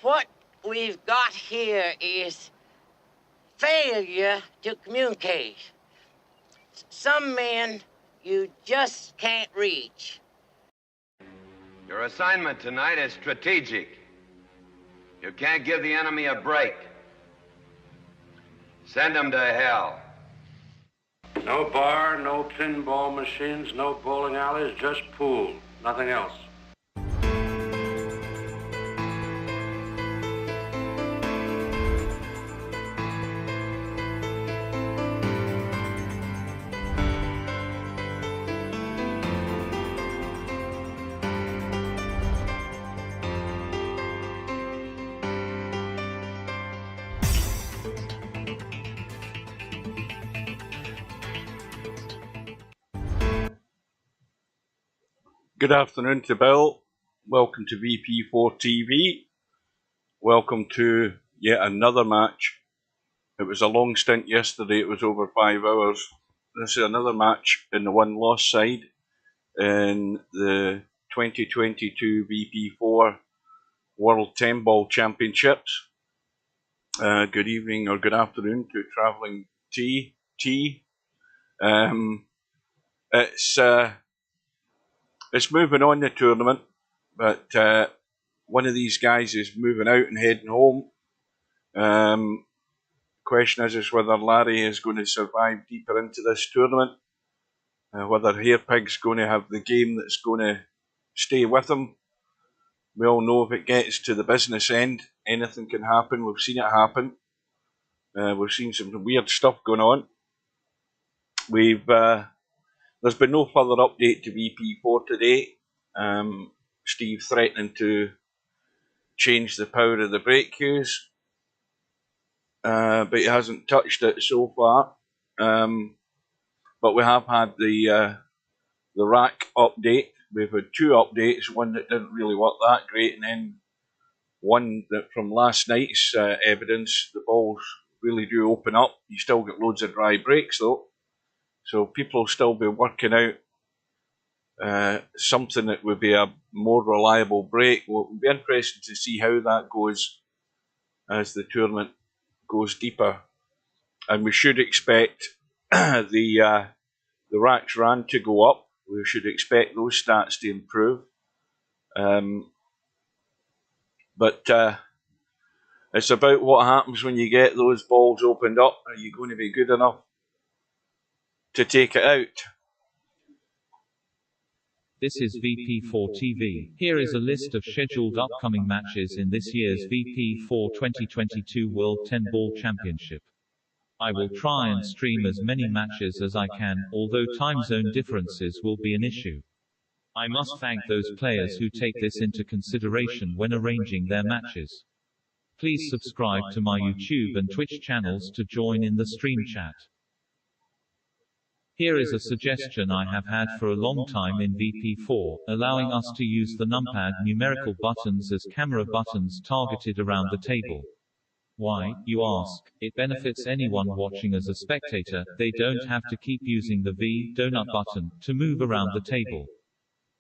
What we've got here is failure to communicate. Some men you just can't reach. Your assignment tonight is strategic. You can't give the enemy a break. Send them to hell. No bar, no pinball machines, no bowling alleys, just pool. Nothing else. Good afternoon to Bill. Welcome to VP4 TV. Welcome to yet another match. It was a long stint yesterday, it was over 5 hours. This is another match in the one-loss side in the 2022 VP4 World 10 Ball Championships. Good evening or good afternoon to Travelling T. It's moving on the tournament, but one of these guys is moving out and heading home. Question is whether Larry is going to survive deeper into this tournament, whether Hairpig's going to have the game that's going to stay with him. We all know if it gets to the business end, anything can happen. We've seen it happen. We've seen some weird stuff going on. There's been no further update to VP4 today. Steve threatening to change the power of the brake cues, but he hasn't touched it so far. But we have had the rack update. We've had two updates, one that didn't really work that great, and then one that from last night's evidence, the balls really do open up. You still get loads of dry brakes though. So people will still be working out something that would be a more reliable brake. Well, it will be interesting to see how that goes as the tournament goes deeper. And we should expect the racks ran to go up. We should expect those stats to improve. But it's about what happens when you get those balls opened up. Are you going to be good enough to take it out? This is VP4 TV. Here is a list of scheduled upcoming matches in this year's VP4 2022 World 10 Ball Championship. I will try and stream as many matches as I can, although time zone differences will be an issue. I must thank those players who take this into consideration when arranging their matches. Please subscribe to my YouTube and Twitch channels to join in the stream chat. Here is a suggestion I have had for a long time in VP4, allowing us to use the numpad numerical buttons as camera buttons targeted around the table. Why, you ask? It benefits anyone watching as a spectator. They don't have to keep using the V donut button to move around the table.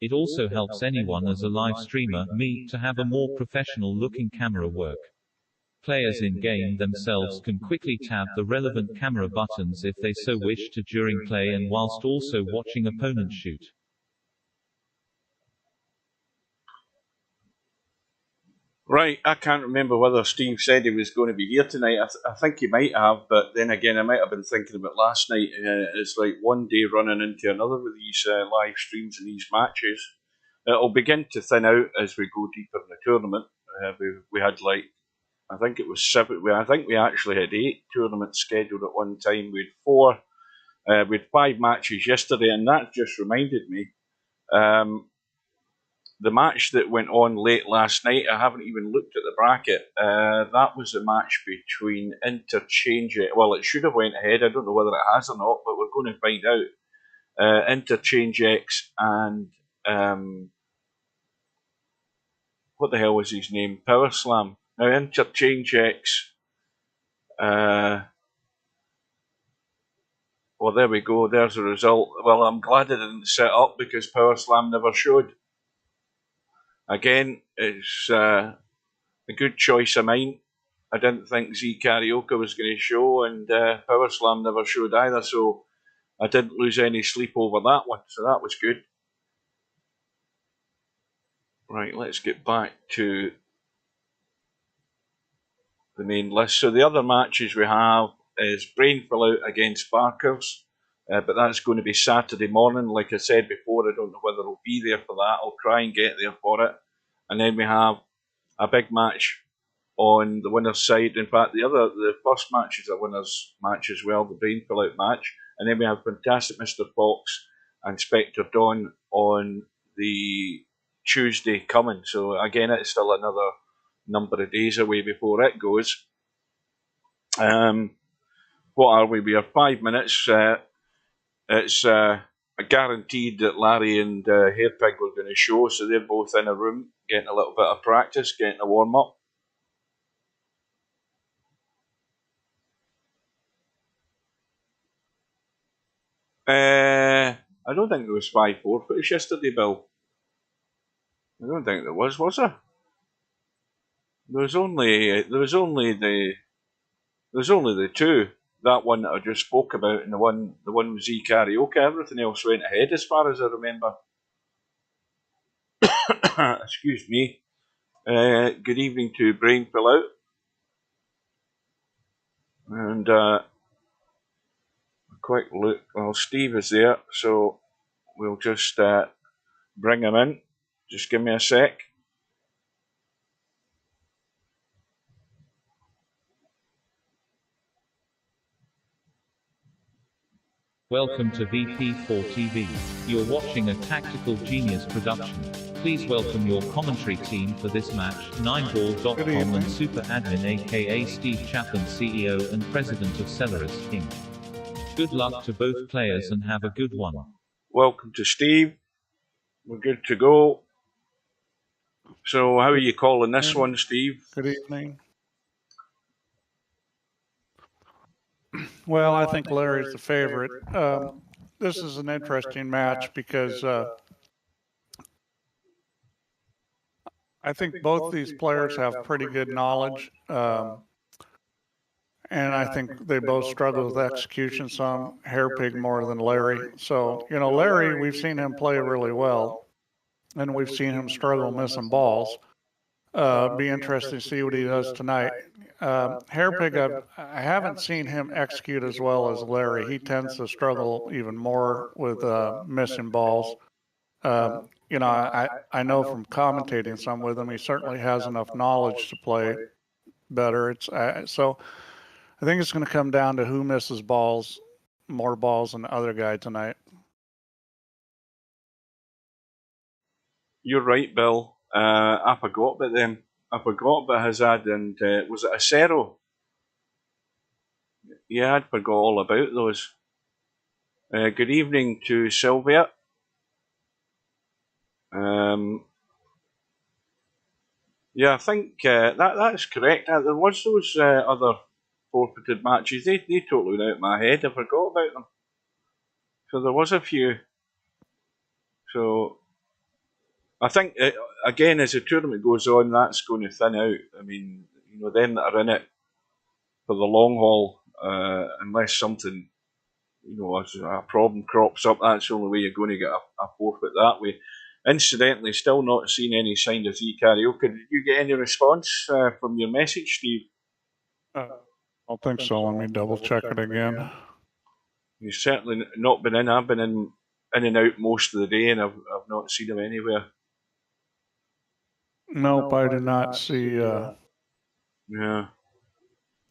It also helps anyone as a live streamer, me, to have a more professional looking camera work. Players in-game themselves can quickly tab the relevant camera buttons if they so wish to during play and whilst also watching opponents shoot. Right, I can't remember whether Steve said he was going to be here tonight. I think he might have, but then again, I might have been thinking about last night. It's like one day running into another with these live streams and these matches. It'll begin to thin out as we go deeper in the tournament. We had like, I think it was 7. I think we actually had 8 tournaments scheduled at one time. We had 4. We had 5 matches yesterday, and that just reminded me. The match that went on late last night, I haven't even looked at the bracket. That was a match between Interchange. Well, it should have went ahead. I don't know whether it has or not, but we're going to find out. Interchange X and what the hell was his name? Power Slam. Now, Interchange X, well, there we go, there's the result. Well, I'm glad it didn't set up because Power Slam never showed. Again, it's a good choice of mine. I didn't think Z Karaoke was going to show, and Power Slam never showed either, so I didn't lose any sleep over that one, so that was good. Right, let's get back to the main list. So the other matches we have is Brain Out against Barkers, but that's going to be Saturday morning. Like I said before, I don't know whether I'll be there for that. I'll try and get there for it. And then we have a big match on the winner's side. In fact, the first match is a winner's match as well, the Brain Out match. And then we have Fantastic Mr. Fox and Spectre Dawn on the Tuesday coming. So again, it's still another number of days away before it goes. What are we? We are 5 minutes. It's guaranteed that Larry and Hairpig were going to show, so they're both in a room getting a little bit of practice, getting a warm up. I don't think there was 5 forfeits yesterday, Bill. I don't think there was there? There was only the two. That one that I just spoke about, and the one with Z Karaoke. Everything else went ahead, as far as I remember. Excuse me. Good evening to Brain Out, and a quick look. Well, Steve is there, so we'll just bring him in. Just give me a sec. Welcome to VP4 TV. You're watching a Tactical Genius production. Please welcome your commentary team for this match, 9ball.com and Super Admin aka Steve Chapman, CEO and President of Celeris, Inc. Good luck to both players and have a good one. Welcome to Steve. We're good to go. So how are you calling this one, Steve? Good evening. Well, I think Larry's the favorite. This is an interesting match because I think both these players have pretty good knowledge, and I think they both struggle with execution some, Hairpig more than Larry. So, Larry, we've seen him play really well, and we've seen him struggle missing balls. Be interesting to see what he does tonight. Hairpig, I haven't seen him execute as well as Larry. He tends to struggle even more with missing balls. I know from commentating some with him, he certainly has enough knowledge to play better. So I think it's going to come down to who misses more balls than the other guy tonight. You're right, Bill. I forgot about them. I forgot about Hazard and was it Acero? Yeah, I'd forgot all about those. Good evening to Sylvia. Yeah, I think that's correct. There was those other forfeited matches. They totally went out of my head. I forgot about them. So there was a few. So I think, again, as the tournament goes on, that's going to thin out. I mean, them that are in it for the long haul, unless something, a problem crops up, that's the only way you're going to get a forfeit that way. Incidentally, still not seen any sign of Z Karaoke. Did you get any response from your message, Steve? I don't think so. Let me double check it again. You've certainly not been in. I've been in and out most of the day, and I've not seen him anywhere. Nope, I did not see. Yeah.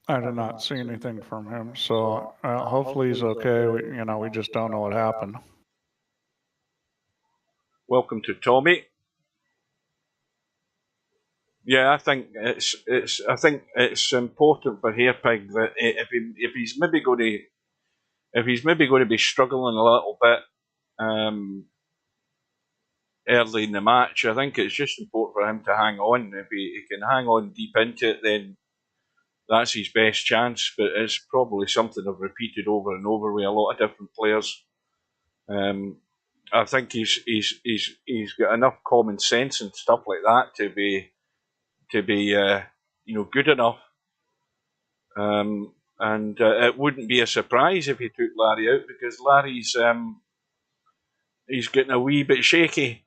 I did not see anything from him, so hopefully he's okay. We just don't know what happened. Welcome to Tommy. Yeah, I think it's important for Hairpig that if he's maybe going to be struggling a little bit early in the match, I think it's just important for him to hang on. If he can hang on deep into it, then that's his best chance. But it's probably something I've repeated over and over with a lot of different players. I think he's got enough common sense and stuff like that to be to be good enough. And it wouldn't be a surprise if he took Larry out, because Larry's he's getting a wee bit shaky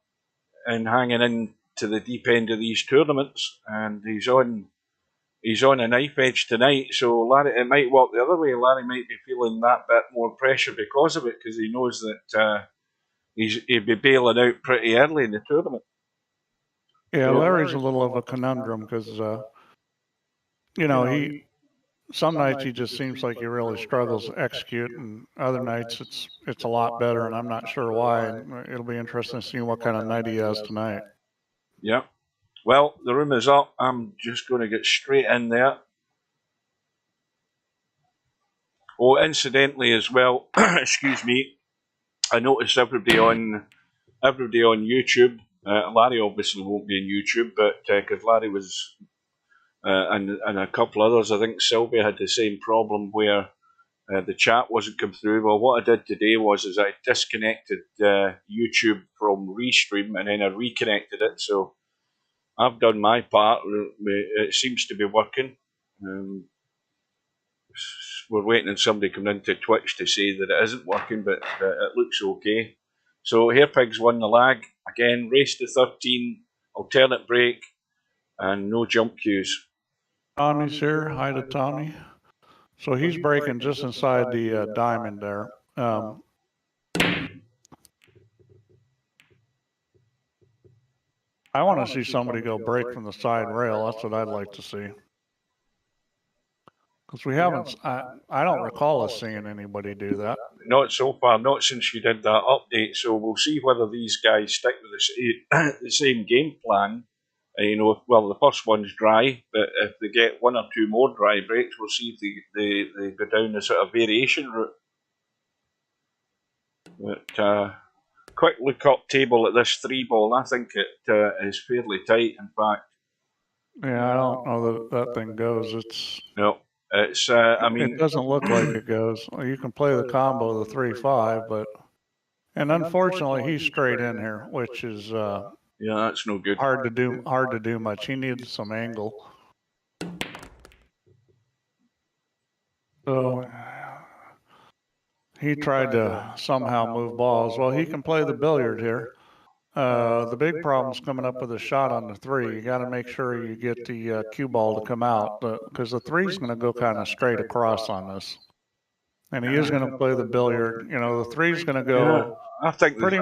and hanging in to the deep end of these tournaments, and he's on a knife edge tonight. So Larry, it might work the other way. Larry might be feeling that bit more pressure because of it, because he knows that he'd be bailing out pretty early in the tournament. Yeah, Larry's a little of a conundrum because some nights he just seems like he really struggles to execute, and other nights it's a lot better, and I'm not sure why. And it'll be interesting to see what kind of night he has tonight. Yeah. Well, the room is up. I'm just going to get straight in there. Oh, incidentally as well, excuse me, I noticed everybody on YouTube. Larry obviously won't be on YouTube, but because Larry was, and a couple others, I think Sylvia had the same problem where the chat wasn't come through. Well, what I did today was I disconnected YouTube from Restream, and then I reconnected it. So I've done my part. It seems to be working. We're waiting on somebody coming into Twitch to say that it isn't working, but it looks okay. So Hairpig's won the lag again. Race to 13, alternate break, and no jump cues. Tommy's here. Hi to Tommy. So he's breaking just inside the diamond there. I want to see somebody go break from the side rail. That's what I'd like to see. Because we haven't, I don't recall us seeing anybody do that. Not so far, not since you did that update. So we'll see whether these guys stick with the same game plan. Well, the first one's dry, but if they get one or two more dry breaks, we'll see if they go down the sort of variation route. But quick look up table at this 3-ball. I think it is fairly tight, in fact. Yeah, I don't know that thing goes. No. It's, it doesn't look like it goes. Well, you can play the combo, the 3-5, and unfortunately he's straight in here, which is yeah, that's no good. Hard to do much. He needs some angle. So he tried to somehow move balls. Well, he can play the billiard here. The big problem's coming up with a shot on the 3. You got to make sure you get the cue ball to come out, because the 3's going to go kind of straight across on this. And he is going to play the billiard. The 3's going to go pretty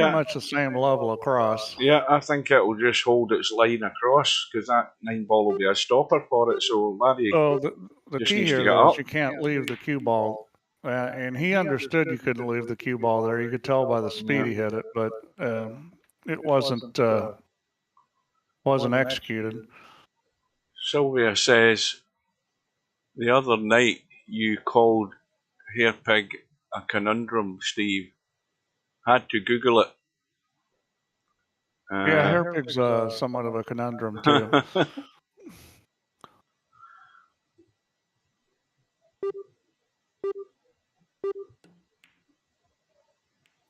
much the same level across. Yeah, I think it will just hold its line across, because that 9-ball will be a stopper for it. So Larry, the key here is you can't leave the cue ball. And he understood you couldn't leave the cue ball there. You could tell by the speed he hit it, but it wasn't executed. Sylvia says the other night you called Hairpig a conundrum, Steve. Had to Google it. Yeah, Hairpig's somewhat of a conundrum too.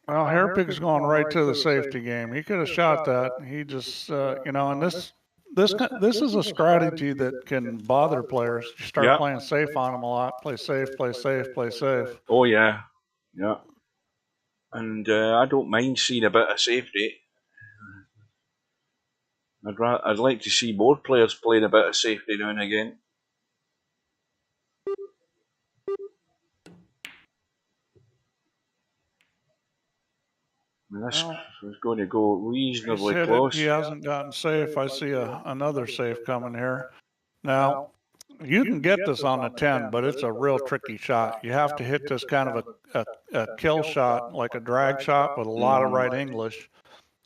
Well, Hairpig's going right to the safety game. He could have shot that. He just, and this is a strategy that can bother players. You start playing safe on them a lot. Play safe, play safe, play safe. Oh yeah. And I don't mind seeing a bit of safety. I'd like to see more players playing a bit of safety now and again. This is going to go reasonably close. He hasn't gotten safe. I see another safe coming here. Now, you can get this on the 10, but it's a real tricky shot. You have to hit this kind of a kill shot, like a drag shot with a lot of right English,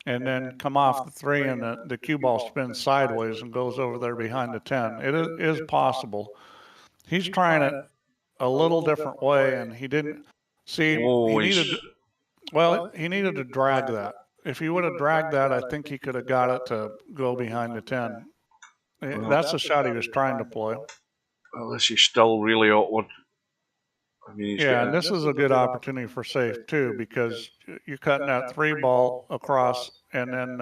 and then come off the 3 and the cue ball spins sideways and goes over there behind the 10. It is possible. He's trying it a little different way, and he didn't see. He needed to drag that. If he would have dragged that, I think he could have got it to go behind the 10. That's the shot he was trying to play. Well, this is still really awkward. And this is a good opportunity for safe too, because you're cutting that 3-ball across, and then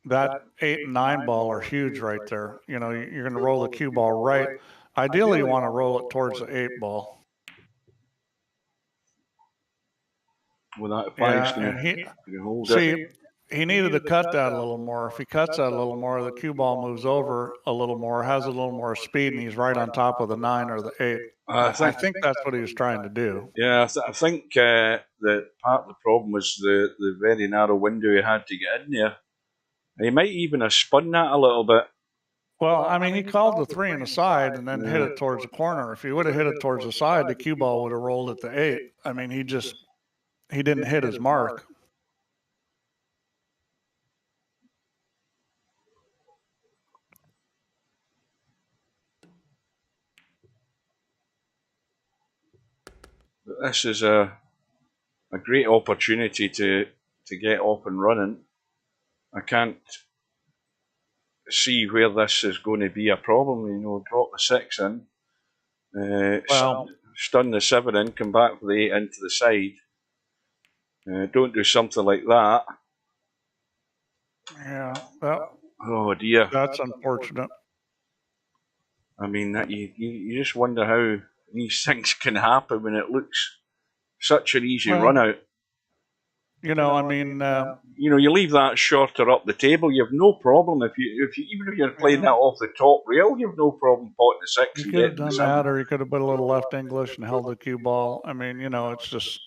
that 8 and 9 ball are huge right there. You know, you're going to roll the cue ball right. Ideally, you want to roll it towards the 8 ball. Well, that Yeah, five's and going to hold see, it. he needed to cut that a little more. If he cuts that a little more, the cue ball moves over a little more, has a little more speed, and he's right on top of the 9 or the 8. I think that's what he was trying to do. Yeah, I think that part of the problem was the very narrow window he had to get in there. He might even have spun that a little bit. Well, I mean, he called the 3 in the side and then hit it towards the corner. If he would have hit it towards the side, the cue ball would have rolled at the 8. I mean, he didn't hit his mark. But this is a great opportunity to get off and running. I can't see where this is going to be a problem. You know, drop the 6 in, stun the 7 in, come back with the 8 into the side. Don't do something like that. Yeah, well, oh dear, that's unfortunate. I mean, that you just wonder how these things can happen when it looks such an easy run out. You know, I mean, you know, you leave that shorter up the table, you have no problem if you even if you're playing that off the top rail, you have no problem potting the 6. You could have done that, or you could have put a little left English and held the cue ball. I mean, you know, it's just,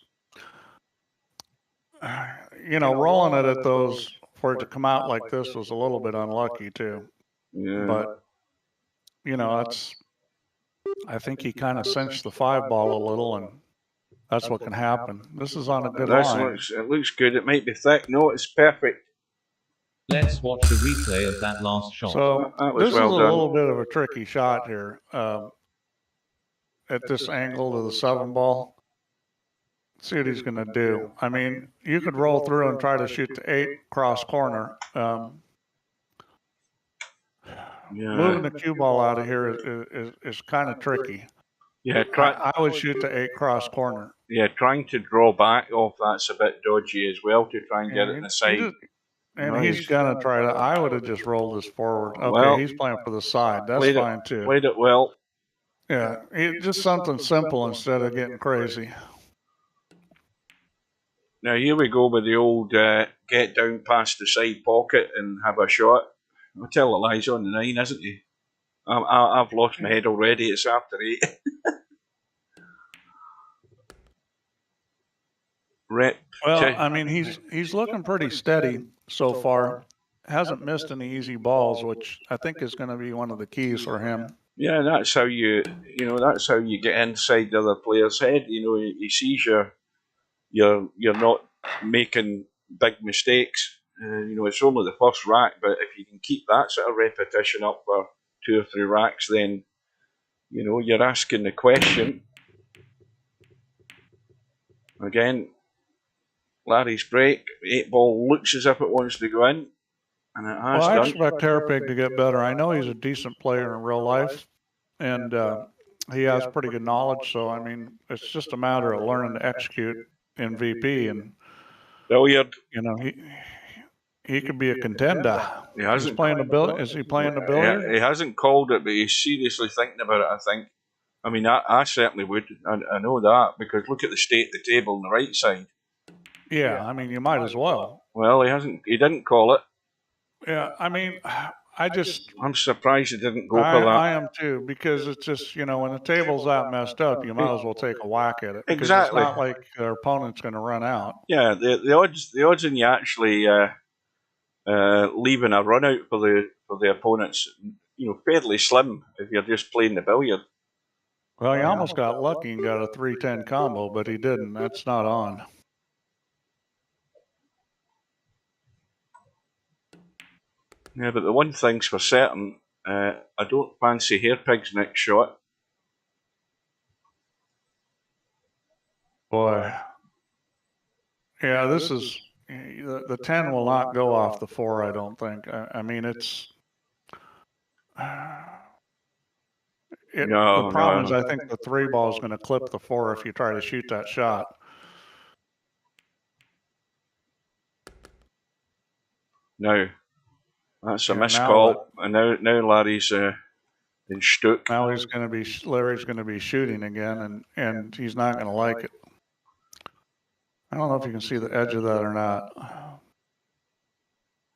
you know, rolling it at those for it to come out like this was a little bit unlucky too. Yeah. But you know, I think he kind of cinched the 5 ball a little, and that's what can happen. This is on a good line. It looks good. It might be thick. No, it's perfect. Let's watch the replay of that last shot. So this is a little bit of a tricky shot here. At this angle to the 7 ball. See what he's going to do. I mean, you could roll through and try to shoot the 8 cross corner. Moving the cue ball out of here is kind of tricky. Yeah, I would shoot the 8 cross corner. Yeah, trying to draw back off that's a bit dodgy as well to try and get it in the side. And he's going to try to. I would have just rolled this forward. Okay, he's playing for the side. That's fine too. Played it well. Yeah, just something simple instead of getting crazy. Now here we go with the old get down past the side pocket and have a shot. I'll tell the lies on the 9, isn't he? I've lost my head already. It's after 8. Well, I mean, he's looking pretty steady so far. Hasn't missed any easy balls, which I think is going to be one of the keys for him. Yeah, that's how that's how you get inside the other player's head. You know, he sees you're not making big mistakes. You know, it's only the first rack, but if you can keep that sort of repetition up for 2 or 3 racks, then you know you're asking the question. Again, Larry's break, 8 ball looks as if it wants to go in, and it has done. I expect Hairpig to get better. I know he's a decent player in real life, and he has pretty good knowledge. So I mean, it's just a matter of learning to execute in VP, and billiard. You know, he could be a contender. He's playing the billiard. Is he playing the billiard? Yeah, he hasn't called it, but he's seriously thinking about it. I think. I mean, I certainly would. I know that because look at the state of the table on the right side. Yeah, I mean, you might as well. Well, he hasn't. He didn't call it. Yeah, I mean, I'm surprised he didn't go for that. I am too, because it's just, you know, when the table's that messed up, you might as well take a whack at it. Exactly. It's not like their opponent's going to run out. Yeah, the odds in you actually leaving a run out for the opponents, you know, fairly slim if you're just playing the billiard. Well, he almost got lucky and got a 3-10 combo, but he didn't. That's not on. Yeah, but the one thing's for certain, I don't fancy Hairpig's next shot. Boy. Yeah, this is... The 10 will not go off the 4, I don't think. I mean, it's... the problem is I think the 3 ball is going to clip the 4 if you try to shoot that shot. Now, That's a Yeah, missed now call. what? And now Larry's in Stuck. Now Larry's going to be shooting again, and he's not going to like it. I don't know if you can see the edge of that or not.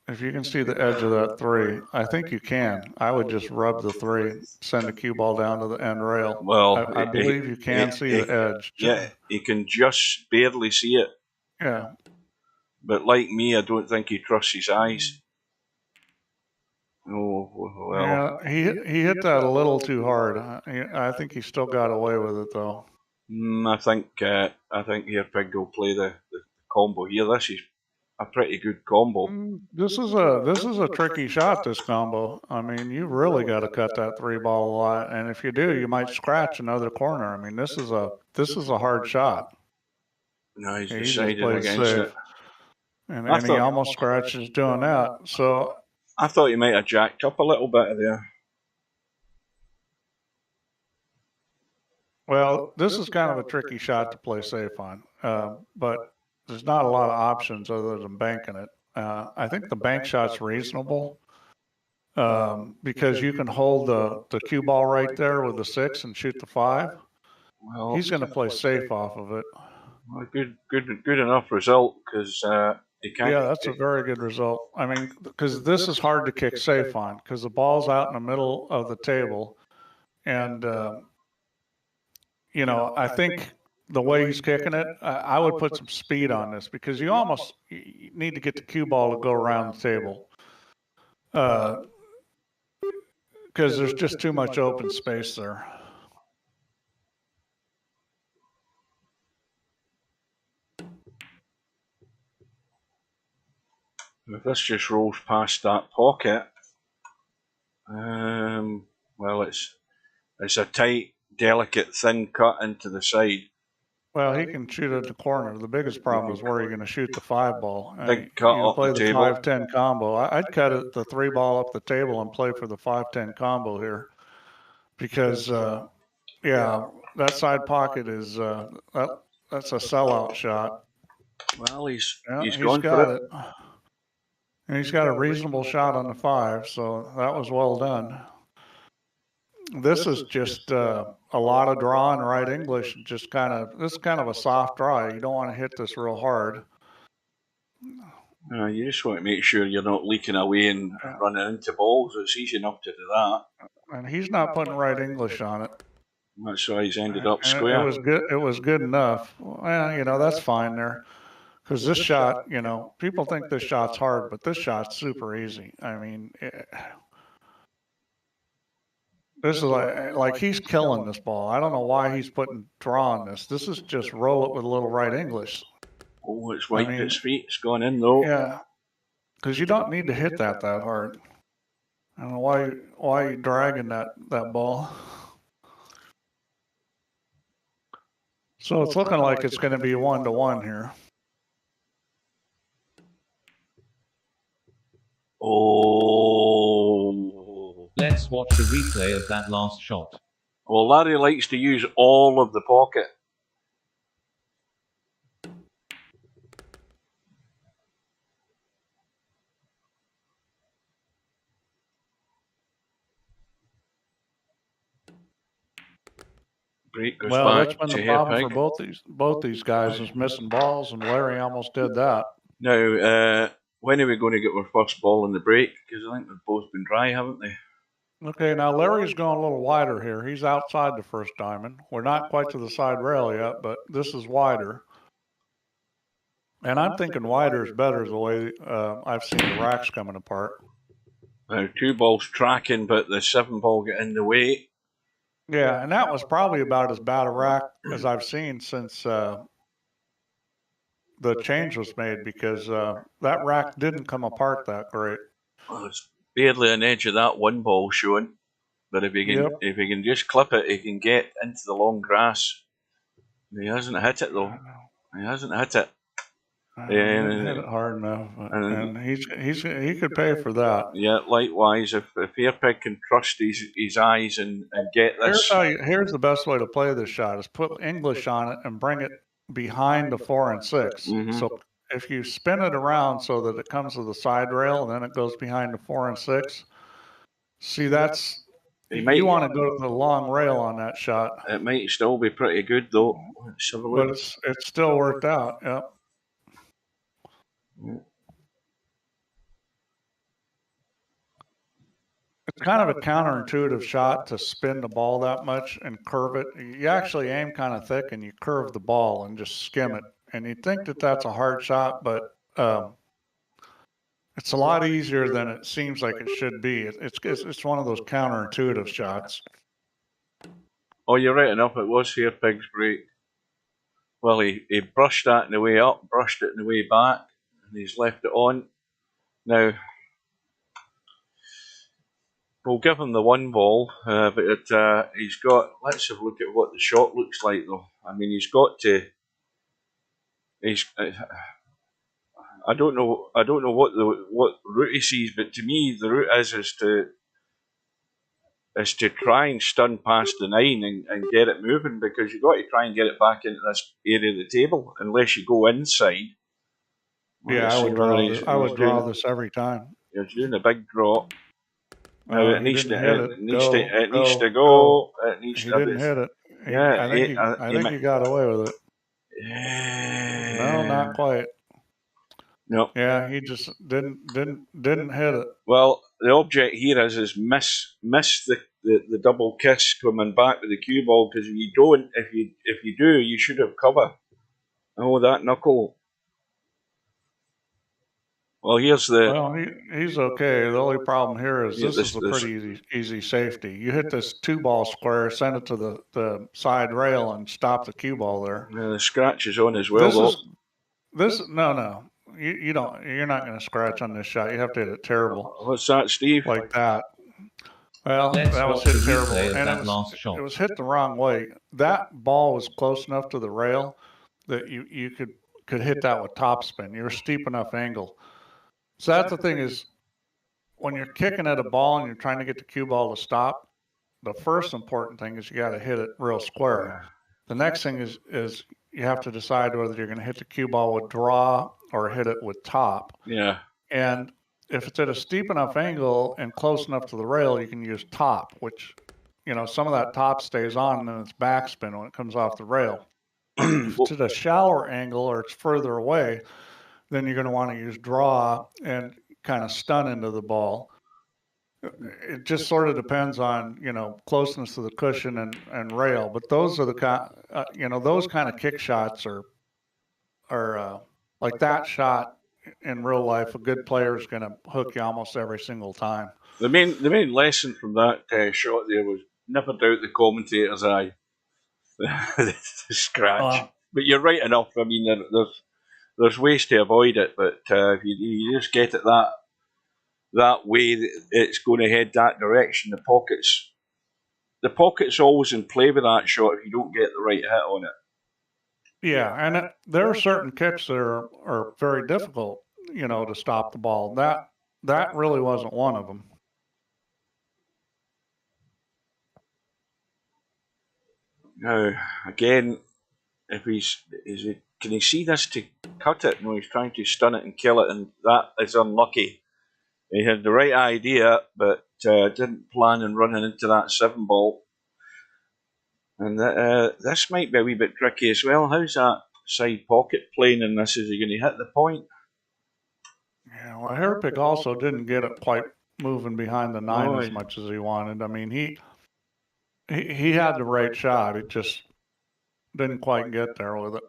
If you can see the edge of that 3, I think you can. I would just rub the 3, send the cue ball down to the end rail. Well, I believe you can see the edge. Yeah, he can just barely see it. Yeah. But like me, I don't think he trusts his eyes. Oh, well. Yeah, he hit that a little too hard. I think he still got away with it, though. I think Hairpig will play the combo here. This is a pretty good combo. This is a tricky shot, this combo. I mean, you really got to cut that 3 ball a lot, and if you do, you might scratch another corner. I mean, this is a hard shot. No, he's Yeah, decided against safe. it. And he almost scratches doing that. So I thought he might have jacked up a little bit there. Well, this is kind of a tricky shot to play safe on, but there's not a lot of options other than banking it. I think the bank shot's reasonable because you can hold the cue ball right there with the 6 and shoot the 5. Well, he's going to play safe off of it. Well, good enough result because he can't. Yeah, that's a very good result. I mean, because this is hard to kick safe on because the ball's out in the middle of the table, and you know, I think the way he's kicking it, I would put some speed on this because you almost need to get the cue ball to go around the table because there's just too much open space there. If this just rolls past that pocket, well, it's a tight, delicate, thin cut into the side. Well, he can shoot at the corner. The biggest problem is where you're going to shoot the 5 ball. Big cut you up play the the table. 5-10 combo. I'd cut the 3 ball up the table and play for the 5-10 combo here because, yeah, that side pocket is that's a sellout shot. Well, he's got for it. And he's got a reasonable shot on the 5, so that was well done. This is just a lot of draw in right English. This is kind of a soft draw. You don't want to hit this real hard. You just want to make sure you're not leaking away and running into balls. It's easy enough to do that. And he's not putting right English on it. That's why he's ended up square. It was good. It was good enough. Well, you know, that's fine there. Because this shot, you know, people think this shot's hard, but this shot's super easy. I mean, this is like he's killing this ball. I don't know why he's putting draw on this. This is just roll it with a little right English. Oh, it's wiped its feet. It's gone in though. Yeah, because you don't need to hit that hard. I don't know why you're dragging that ball. So it's looking like it's going to be 1-1 here. Oh. Let's watch a replay of that last shot. Well, Larry likes to use all of the pocket. Break goes back that's been to the problem Hairpig. for both these guys is missing balls, and Larry almost did that. Now, when are we going to get our first ball in the break? Because I think they've both been dry, haven't they? Okay, now Larry's going a little wider here. He's outside the first diamond. We're not quite to the side rail yet, but this is wider. And I'm thinking wider is better the way I've seen the racks coming apart. Now, 2 balls tracking, but the 7 ball get in the way. Yeah, and that was probably about as bad a rack as I've seen since the change was made because that rack didn't come apart that great. Well, it's barely an edge of that 1 ball showing, but if he can just clip it, he can get into the long grass. He hasn't hit it though. He hasn't hit it. He didn't hit it hard enough, and he could pay for that. Yeah, likewise, if Hairpig can trust his eyes and get this. Here's the best way to play this shot: is put English on it and bring it behind the 4 and 6. Mm-hmm. So if you spin it around so that it comes to the side rail and then it goes behind the 4 and 6, see, that's you want to go to the long rail on that shot. It might still be pretty good though. But it's still worked out. Yep. It's kind of a counterintuitive shot to spin the ball that much and curve it. You actually aim kind of thick and you curve the ball and just skim it. And you think that that's a hard shot, but it's a lot easier than it seems like it should be. It's one of those counterintuitive shots. Oh, you're right enough. It was Hairpig's break. Well, he brushed that in the way up, brushed it in the way back, and he's left it on. Now, we'll give him the 1 ball, but he's got. Let's have a look at what the shot looks like, though. I mean, he's got to. I don't know what route he sees, but to me, the route is to try and stun past the 9 and get it moving, because you've got to try and get it back into this area of the table, unless you go inside. Yeah, I would draw this every time. You're doing a big draw. Now, it needs to go. He didn't hit it. I think he got away with it. No, not quite. No. Yeah, he just didn't hit it. Well, the object here is miss the double kiss coming back with the cue ball, because if you don't, if you do, you should have cover. Oh, that knuckle. Well, he's okay. The only problem here is this is a pretty easy safety. You hit this 2-ball square, send it to the side rail, and stop the cue ball there. Yeah, the scratch is on as well. No. You don't. You're not going to scratch on this shot. You have to hit it terrible. What's that, Steve? Like that. Well, that was hit terrible, and it was hit the wrong way. That ball was close enough to the rail that you could hit that with topspin. You're a steep enough angle. So that's the thing is, when you're kicking at a ball and you're trying to get the cue ball to stop, the first important thing is you got to hit it real square. The next thing is you have to decide whether you're going to hit the cue ball with draw or hit it with top. Yeah. And if it's at a steep enough angle and close enough to the rail, you can use top, which, some of that top stays on and then it's backspin when it comes off the rail. If it's at a shallower angle or it's further away, then you're going to want to use draw and kind of stun into the ball. It just sort of depends on, closeness to the cushion and rail. But those are those kind of kick shots are like that shot in real life. A good player is going to hook you almost every single time. The main lesson from that shot there was never doubt the commentator's eye. The scratch. But you're right enough. I mean, there's ways to avoid it, but if you just get it that way, it's going to head that direction. The pocket's always in play with that shot if you don't get the right hit on it. Yeah, and there are certain kicks that are very difficult, to stop the ball. That really wasn't one of them. Now, again, if can he see this to cut it? No, he's trying to stun it and kill it, and that is unlucky. He had the right idea, but didn't plan on running into that 7-ball. And this might be a wee bit tricky as well. How's that side pocket playing in this? Is he going to hit the point? Yeah, well, Hairpig also didn't get it quite moving behind the 9 as much as he wanted. I mean, he had the right shot. It just didn't quite get there with it.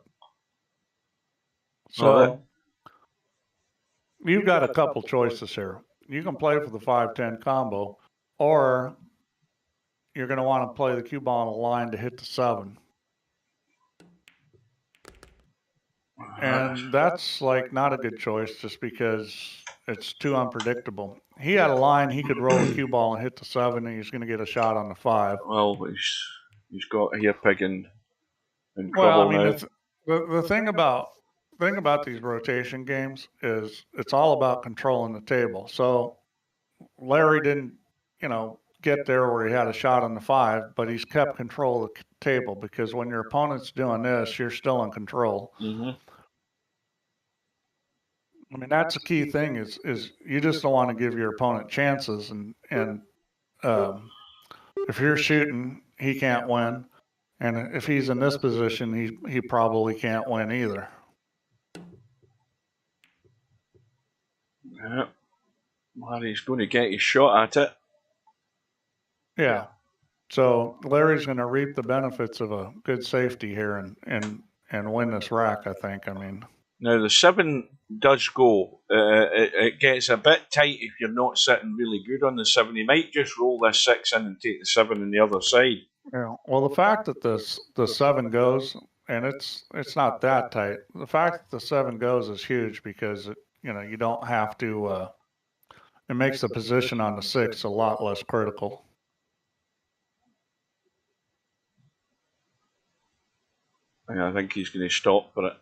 So you've got a couple choices here. You can play for the 5-10 combo, or you're going to want to play the cue ball on a line to hit the 7. And that's not a good choice just because it's too unpredictable. He had a line, he could roll a cue ball and hit the 7, and he's going to get a shot on the 5. Well, he's got Hairpig in trouble. Well, I mean, the thing about these rotation games is it's all about controlling the table. So Larry didn't, get there where he had a shot on the 5, but he's kept control of the table, because when your opponent's doing this, you're still in control. Mm-hmm. I mean, that's the key thing is you just don't want to give your opponent chances, and if you're shooting, he can't win, and if he's in this position, he probably can't win either. Yeah. Larry's going to get his shot at it. Yeah. So Larry's going to reap the benefits of a good safety here and win this rack, I think. I mean, now the 7 does go. It gets a bit tight if you're not sitting really good on the 7. You might just roll this 6 in and take the 7 on the other side. Yeah. Well, the fact that the 7 goes and it's not that tight. The fact that the 7 goes is huge because you don't have to. It makes the position on the 6 a lot less critical. I think he's going to stop for it.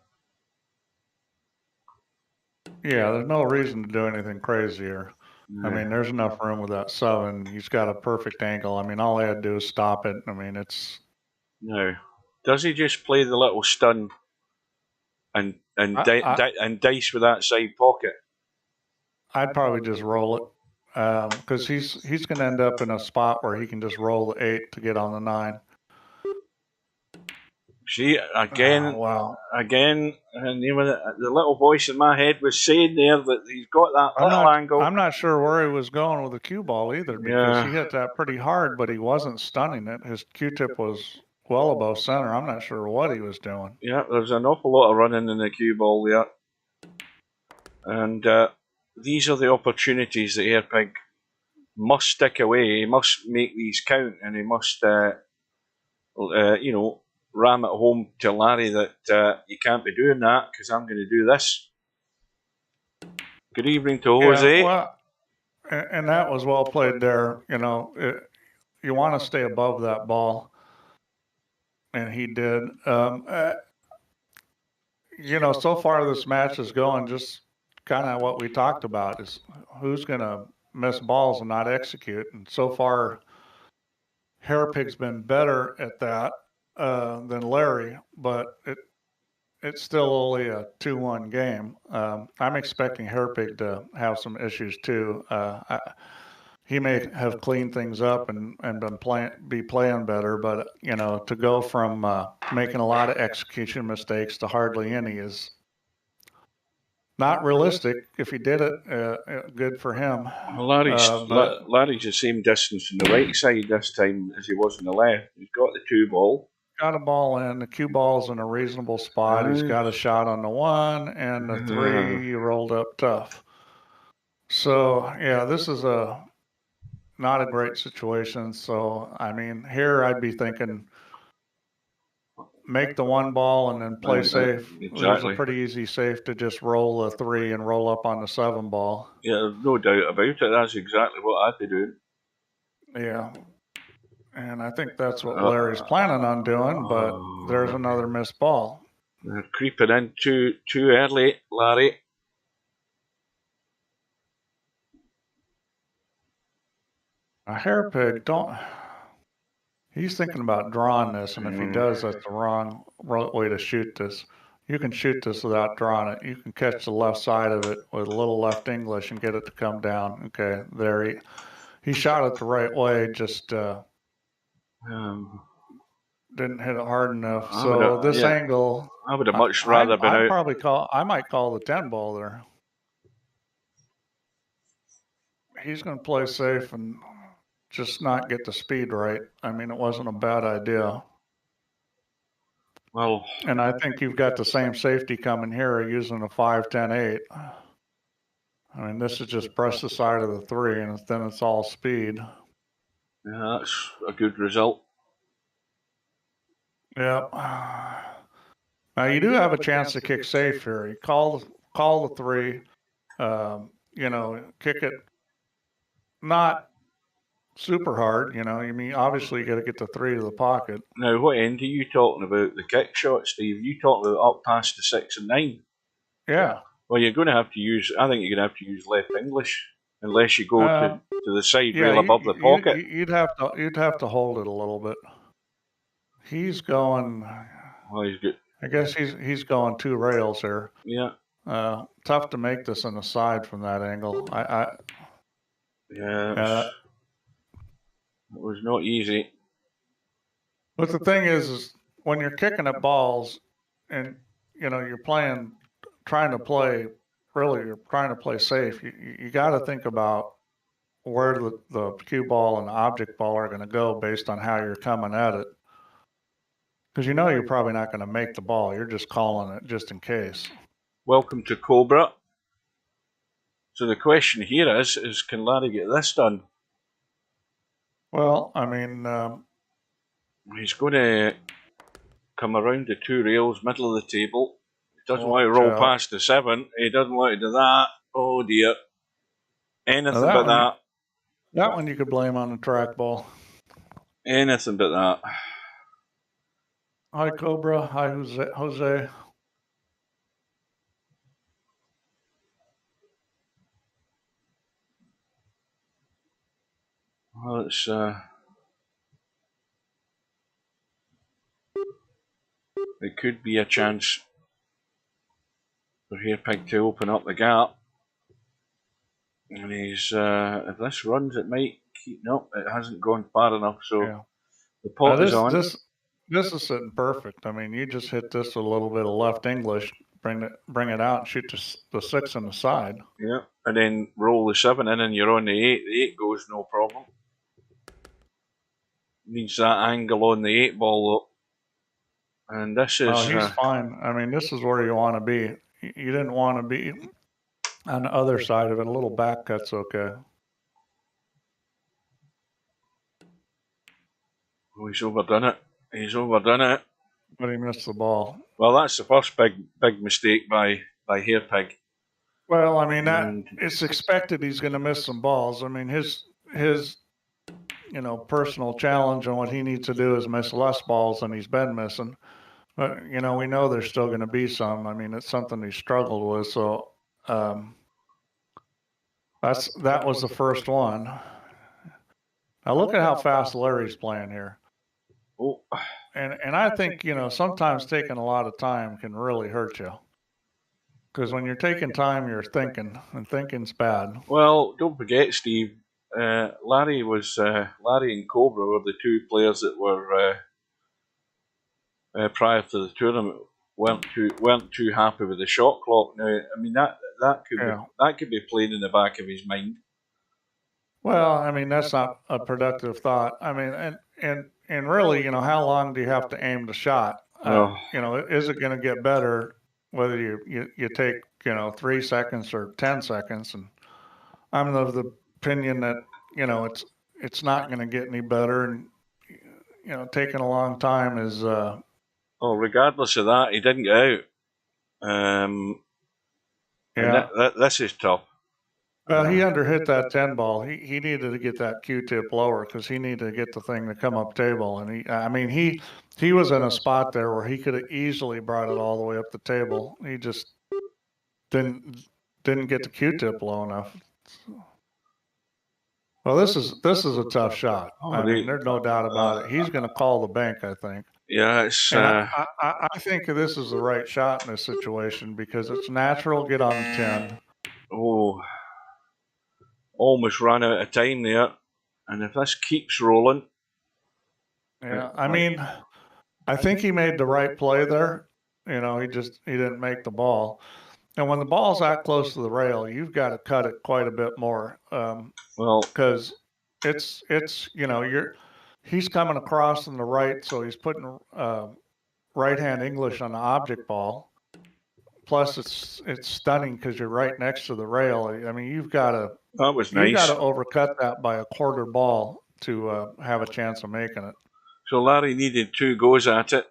Yeah, there's no reason to do anything crazier. I mean, there's enough room with that 7. He's got a perfect angle. I mean, all he had to do is stop it. I mean, it's... Now, does he just play the little stun and dice with that side pocket? I'd probably just roll it because he's going to end up in a spot where he can just roll the 8 to get on the 9. See, again, wow. Again, and even the little voice in my head was saying there that he's got that little angle. I'm not sure where he was going with the cue ball either because he hit that pretty hard, but he wasn't stunning it. His Q-tip was well above center. I'm not sure what he was doing. Yeah, there's an awful lot of running in the cue ball there. And these are the opportunities that Hairpig must stick away. He must make these count, and he must, ram it home to Larry that you can't be doing that because I'm going to do this. Good evening to Jose. Yeah, well, and that was well played there. You want to stay above that ball, and he did. So far this match is going just kind of what we talked about is who's going to miss balls and not execute. And so far, Hairpig's been better at that than Larry, but it's still only a 2-1 game. I'm expecting Hairpig to have some issues too. He may have cleaned things up and be playing better, but to go from making a lot of execution mistakes to hardly any is not realistic. If he did it, good for him. Well, Larry's the same distance on the right side this time as he was on the left. He's got the 2 ball. Got a ball in. The cue ball's in a reasonable spot. He's got a shot on the 1 and the 3. He rolled up tough. So yeah, this is not a great situation. So I mean, here I'd be thinking, make the 1 ball and then play safe. Exactly. There's a pretty easy safe to just roll the 3 and roll up on the 7 ball. Yeah, there's no doubt about it. That's exactly what I'd be doing. Yeah. And I think that's what Larry's planning on doing, but there's another missed ball. They're creeping in too early, Larry. A Hairpig, he's thinking about drawing this, and if he does, that's the wrong way to shoot this. You can shoot this without drawing it. You can catch the left side of it with a little left English and get it to come down. Okay, there he shot it the right way, just didn't hit it hard enough. So this angle, I would have much rather been out. I might call the 10 ball there. He's going to play safe and just not get the speed right. I mean, it wasn't a bad idea. Well, and I think you've got the same safety coming here using a 5-10-8. I mean, this is just brush the side of the 3, and then it's all speed. Yeah, that's a good result. Yep. Now you do have a chance to kick safe here. You call the 3. Kick it not super hard. I mean, obviously you got to get the 3 to the pocket. Now, what end are you talking about? The kick shot, Steve? You talking about up past the 6 and 9? Yeah. Well, you're going to have to use. I think you're going to have to use left English unless you go to the side rail above the pocket. You'd have to hold it a little bit. He's going. Well, he's good. I guess he's going 2 rails here. Yeah. Tough to make this an aside from that angle. Yeah, it was not easy. But the thing is when you're kicking at balls and, you're trying to play, really, you're trying to play safe, you got to think about where the cue ball and the object ball are going to go based on how you're coming at it. Because you're probably not going to make the ball. You're just calling it just in case. Welcome to Cobra. So the question here is can Larry get this done? Well, I mean, he's going to come around the 2 rails, middle of the table. He doesn't want to roll past the 7. He doesn't want to do that. Oh dear. Anything but that. That one you could blame on the trackball. Anything but that. Hi, Cobra. Hi, Jose. Well, it could be a chance for Hairpig to open up the gap. And he's, if this runs, it might keep, no, it hasn't gone far enough, so the pot is on. This is sitting perfect. I mean, you just hit this with a little bit of left English, bring it out and shoot the 6 on the side. Yeah, and then roll the 7 in and you're on the 8. The 8 goes no problem. Needs that angle on the 8 ball though. And this is... Oh, he's fine. I mean, this is where you want to be. You didn't want to be on the other side of it. A little back cut's okay. Oh, he's overdone it. He's overdone it. But he missed the ball. Well, that's the first big mistake by Hairpig. Well, I mean, it's expected he's going to miss some balls. I mean, his personal challenge and what he needs to do is miss less balls than he's been missing. But, we know there's still going to be some. I mean, it's something he struggled with. So that was the first one. Now look at how fast Larry's playing here. Oh. And I think, sometimes taking a lot of time can really hurt you. Because when you're taking time, you're thinking, and thinking's bad. Well, don't forget, Steve, Larry and Cobra were the 2 players that were prior to the tournament weren't too happy with the shot clock. Now, I mean that could be playing in the back of his mind. Well, I mean that's not a productive thought. I mean, and really, how long do you have to aim the shot? Is it going to get better whether you take 3 seconds or 10 seconds? And I'm of the opinion that it's not going to get any better, and taking a long time is. Well, regardless of that, he didn't get out. This is tough. Well, he underhit that 10 ball. He needed to get that Q-tip lower because he needed to get the thing to come up table. And he was in a spot there where he could have easily brought it all the way up the table. He just didn't get the Q-tip low enough. Well, this is a tough shot. I mean, there's no doubt about it. He's going to call the bank, I think. Yeah, it's. I think this is the right shot in this situation because it's natural. Get on the 10. Oh, almost ran out of time there, and if this keeps rolling. Yeah, I mean, I think he made the right play there. He didn't make the ball. And when the ball's that close to the rail, you've got to cut it quite a bit more. Because it's he's coming across on the right, so he's putting right-hand English on the object ball. Plus, it's stunning because you're right next to the rail. I mean, you've got to. That was nice. You got to overcut that by a quarter ball to have a chance of making it. So Larry needed 2 goes at it.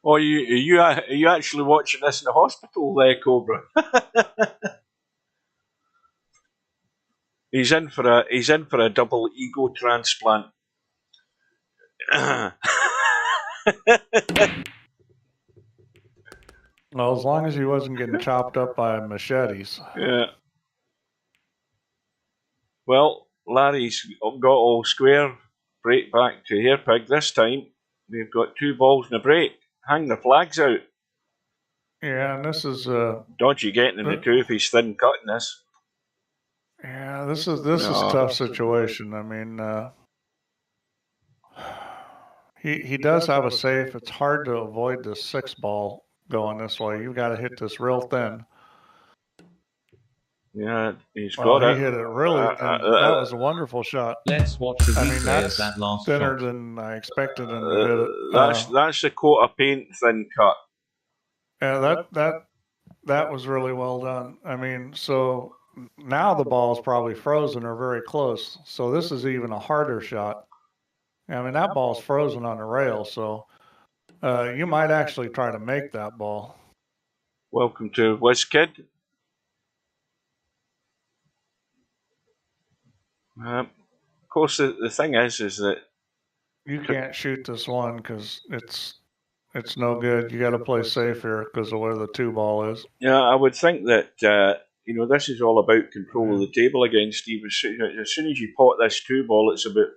Oh, are you actually watching this in the hospital there, Cobra? He's in for a double ego transplant. Well, as long as he wasn't getting chopped up by machetes. Yeah. Well, Larry's got all square. Break back to Hairpig. This time, we've got 2 balls in a break. Hang the flags out. Yeah, and this is dodgy getting in the 2 if he's thin cutting this. Yeah, this is a tough situation. I mean, he does have a safe. It's hard to avoid the 6 ball going this way. You've got to hit this real thin. Yeah, he's got it. He hit it really thin. That was a wonderful shot. Let's watch the replay of that last thinner shot. than I expected him to hit it. That's a coat of paint thin cut. Yeah, that was really well done. I mean, so now the ball's probably frozen or very close. So this is even a harder shot. I mean, that ball's frozen on the rail, so you might actually try to make that ball. Welcome to WizKid. Of course, the thing is that you can't shoot this one because it's no good. You got to play safe here because of where the 2 ball is. Yeah, I would think that this is all about control of the table again, Steve. As soon as you pot this 2 ball, it's about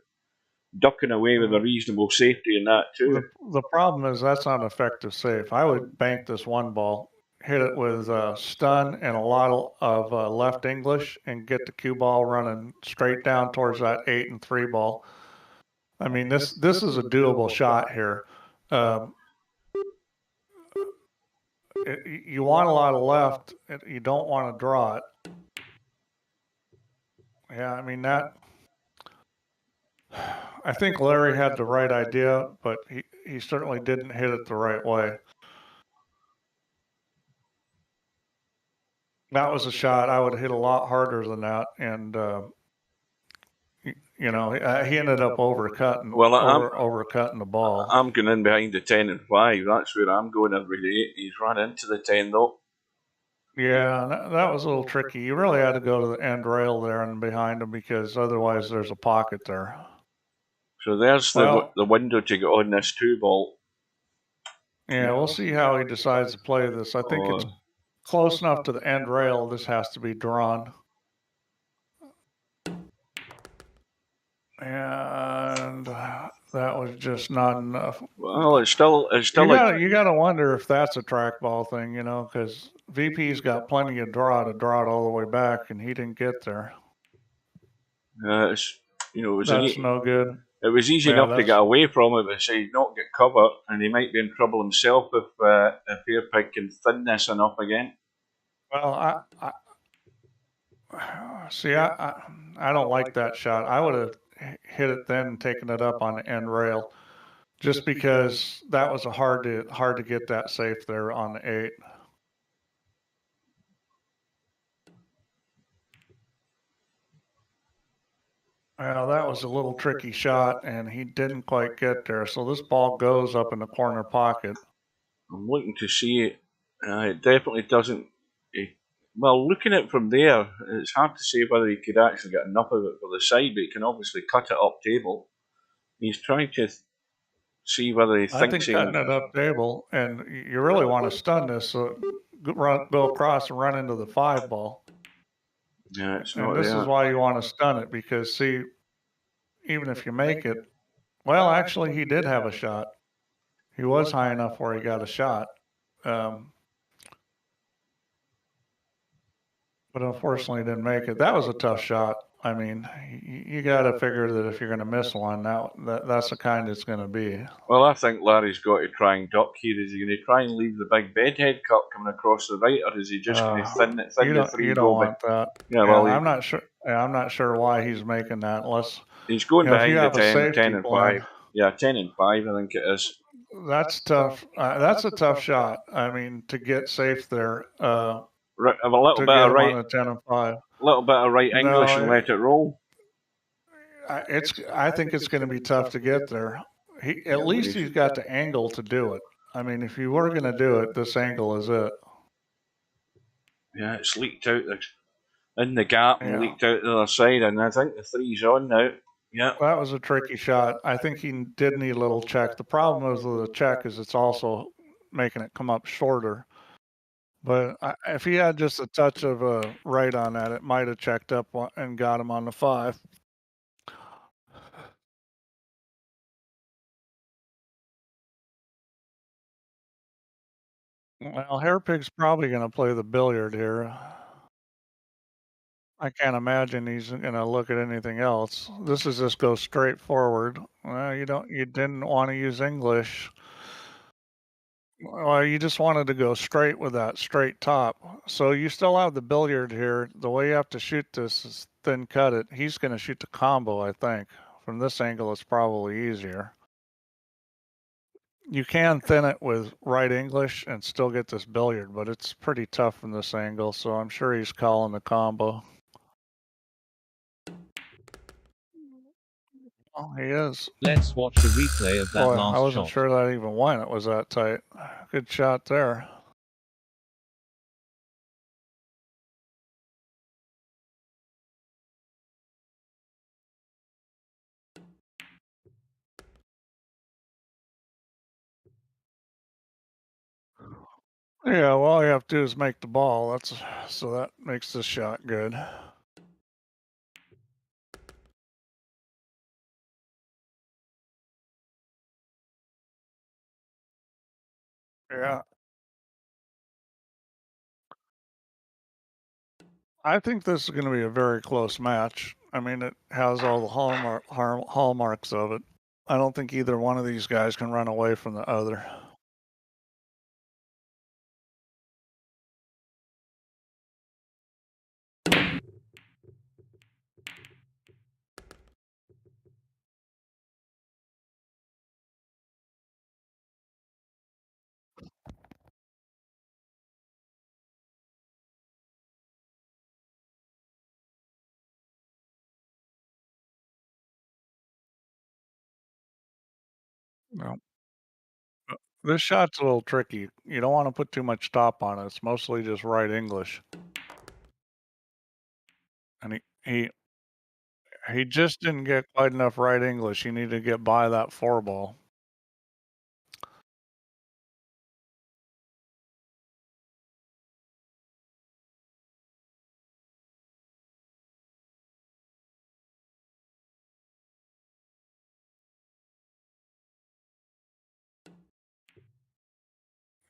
ducking away with a reasonable safety in that too. The problem is that's not effective safe. I would bank this 1 ball, hit it with stun and a lot of left English, and get the cue ball running straight down towards that 8 and 3 ball. I mean, this is a doable shot here. You want a lot of left. You don't want to draw it. Yeah, I mean that. I think Larry had the right idea, but he certainly didn't hit it the right way. That was a shot I would hit a lot harder than that, and he ended up overcutting. Well, overcutting the ball. I'm going in behind the 10 and 5. That's where I'm going every day. He's run into the 10 though. Yeah, that was a little tricky. You really had to go to the end rail there and behind him because otherwise there's a pocket there. So there's the window to get on this 2 ball. Yeah, we'll see how he decides to play this. I think it's close enough to the end rail. This has to be drawn. And that was just not enough. Well, it's still. You got to wonder if that's a trackball thing, because VP's got plenty of draw to draw it all the way back, and he didn't get there. That's no good. It was easy enough to get away from it, but say not get covered, and he might be in trouble himself if Hairpig can thin this enough again. Well, I don't like that shot. I would have hit it then and taken it up on the end rail, just because that was hard to get that safe there on the 8. Well, that was a little tricky shot, and he didn't quite get there. So this ball goes up in the corner pocket. I'm looking to see it. It definitely doesn't. Well, looking at it from there, it's hard to say whether he could actually get enough of it for the side, but he can obviously cut it up table. He's trying to see whether he thinks he... cutting it up table, and you really want to stun this, so go across and run into the 5 ball. Yeah, it's not. And this is why you want to stun it, because see, even if you make it, well, actually he did have a shot. He was high enough where he got a shot. But unfortunately he didn't make it. That was a tough shot. I mean, you got to figure that if you're going to miss one, that's the kind it's going to be. Well, I think Larry's got to try and duck here. Is he going to try and leave the big bedhead cut coming across the right, or is he just going to thin the 3? You don't want that. Yeah, well, I'm not sure. I'm not sure why he's making that. Unless he's going behind the 10 and 5. Yeah, 10 and 5, I think it is. That's tough. That's a tough shot. I mean, to get safe there. Right, a little bit of right. On the 10 and 5. A little bit of right English and let it roll. I think it's going to be tough to get there. At least he's got the angle to do it. I mean, if you were going to do it, this angle is it. Yeah, it's leaked out in the gap and leaked out the other side, and I think the 3's on now. Yeah, that was a tricky shot. I think he did need a little check. The problem is with the check is it's also making it come up shorter. But if he had just a touch of a right on that, it might have checked up and got him on the 5. Well, Hairpig's probably going to play the billiard here. I can't imagine he's going to look at anything else. This is just go straight forward. Well, you didn't want to use English. Well, you just wanted to go straight with that straight top. So you still have the billiard here. The way you have to shoot this is thin cut it. He's going to shoot the combo, I think. From this angle, it's probably easier. You can thin it with right English and still get this billiard, but it's pretty tough from this angle, so I'm sure he's calling the combo. Oh, he is. Let's watch a replay of that Boy, last I wasn't shot. sure that even went. It was that tight. Good shot there. Yeah, well, all you have to do is make the ball. So that makes this shot good. Yeah. I think this is going to be a very close match. I mean, it has all the hallmarks of it. I don't think either one of these guys can run away from the other. No. This shot's a little tricky. You don't want to put too much top on it. It's mostly just right English. And he just didn't get quite enough right English. He needed to get by that 4 ball.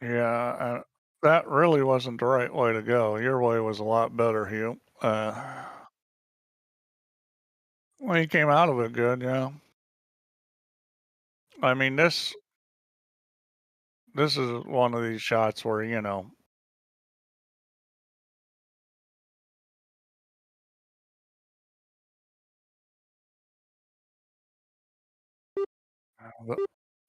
Yeah, that really wasn't the right way to go. Your way was a lot better, Hugh. Well, he came out of it good, yeah. I mean, this is one of these shots where,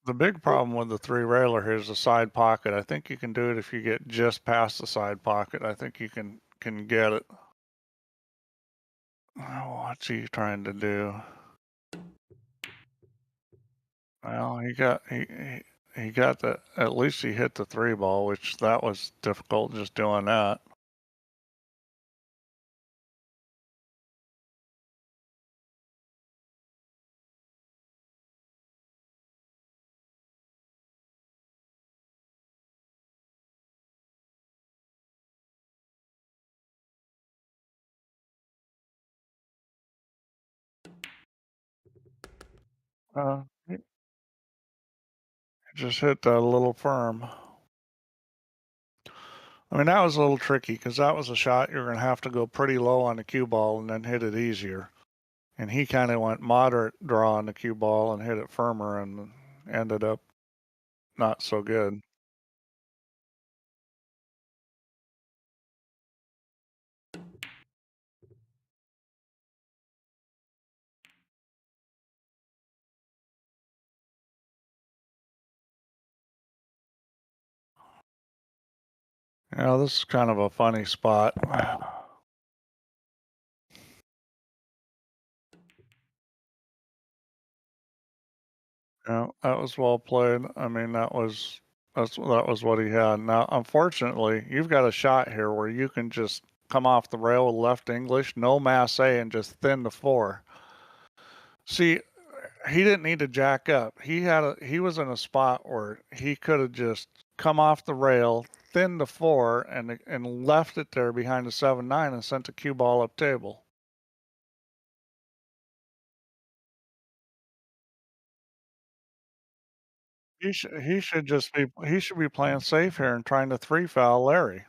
the big problem with the 3-railer here is the side pocket. I think you can do it if you get just past the side pocket. I think you can get it. Oh, what's he trying to do? Well, he got the, at least he hit the 3 ball, which that was difficult just doing that. He just hit that a little firm. I mean, that was a little tricky because that was a shot you're going to have to go pretty low on the cue ball and then hit it easier. And he kind of went moderate draw on the cue ball and hit it firmer and ended up not so good. Yeah, this is kind of a funny spot. Yeah, that was well played. I mean, that was what he had. Now, unfortunately, you've got a shot here where you can just come off the rail with left English, no masse, and just thin the 4. See, he didn't need to jack up. He was in a spot where he could have just come off the rail, thinned the 4 and left it there behind the 7-9 and sent the cue ball up table. He should be playing safe here and trying to 3-foul Larry.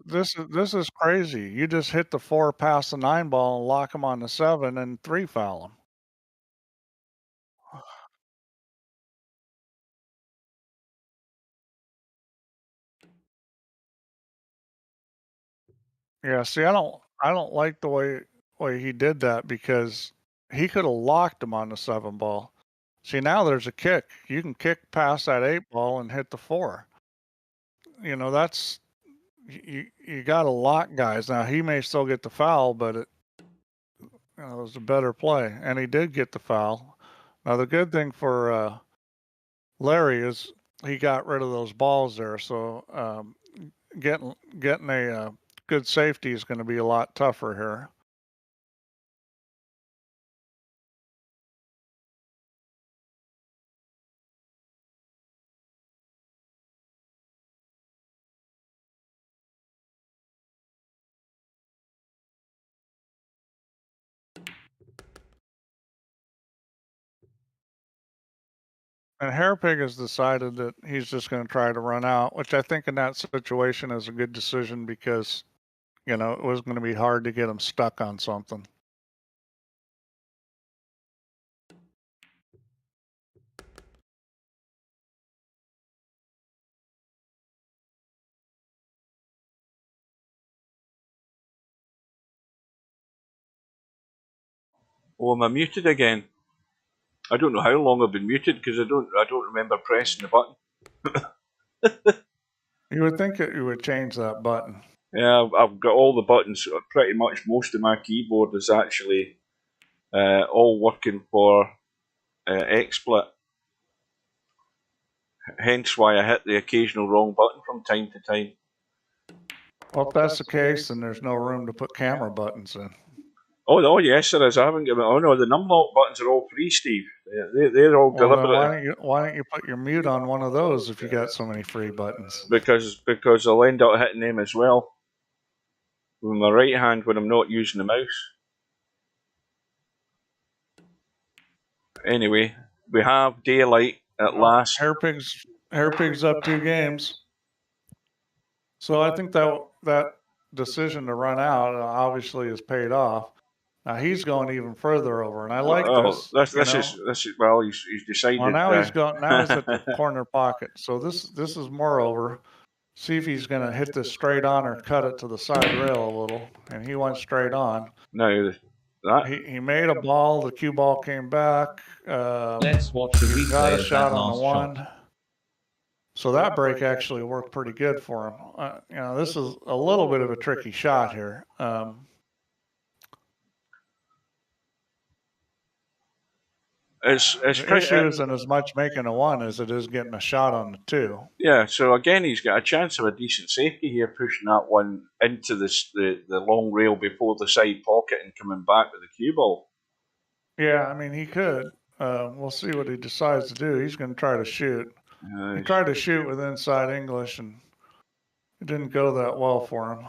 This is crazy. You just hit the 4 past the 9 ball and lock him on the 7 and 3-foul him. Yeah, see, I don't like the way he did that because he could have locked him on the 7 ball. See, now there's a kick. You can kick past that 8 ball and hit the 4. You know, that's you got to lock guys. Now he may still get the foul, but it was a better play, and he did get the foul. Now the good thing for Larry is he got rid of those balls there, so getting a good safety is going to be a lot tougher here. And Hairpig has decided that he's just going to try to run out, which I think in that situation is a good decision because, it was going to be hard to get him stuck on something. Oh, am I muted again? I don't know how long I've been muted because I don't remember pressing the button. You would think that you would change that button. Yeah, I've got all the buttons. Pretty much most of my keyboard is actually all working for XSplit. Hence why I hit the occasional wrong button from time to time. Well, if that's the case, then there's no room to put camera buttons in. Oh yes, there is. I haven't given. Oh no, the numlock buttons are all free, Steve. They're all deliberate. Why don't you put your mute on one of those if you got so many free buttons? Because I'll end up hitting them as well with my right hand when I'm not using the mouse. Anyway, we have daylight at last. Hairpig's up 2 games. So I think that decision to run out obviously has paid off. Now he's going even further over, and I like this. This is well, he's decided. Well, now he's at the corner pocket. So this is more over. See if he's going to hit this straight on or cut it to the side rail a little, and he went straight on. No, he made a ball. The cue ball came back. Let's watch the replay. Got a shot on the 1. So that break actually worked pretty good for him. This is a little bit of a tricky shot here. The issue isn't as much making a 1 as it is getting a shot on the 2. Yeah, so again, he's got a chance of a decent safety here, pushing that one into the long rail before the side pocket and coming back with the cue ball. Yeah, I mean, he could. We'll see what he decides to do. He's going to try to shoot. He tried to shoot with inside English, and it didn't go that well for him.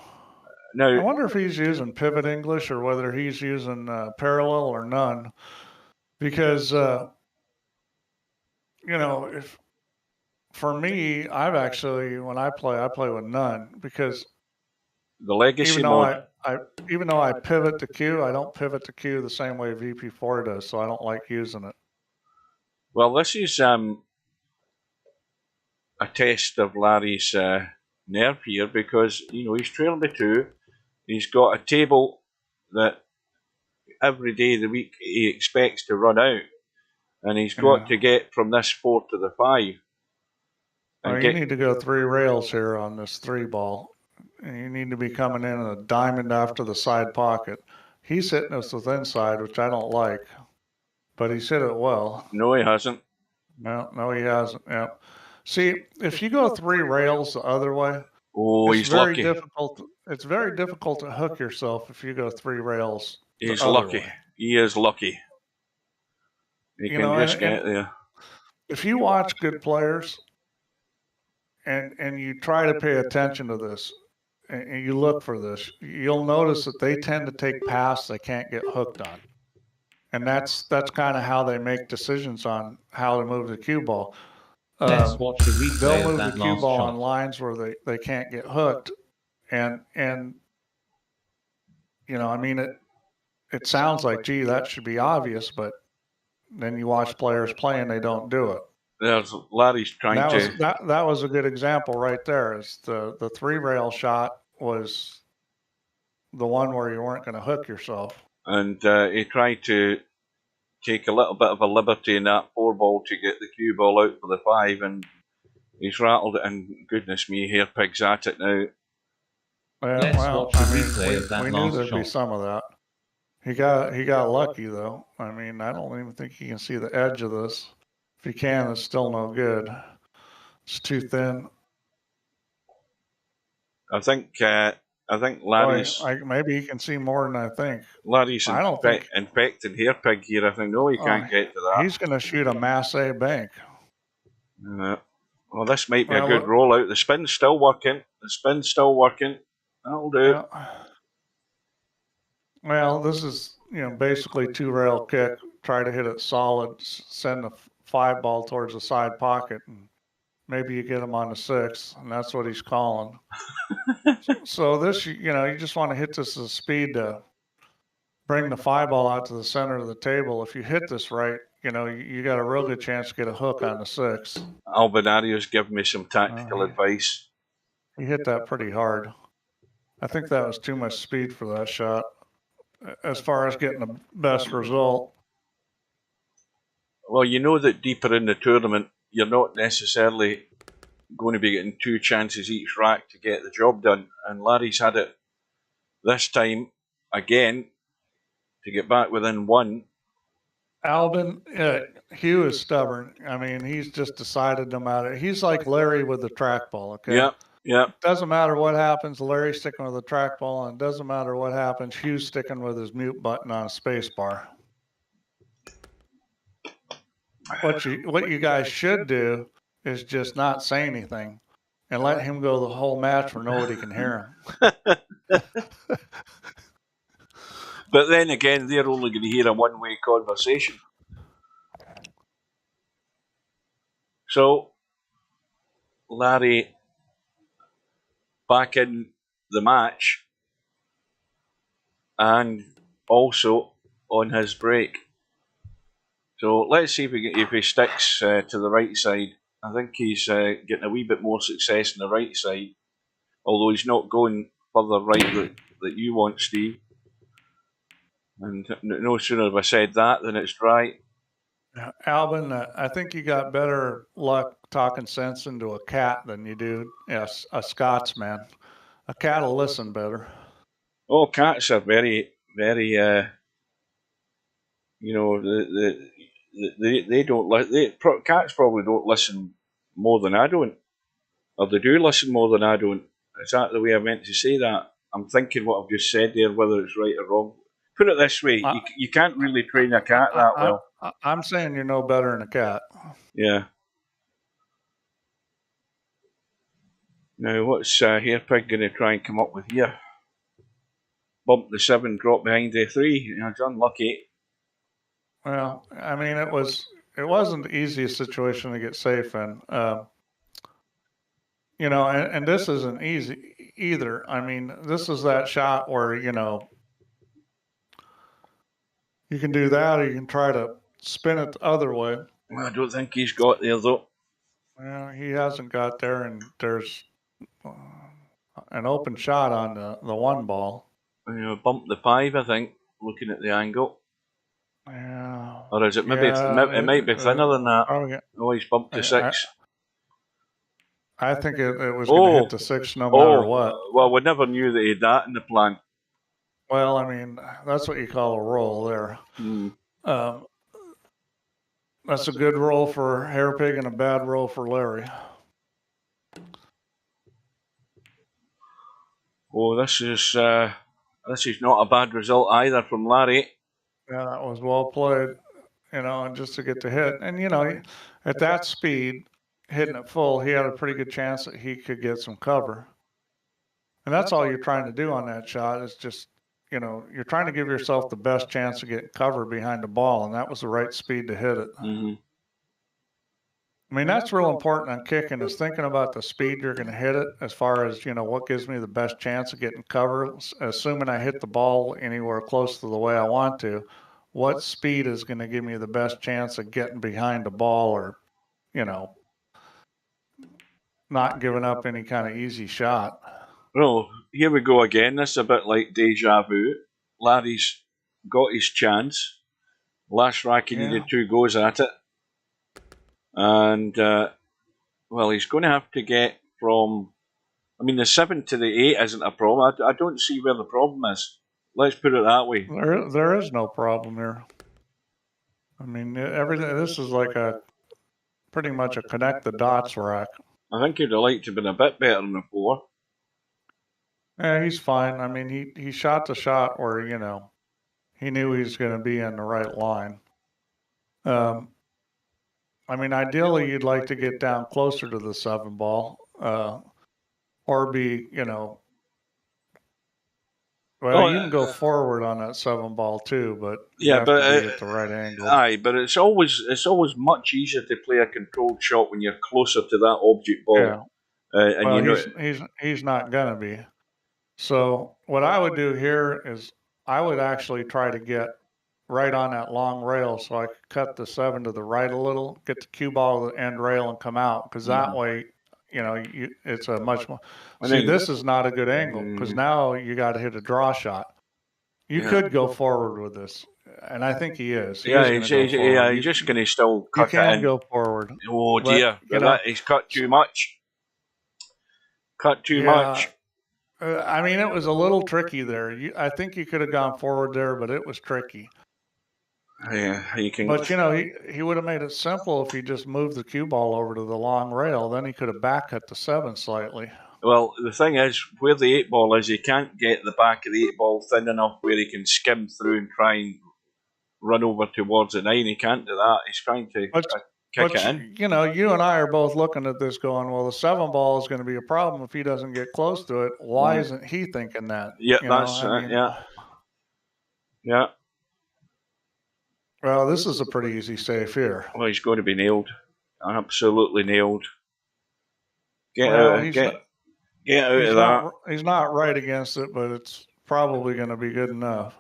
Now, I wonder if he's using pivot English or whether he's using parallel or none. Because, if for me, I've actually, when I play with none because the legacy even though I pivot the cue, I don't pivot the cue the same way VP4 does, so I don't like using it. Well, this is a test of Larry's nerve here because he's trailing by 2. He's got a table that every day of the week he expects to run out, and he's got to get from this 4 to the 5. You need to go 3 rails here on this 3 ball. And you need to be coming in a diamond after the side pocket. He's hitting us with inside, which I don't like, but he's hit it well. No, he hasn't. No, he hasn't. Yeah. See, if you go 3 rails the other way, he's lucky. It's very difficult to hook yourself if you go 3 rails. He's lucky. Way. He is lucky. He can just get there. If you watch good players, and you try to pay attention to this, and you look for this, you'll notice that they tend to take paths they can't get hooked on. And that's kind of how they make decisions on how to move the cue ball. Let's watch a replay They'll of move the that cue last ball on shot. lines where they can't get hooked. And you know, I mean, it sounds like, gee, that should be obvious, but then you watch players play and they don't do it. There's Larry's trying that was a good example right there. Is the 3-rail shot was the one where you weren't going to hook yourself. And he tried to take a little bit of a liberty in that 4-ball to get the cue ball out for the 5, and he's rattled it, and goodness me, Hairpig's at it now. Let's watch a replay of that we last knew there'd shot. be some of that. He got lucky though. I mean, I don't even think he can see the edge of this. If he can, it's still no good. It's too thin. I think Larry's. Maybe he can see more than I think. Larry's infecting Hairpig here. I think no, he can't get to that. He's going to shoot a Massey bank. Well, this might be a good rollout. The spin's still working. That'll do. Well, this is basically 2-rail kick. Try to hit it solid. Send the 5-ball towards the side pocket, and maybe you get him on the 6, and that's what he's calling. So this, you just want to hit this at speed to bring the 5-ball out to the center of the table. If you hit this right, you got a real good chance to get a hook on the 6. Albinario's giving me some tactical advice. He hit that pretty hard. I think that was too much speed for that shot, as far as getting the best result. Well, you know that deeper in the tournament, you're not necessarily going to be getting 2 chances each rack to get the job done. And Larry's had it this time again to get back within 1. Albin, Hugh is stubborn. I mean, he's just decided no matter. He's like Larry with the trackball, okay? Yeah. Doesn't matter what happens, Larry's sticking with the trackball, and it doesn't matter what happens, Hugh's sticking with his mute button on a space bar. What you guys should do is just not say anything and let him go the whole match where nobody can hear him. But then again, they're only going to hear a one-way conversation. So, Larry back in the match and also on his break. So let's see if he sticks to the right side. I think he's getting a wee bit more success on the right side, although he's not going further right that you want, Steve. And no sooner have I said that than it's right. Albin, I think you got better luck talking sense into a cat than you do a Scotsman. A cat will listen better. Oh, cats are very, very, they don't listen. Cats probably don't listen more than I don't, or they do listen more than I don't. Is that the way I meant to say that? I'm thinking what I've just said there, whether it's right or wrong. Put it this way: you can't really train a cat that well. I'm saying you're no better than a cat. Yeah. Now, what's Hairpig going to try and come up with here? Bump the 7, drop behind the 3. It's unlucky. Well, I mean, it wasn't the easiest situation to get safe in. And this isn't easy either. I mean, this is that shot where, you can do that or you can try to spin it the other way. I don't think he's got there, though. Well, he hasn't got there, and there's an open shot on the 1 ball. Bump the 5, I think, looking at the angle. Yeah. Or is it maybe it might be thinner than that? Oh, he's bumped the 6. I think it was going to hit the 6 no matter what. Well, we never knew that he had that in the plan. Well, I mean, that's what you call a roll there. That's a good roll for Hairpig and a bad roll for Larry. Oh, this is not a bad result either from Larry. Yeah, that was well played, and just to get the hit. And, at that speed, hitting it full, he had a pretty good chance that he could get some cover. And that's all you're trying to do on that shot is just, you're trying to give yourself the best chance of getting cover behind the ball, and that was the right speed to hit it. Mm-hmm. I mean, that's real important on kicking is thinking about the speed you're going to hit it as far as, what gives me the best chance of getting cover. Assuming I hit the ball anywhere close to the way I want to, what speed is going to give me the best chance of getting behind the ball or, not giving up any kind of easy shot. Well, here we go again. This is a bit like deja vu. Larry's got his chance. Last rack, he needed 2 goes at it. And, well, he's going to have to get from... I mean, the 7 to the 8 isn't a problem. I don't see where the problem is. Let's put it that way. There is no problem here. I mean, everything. This is like pretty much a connect the dots rack. I think he'd have liked to have been a bit better than the 4. Yeah, he's fine. I mean, he shot the shot where, he knew he was going to be in the right line. I mean, ideally, you'd like to get down closer to the 7 ball, or be, well, you can go forward on that 7 ball too, but you have to be at the right angle. Aye, but it's always much easier to play a controlled shot when you're closer to that object ball. Yeah. And he's not gonna be. So what I would do here is I would actually try to get right on that long rail so I could cut the 7 to the right a little, get the cue ball to the end rail and come out, because that way, it's a much more. See, this is not a good angle because now you got to hit a draw shot. You could go forward with this, and I think he is. He's just going to still cut it in. You can go forward. Oh dear, he's cut too much. Cut too much. I mean, it was a little tricky there. I think you could have gone forward there, but it was tricky. Yeah, you can. But he would have made it simple if he just moved the cue ball over to the long rail. Then he could have back cut the 7 slightly. Well, the thing is, where the 8 ball is, he can't get the back of the 8 ball thin enough where he can skim through and try and run over towards the 9. He can't do that. He's trying to kick it in. You and I are both looking at this going, well, the 7 ball is going to be a problem if he doesn't get close to it. Why isn't he thinking that? Yeah, that's it. Yeah. Well, this is a pretty easy save here. Well, he's going to be nailed. Absolutely nailed. Get out of that. He's not right against it, but it's probably going to be good enough.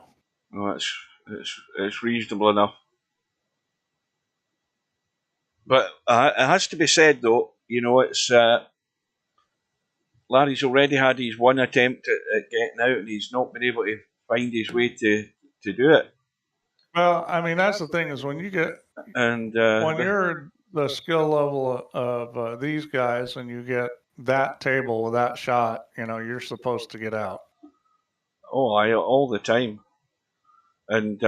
Well, it's reasonable enough. But it has to be said, though, it's Larry's already had his 1 attempt at getting out, and he's not been able to find his way to do it. Well, I mean, that's the thing is when you get when you're the skill level of these guys and you get that table with that shot, you're supposed to get out. Oh, all the time. And,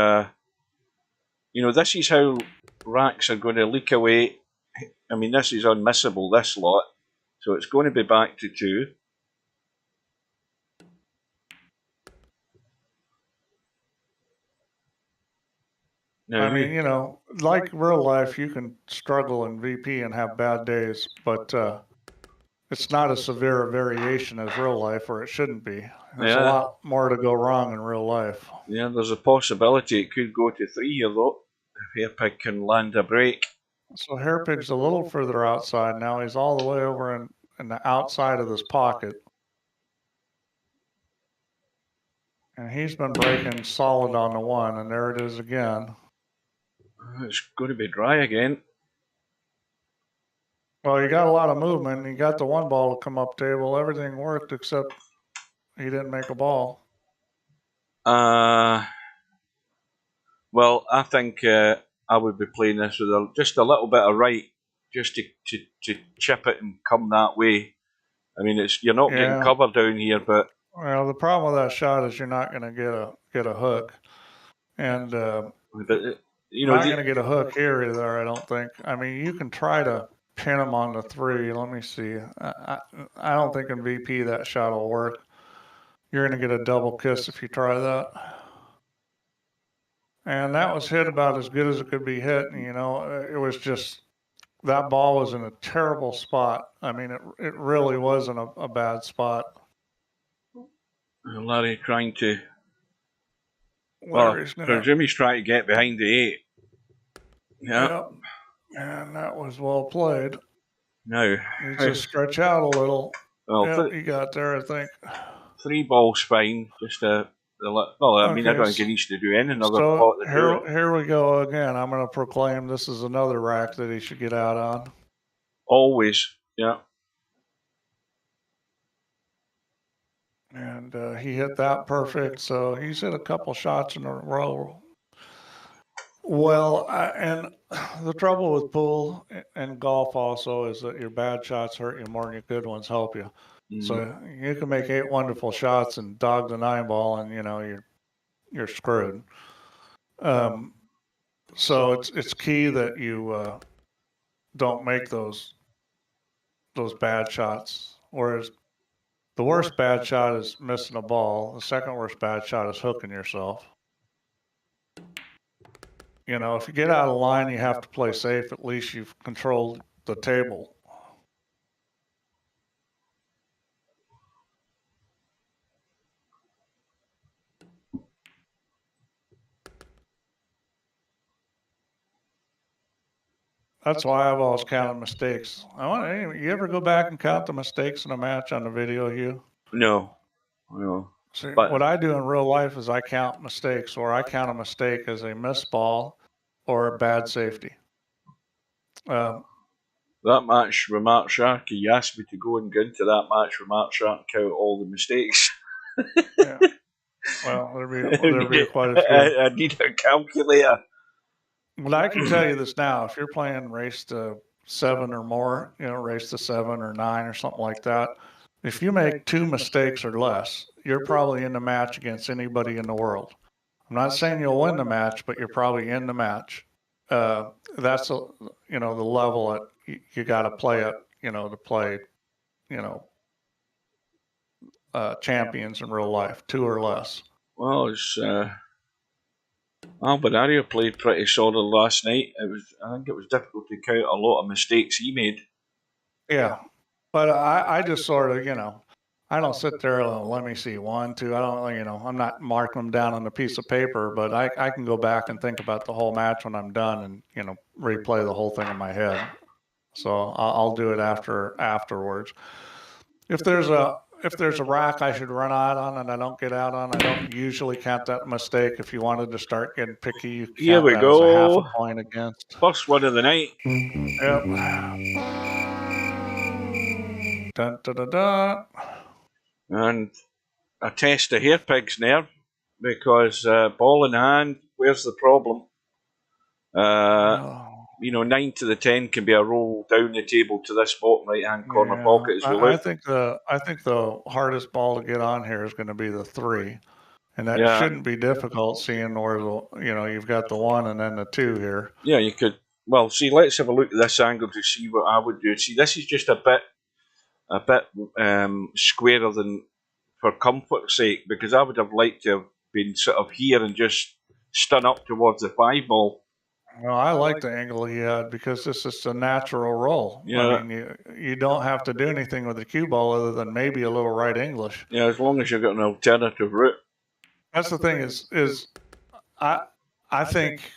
this is how racks are going to leak away. I mean, this is unmissable, this lot. So it's going to be back to 2. I mean, like real life, you can struggle in VP and have bad days, but it's not as severe a variation as real life, or it shouldn't be. There's a lot more to go wrong in real life. Yeah, there's a possibility it could go to 3 here, though, if Hairpig can land a break. So Hairpig's a little further outside now. He's all the way over in the outside of this pocket. And he's been breaking solid on the 1, and there it is again. It's going to be dry again. Well, you got a lot of movement. You got the 1 ball to come up table. Everything worked except he didn't make a ball. Well, I think I would be playing this with just a little bit of right, just to chip it and come that way. I mean, you're not getting cover down here, but well, the problem with that shot is you're not going to get a hook, and you're not going to get a hook here either. I don't think. I mean, you can try to pin him on the 3. Let me see. I don't think in VP that shot will work. You're going to get a double kiss if you try that. And that was hit about as good as it could be hit. And, it was just that ball was in a terrible spot. I mean, it really was in a bad spot. Larry trying to. Larry's well, Jimmy's trying to get behind the 8. Yeah. Yep. And that was well played. Now. Needs to stretch out a little. Well, yep, he got there, I think. 3 balls fine. Just well, I mean, I don't think he needs to do anything other so here we go again. I'm going to proclaim this is another rack that he should get out on. Always, yeah. And he hit that perfect, so he's hit a couple shots in a row. Well, and the trouble with pool and golf also is that your bad shots hurt you more than your good ones help you. So you can make 8 wonderful shots and dog the 9 ball, and you're screwed. So it's key that you don't make those bad shots. Whereas the worst bad shot is missing a ball. The second worst bad shot is hooking yourself. If you get out of line, you have to play safe. At least you've controlled the table. That's why I've always counted mistakes. You ever go back and count the mistakes in a match on the video, Hugh? No. See, what I do in real life is I count mistakes, or I count a mistake as a missed ball or a bad safety. That match with Mark Sharkey, you asked me to go into that match with Mark Sharkey and count all the mistakes. Yeah. Well, there'd be quite a few. I need a calculator. But I can tell you this now: if you're playing race to 7 or more, race to 7 or 9 or something like that, if you make 2 mistakes or less, you're probably in the match against anybody in the world. I'm not saying you'll win the match, but you're probably in the match. That's the level that you got to play at, to play, champions in real life, 2 or less. Well, it's Albinario played pretty solid last night. I think it was difficult to count a lot of mistakes he made. Yeah, but I just sort of, I don't sit there and let me see 1, 2. I don't, I'm not marking them down on a piece of paper, but I can go back and think about the whole match when I'm done and, replay the whole thing in my head. So I'll do it afterwards. If there's a rack I should run out on and I don't get out on, I don't usually count that mistake. If you wanted to start getting picky, you count that as a half a point against. First one of the night. Yep. Dun, dun, dun, dun. And a test of Hairpig's nerve, because ball in hand, where's the problem? 9 to the 10 can be a roll down the table to this bottom right hand corner pocket as we look. I think the hardest ball to get on here is going to be the 3, and that shouldn't be difficult, seeing where you've got the 1 and then the 2 here. Yeah, you could. Well, see, let's have a look at this angle to see what I would do. See, this is just a bit squarer than for comfort's sake, because I would have liked to have been sort of here and just stun up towards the 5 ball. Well, I like the angle he had, because this is a natural roll. Yeah. I mean, you don't have to do anything with the cue ball other than maybe a little right English. Yeah, as long as you've got an alternative route. That's the thing is I think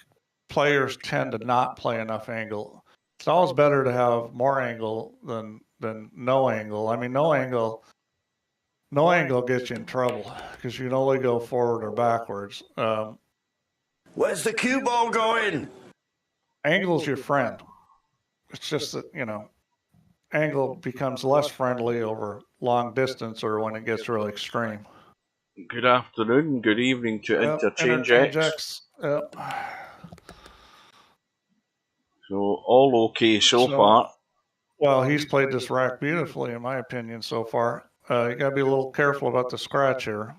players tend to not play enough angle. It's always better to have more angle than no angle. I mean, no angle gets you in trouble, because you can only go forward or backwards. Where's the cue ball going? Angle's your friend. It's just that, angle becomes less friendly over long distance or when it gets really extreme. Good afternoon, good evening to Interchange X. Yep. So, all okay so far. Well, he's played this rack beautifully, in my opinion, so far. You got to be a little careful about the scratch here.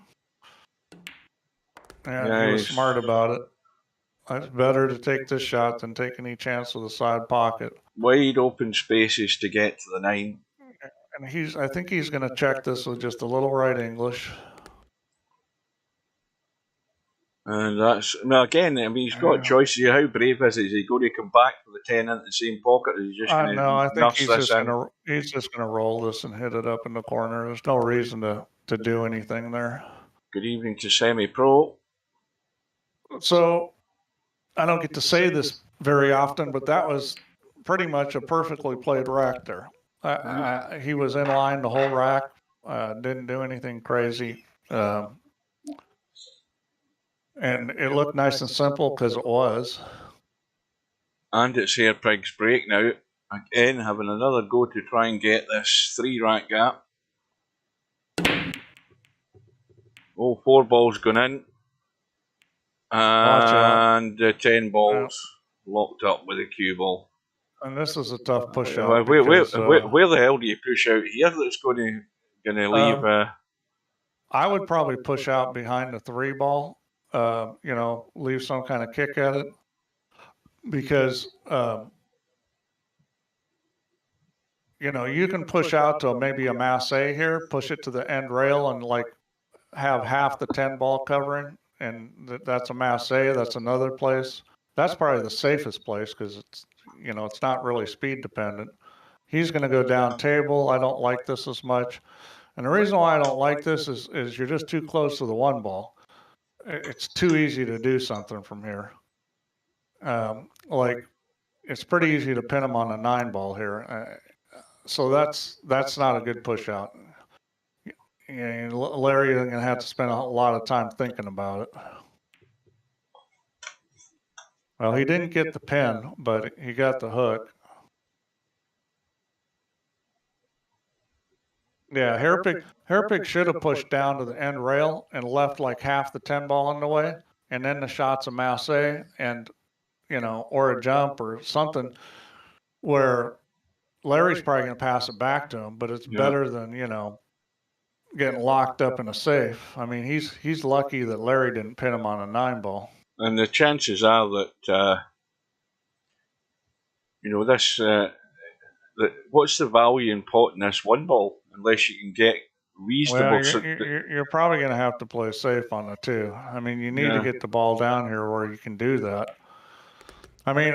Yeah, he was smart about it. It's better to take this shot than take any chance with a side pocket. Wide open spaces to get to the 9. And I think he's going to check this with just a little right English. And that's, now again, I mean, he's got a choice here. How brave is he? Is he going to come back for the 10 into the same pocket, or is he just going No, I to think nurse this in? he's just gonna roll this and hit it up in the corner. There's no reason to do anything there. Good evening to Semi-Pro. So I don't get to say this very often, but that was pretty much a perfectly played rack there. He was in line the whole rack, didn't do anything crazy. And it looked nice and simple because it was. And it's Hairpig's break now. Again, having another go to try and get this 3 rack gap. Oh, 4 balls gone in. And 10 balls locked up with a cue ball. And this is a tough push out. Where the hell do you push out here that's going to leave? I would probably push out behind the 3 ball, leave some kind of kick at it. Because, you can push out to maybe a masse here, push it to the end rail and like have half the 10 ball covering. And that's a masse, that's another place. That's probably the safest place because it's not really speed dependent. He's going to go down table. I don't like this as much. And the reason why I don't like this is you're just too close to the 1 ball. It's too easy to do something from here. It's pretty easy to pin him on a 9 ball here. So that's not a good push out. Larry is going to have to spend a lot of time thinking about it. Well, he didn't get the pin, but he got the hook. Yeah, Hairpig should have pushed down to the end rail and left like half the 10 ball in the way, and then the shot's a masse and, or a jump or something where Larry's probably going to pass it back to him, but it's better than, getting locked up in a safe. I mean, he's lucky that Larry didn't pin him on a 9 ball. And the chances are that, this, what's the value in potting this 1 ball unless you can get reasonable? Well, you're probably going to have to play safe on the 2. I mean, you need to get the ball down here where you can do that. I mean,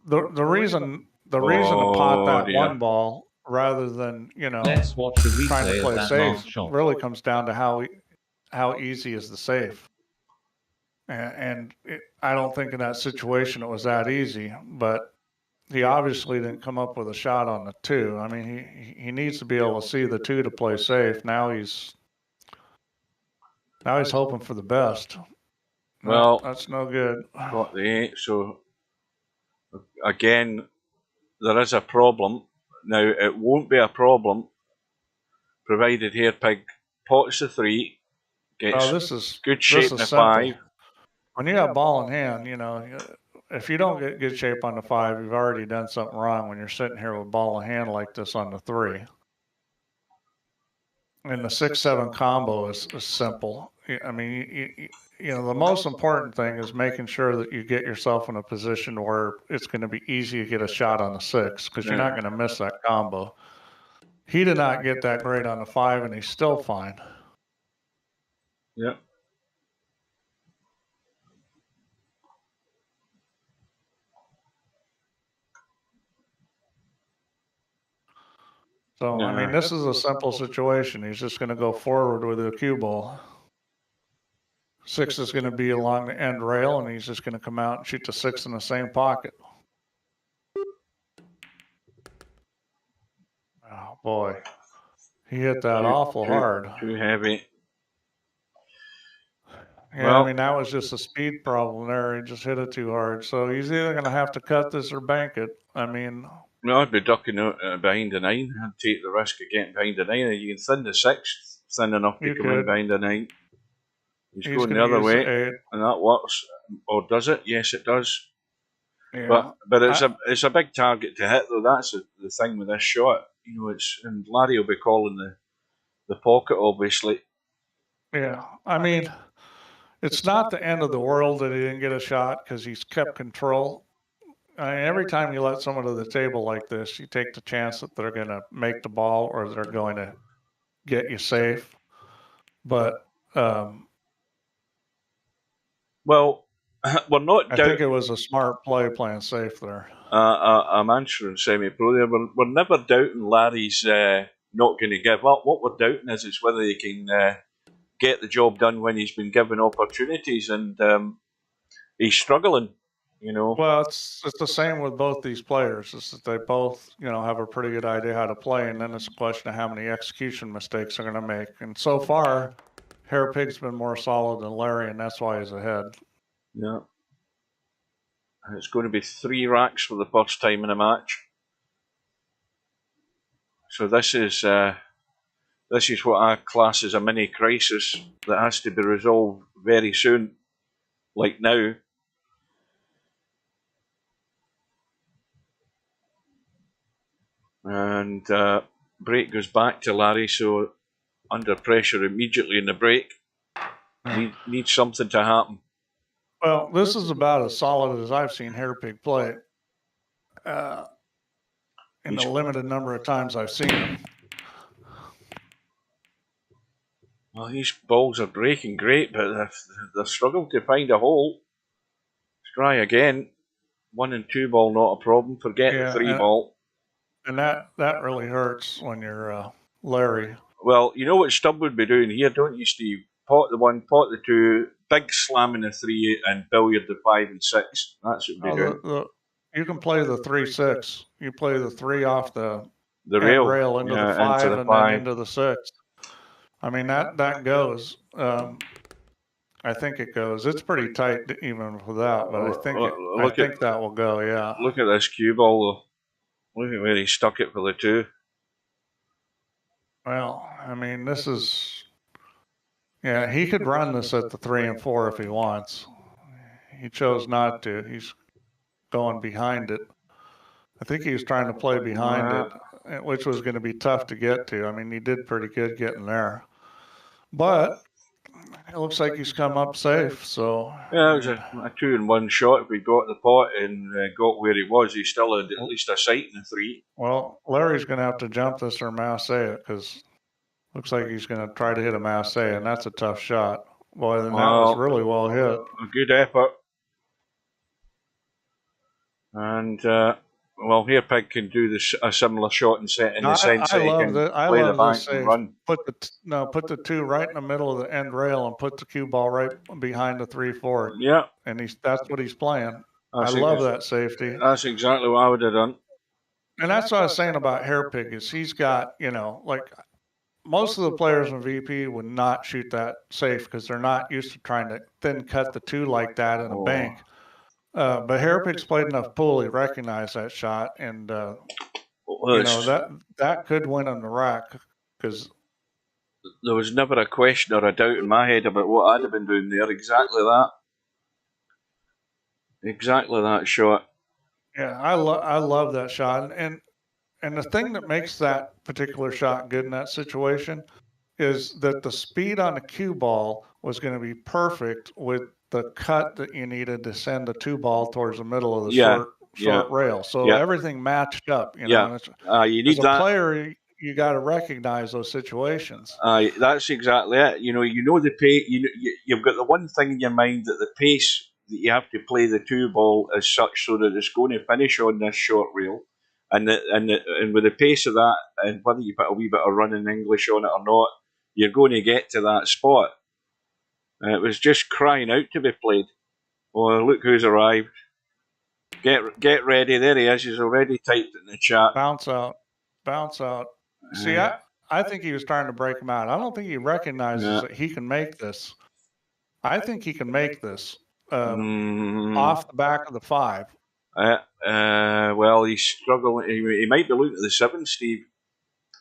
the reason to pot that 1 ball rather than Let's watch the trying to replay play of that safe last shot. really comes down to how easy is the safe. And I don't think in that situation it was that easy, but he obviously didn't come up with a shot on the 2. I mean, he needs to be able to see the 2 to play safe. Now he's hoping for the best. Well, that's no good. Got the 8, so again, there is a problem. Now, it won't be a problem provided Hairpig pots the 3, gets this is good shape in the 5. When you have ball in hand, if you don't get good shape on the 5, you've already done something wrong when you're sitting here with ball in hand like this on the 3. And the 6-7 combo is simple. I mean, the most important thing is making sure that you get yourself in a position where it's going to be easy to get a shot on the 6 because you're not going to miss that combo. He did not get that great on the 5, and he's still fine. Yep. So, I mean, this is a simple situation. He's just going to go forward with a cue ball. 6 is going to be along the end rail, and he's just going to come out and shoot the 6 in the same pocket. Oh, boy. He hit that awful hard. Too heavy. Yeah, well, I mean, that was just a speed problem there. He just hit it too hard. So he's either going to have to cut this or bank it. I mean... No, I'd be ducking out behind the 9. I'd take the risk of getting behind the 9. You can thin the 6 thin enough to come in behind the 9. He's going the other way, and that works. Or does it? Yes, it does. Yeah. But it's a big target to hit, though. That's the thing with this shot. And Larry will be calling the pocket, obviously. Yeah, I mean, it's not the end of the world that he didn't get a shot because he's kept control. I mean, every time you let someone to the table like this, you take the chance that they're going to make the ball or they're going to get you safe. But well, Well, we're not I down. think it was a smart play playing safe there. I'm answering semi-pro there. We're never doubting Larry's not going to give up. What we're doubting is whether he can get the job done when he's been given opportunities, and he's struggling. You know. Well, it's the same with both these players. Is that they both, have a pretty good idea how to play, and then it's a question of how many execution mistakes they're going to make. And so far, Hairpig's been more solid than Larry, and that's why he's ahead. Yeah. And it's going to be 3 racks for the first time in a match. So this is what I class as a mini crisis that has to be resolved very soon, like now. And break goes back to Larry, so under pressure immediately in the break. Needs something to happen. Well, this is about as solid as I've seen Hairpig play in the limited number of times I've seen him. Well, these balls are breaking great, but they're struggling to find a hole. Let's try again. 1 and 2 ball, not a problem. Forget the 3 ball. And that really hurts when you're Larry. Well, you know what Stubb would be doing here, don't you, Steve? Pot the 1, pot the 2, big slam in the 3, and billiard the 5 and 6. That's what we'd be doing. You can play the 3-6. You play the 3 off the rail into the 5 and then into the 6. I mean, that goes. I think it goes. It's pretty tight even without, but I think that will go, yeah. Look at this cue ball, though. Look at where he stuck it for the 2. Well, I mean, this is... Yeah, he could run this at the 3 and 4 if he wants. He chose not to. He's going behind it. I think he was trying to play behind it, which was going to be tough to get to. I mean, he did pretty good getting there. But it looks like he's come up safe, so... Yeah, it was a 2 in 1 shot. If we got the pot and got where he was, he still had at least a sight in the 3. Well, Larry's going to have to jump this or masse it, because looks like he's going to try to hit a masse, and that's a tough shot. Boy, then that was really well hit. A good effort. And, well, Hairpig can do a similar shot in the sense that he can play the bank and run. Put the 2 right in the middle of the end rail and put the cue ball right behind the 3-4. Yeah. And that's what he's playing. I love that safety. That's exactly what I would have done. And that's what I was saying about Hairpig is he's got, like most of the players in VP would not shoot that safe because they're not used to trying to thin cut the 2 like that in a bank. But Hairpig's played enough pool, he recognized that shot, and that could win on the rack because there was never a question or a doubt in my head about what I'd have been doing there. Exactly that shot. Yeah, I love that shot, and the thing that makes that particular shot good in that situation is that the speed on the cue ball was going to be perfect with the cut that you needed to send the 2 ball towards the middle of the short rail. So everything matched up. You need that. As a player, you got to recognize those situations. That's exactly it. The pace. You've got the one thing in your mind that the pace that you have to play the 2 ball is such so that it's going to finish on this short rail, and with the pace of that, and whether you put a wee bit of running English on it or not, you're going to get to that spot. And it was just crying out to be played. Oh, look who's arrived. Get ready. There he is. He's already typed it in the chat. Bounce out. See, I think he was trying to break him out. I don't think he recognizes that he can make this. I think he can make this off the back of the 5. Well, he's struggling. He might be looking at the 7, Steve.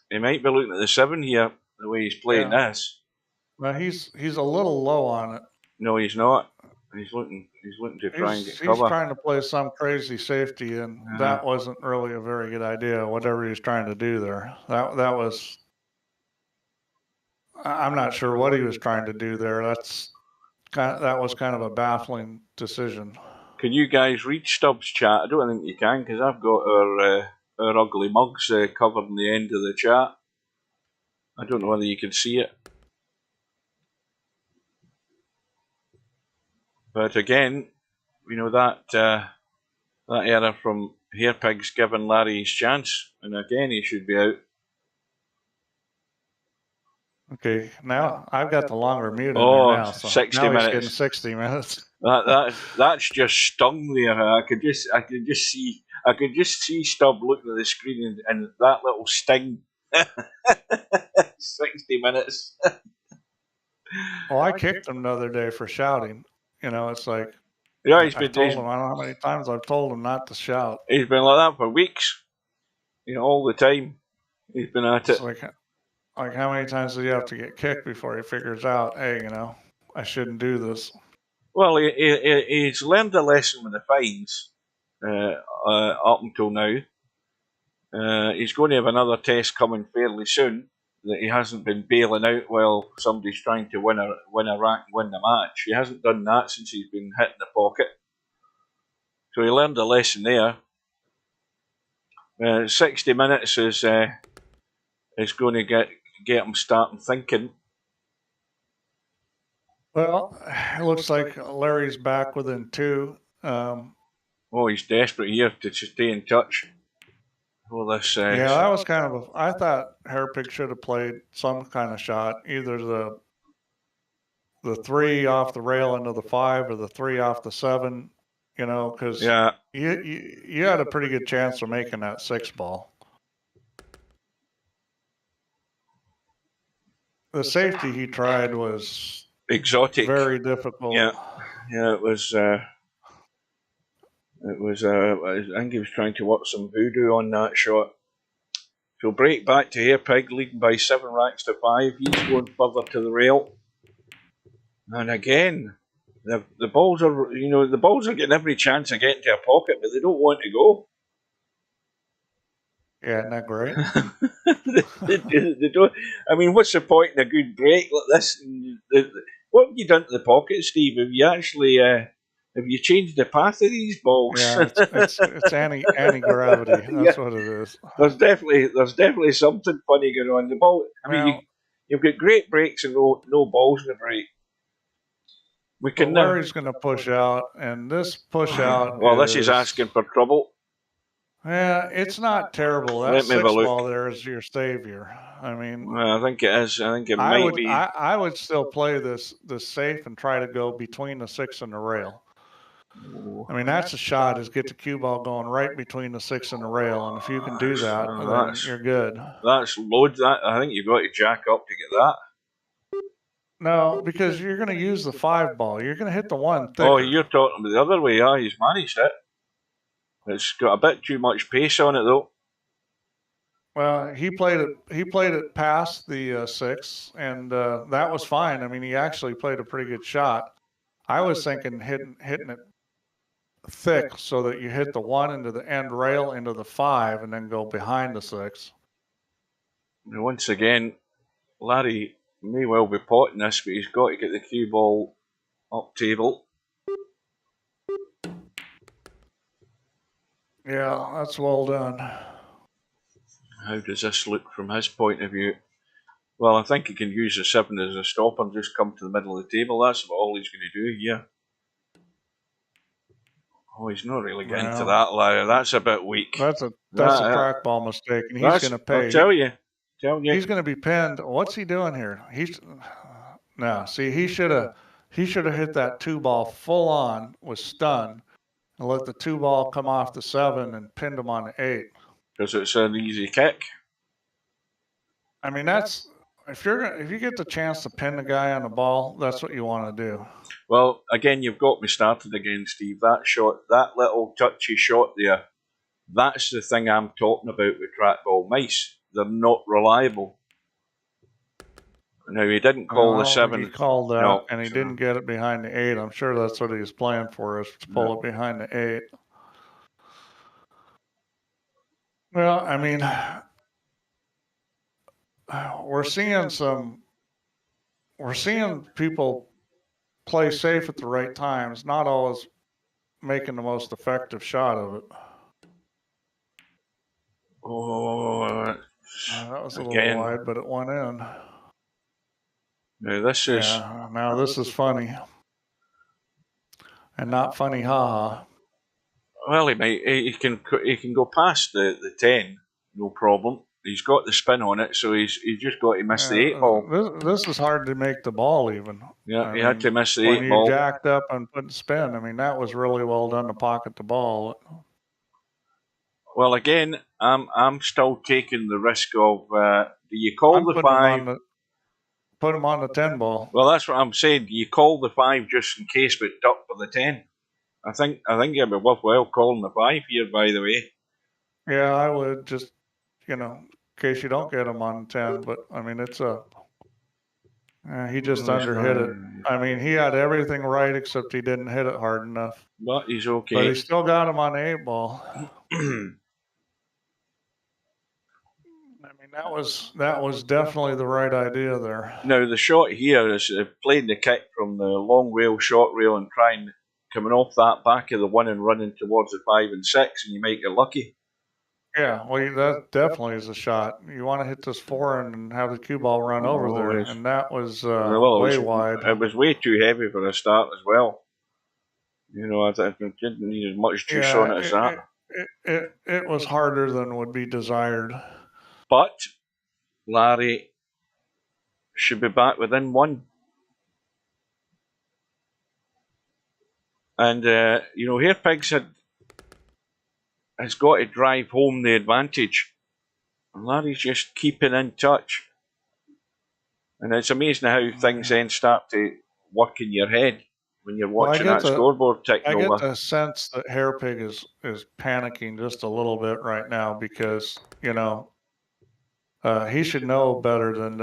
He might be looking at the 7 here, the way he's playing this. Well, he's a little low on it. No, he's not. He's looking to try and get cover. He's trying to play some crazy safety, and that wasn't really a very good idea. Whatever he was trying to do there, that was. I'm not sure what he was trying to do there. That was kind of a baffling decision. Can you guys read Stubbs' chat? I don't think you can because I've got our ugly mugs covered in the end of the chat. I don't know whether you can see it. But again, you know, that error from Hairpig's given Larry his chance, and again he should be out. Okay, now I've got the longer mute in there Oh, now, so 60 now he's minutes. getting 60 minutes. That's just stung there. I could just see Stubb looking at the screen and that little sting. 60 minutes. Well, I kicked him the other day for shouting. You know, it's like, Yeah, I've told him, I don't know how many times I've told him not to shout. He's been like that for weeks. You know, all the time. He's been at It's it. like how many times does he have to get kicked before he figures out, hey, you know, I shouldn't do this? Well, he's learned a lesson with the fines up until now. He's going to have another test coming fairly soon that he hasn't been bailing out while somebody's trying to win a rack and win the match. He hasn't done that since he's been hit in the pocket. So he learned a lesson there. 60 minutes is going to get him starting thinking. Well, it looks like Larry's back within 2. He's desperate here to stay in touch. This, yeah, that was kind of I thought Hairpig should have played some kind of shot, either the 3 off the rail into the 5 or the 3 off the 7, you know, because you had a pretty good chance of making that 6 ball. The safety he tried was exotic, very difficult. Yeah, it was. I think he was trying to work some voodoo on that shot. So break back to Hairpig, leading by 7 racks to 5. He's going further to the rail, and again, the balls are getting every chance of getting to a pocket, but they don't want to go. Yeah, isn't that great? they don't. I mean, what's the point in a good break like this? What have you done to the pocket, Steve? Have you actually have you changed the path of these balls? Yeah, it's anti-gravity. That's what it is. There's definitely something funny going on. The ball. I mean, you've got great breaks and no balls in the break. Larry's going to push out, and this push out. Well, this is asking for trouble. Yeah, it's not terrible. That 6 ball there is your savior. I mean, I think it is. I think it might be. I would still play this safe and try to go between the 6 and the rail. I mean, that's a shot, is get the cue ball going right between the 6 and the rail, and if you can do that, then you're good. That's loads. I think you've got to jack up to get that. No, because you're going to use the 5 ball. You're going to hit the 1 thicker. Oh, you're talking about the other way. Yeah, he's managed it. It's got a bit too much pace on it, though. Well, he played it past the 6, and that was fine. I mean, he actually played a pretty good shot. I was thinking hitting it thick so that you hit the 1 into the end rail into the 5 and then go behind the 6. Once again, Larry may well be potting this, but he's got to get the cue ball up table. Yeah, that's well done. How does this look from his point of view? Well, I think he can use the 7 as a stop and just come to the middle of the table. That's about all he's going to do here. Oh, he's not really getting to that, Larry. That's a bit weak. That's a trackball mistake, and he's going to pay. I'll tell you. He's going to be pinned. What's he doing here? See, he should have hit that 2 ball full on with stun and let the 2 ball come off the 7 and pinned him on the 8. Because it's an easy kick. I mean, that's if you get the chance to pin the guy on the ball, that's what you want to do. Well, again, you've got me started again, Steve. That shot, that little touchy shot there, that's the thing I'm talking about with trackball mice. They're not reliable. Now, he didn't call the 7. He called that, and he didn't get it behind the 8. I'm sure that's what he was playing for, is to pull it behind the 8. Well, I mean, we're seeing people play safe at the right times, not always making the most effective shot of it. That was a little wide, but it went in. Now this is funny. and not funny haha. Well, he can go past the 10, no problem. He's got the spin on it, so he's just got to miss the 8 ball. This is hard to make the ball even. Yeah, he had to miss the when 8 you ball. jacked up and put spin, I mean, that was really well done to pocket the ball. Well, again, I'm still taking the risk of, do you call the 5? Put him on the 10 ball. Well, that's what I'm saying. Do you call the 5 just in case, but duck for the 10? I think it'd be worthwhile calling the 5 here, by the way. Yeah, I would just, in case you don't get him on 10, but I mean, it's a, he just underhit it. I mean, he had everything right except he didn't hit it hard enough. But he's okay. But he still got him on the 8 ball. I mean, that was definitely the right idea there. Now, the shot here is playing the kick from the long rail, short rail, and trying coming off that back of the 1 and running towards the 5 and 6, and you might get lucky. Yeah, well, that definitely is a shot. You want to hit this 4 and have the cue ball run over there, and that was way wide. It was way too heavy for a start as well. I didn't need as much juice on it as that. It was harder than would be desired. But Larry should be back within 1. And, Hairpig has got to drive home the advantage. And Larry's just keeping in touch. And it's amazing how things then start to work in your head when you're watching that scoreboard ticking over. I get the sense that Hairpig is panicking just a little bit right now because, he should know better than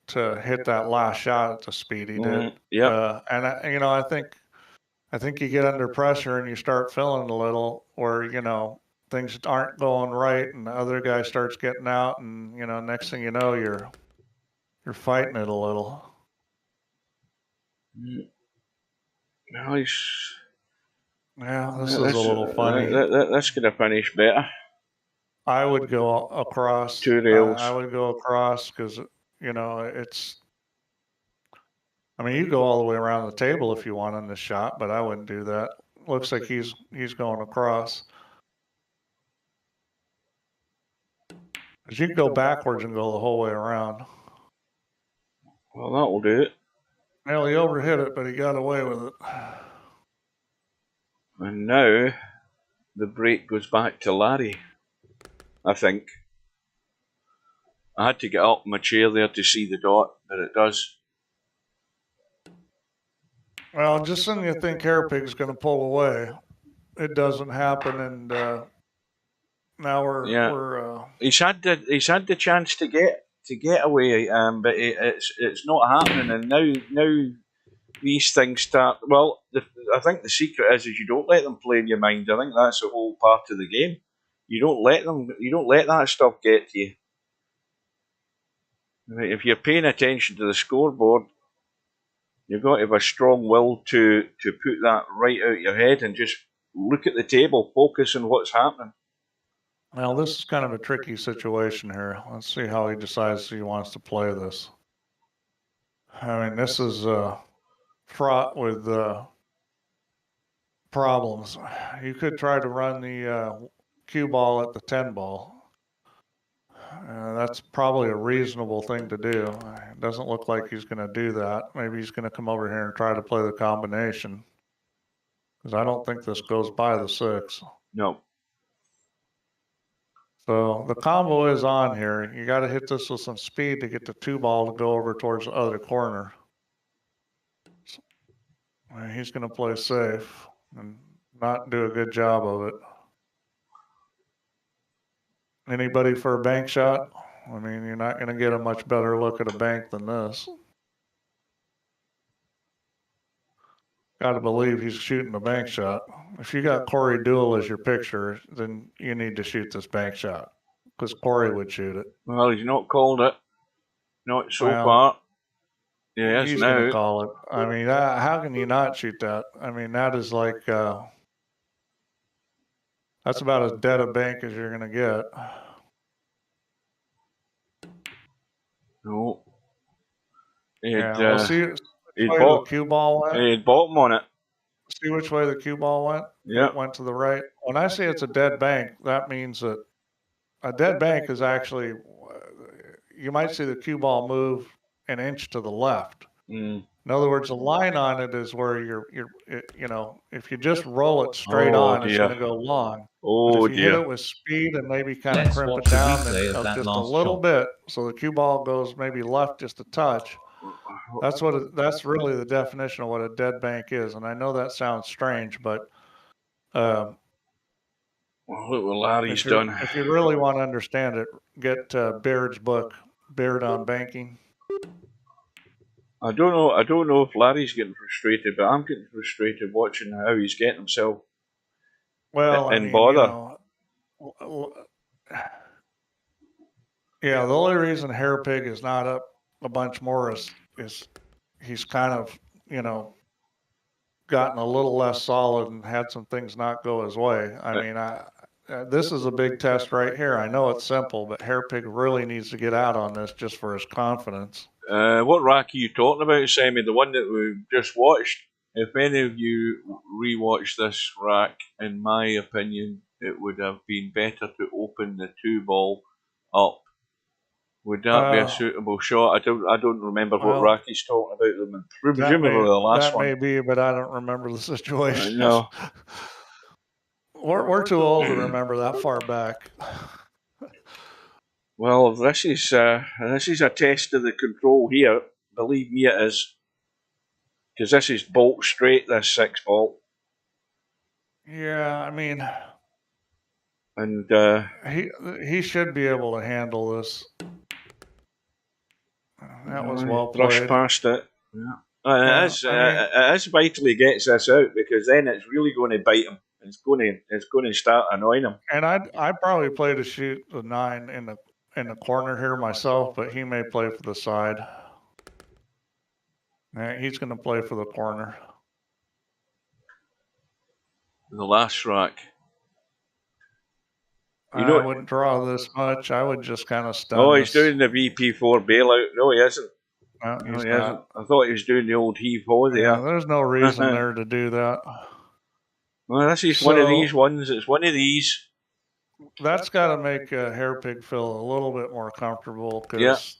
to hit that last shot at the speed he did. Yeah. And I think you get under pressure and you start feeling a little, or things aren't going right, and the other guy starts getting out, and next thing you know, you're fighting it a little. Well, this is a little funny. That's going to finish better. I would go across. 2 rails. I would go across because, it's... I mean, you go all the way around the table if you want on this shot, but I wouldn't do that. Looks like he's going across. Because you can go backwards and go the whole way around. Well, that will do it. Well, he overhit it, but he got away with it. And now the break goes back to Larry, I think. I had to get up my chair there to see the dot, but it does. Well, just when you think Hairpig's going to pull away, it doesn't happen, and now we're he's had the chance to get away, but it's not happening, and now these things start. Well, I think the secret is you don't let them play in your mind. I think that's the whole part of the game. You don't let that stuff get to you. If you're paying attention to the scoreboard, you've got to have a strong will to put that right out your head and just look at the table, focus on what's happening. Well, this is kind of a tricky situation here. Let's see how he decides he wants to play this. I mean, this is fraught with problems. You could try to run the cue ball at the 10 ball. That's probably a reasonable thing to do. It doesn't look like he's going to do that. Maybe he's going to come over here and try to play the combination. Because I don't think this goes by the 6. No. So the combo is on here. You got to hit this with some speed to get the 2 ball to go over towards the other corner. So, he's going to play safe and not do a good job of it. Anybody for a bank shot? I mean, you're not going to get a much better look at a bank than this. Got to believe he's shooting a bank shot. If you got Corey Deuel as your picture, then you need to shoot this bank shot because Corey would shoot it. Well, he's not called it. Not so far. Yeah, he's going to call it. I mean, how can you not shoot that? I mean, that is like that's about as dead a bank as you're going to get. No. We'll see. He'd bottom cue ball went. He'd bottom on it. See which way the cue ball went? Yeah. It went to the right. When I say it's a dead bank, that means that a dead bank is actually, you might see the cue ball move an inch to the left. Mm. In other words, a line on it is where you know, if you just roll it straight on, it's going to go long. But Oh if you hit dear. it with speed and maybe kind of Let's crimp it watch a down replay of that just a last little shot. bit, so the cue ball goes maybe left just a touch. That's really the definition of what a dead bank is. And I know that sounds strange, but Well, look what Larry's done. if you really want to understand it, get Baird's book, Baird on Banking. I don't know if Larry's getting frustrated, but I'm getting frustrated watching how he's getting himself in bother. You know, yeah, the only reason Hairpig is not up a bunch more is he's kind of, you know, gotten a little less solid and had some things not go his way. I mean, this is a big test right here. I know it's simple, but Hairpig really needs to get out on this just for his confidence. What rack are you talking about, Sammy? The one that we just watched? If any of you rewatch this rack, in my opinion, it would have been better to open the 2-ball up. Would that be a suitable shot? I don't remember what rack he's talking about. Presumably the last one. That may be, but I don't remember the situation. No. We're too old to remember that far back. Well, this is a test of the control here. Believe me, it is, because this is bolt straight. This 6-ball. Yeah, I mean, and he should be able to handle this. That was well played. Brushed past it. Yeah. It is vital he gets this out, because then it's really going to bite him. It's going to start annoying him. And I'd probably play to shoot the 9 in the corner here myself, but he may play for the side. Yeah, he's going to play for the corner. The last rack. I wouldn't draw this much. I would just kind of stun. Oh, he's doing the VP4 bailout. No, he isn't. No, he isn't. I thought he was doing the old heave-ho there. Yeah, there's no reason there to do that. Well, this is one of these ones. It's one of these. That's got to make Hairpig feel a little bit more comfortable, because,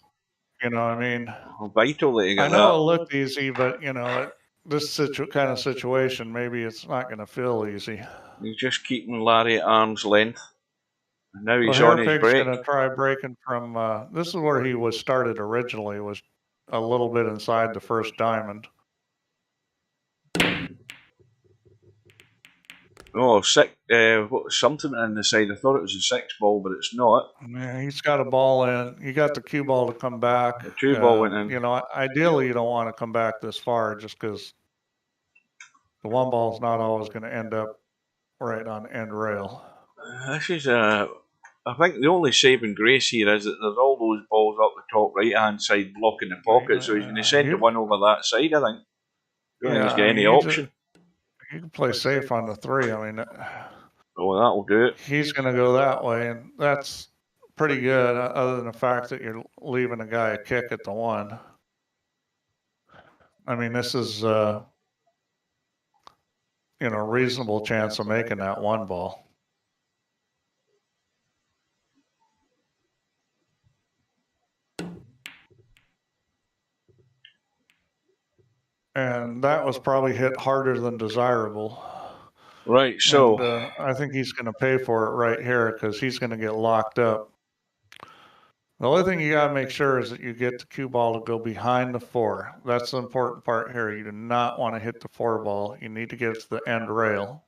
you know, I mean, vital that you get I know that. it looked easy, but, you know, this kind of situation, maybe it's not going to feel easy. He's just keeping Larry at arm's length. And now he's on his break. Hairpig's going to try breaking from, this is where he was started originally, was a little bit inside the first diamond. Oh, something on the side. I thought it was a 6-ball, but it's not. Yeah, he's got a ball in. He got the cue ball to come back. The 2-ball went in. You know, ideally you don't want to come back this far, just because the 1 ball's not always going to end up right on end rail. This is I think the only saving grace here is that there's all those balls up the top right-hand side blocking the pocket, so he's going to send the one over that side, I think. I don't think he's got any option. You can play safe on the 3. I mean, that'll do it. He's going to go that way, and that's pretty good, other than the fact that you're leaving a guy a kick at the 1. I mean, this is, you know, a reasonable chance of making that 1 ball. And that was probably hit harder than desirable. Right, so... And, I think he's going to pay for it right here, because he's going to get locked up. The only thing you got to make sure is that you get the cue ball to go behind the 4. That's the important part here. You do not want to hit the 4 ball. You need to get it to the end rail.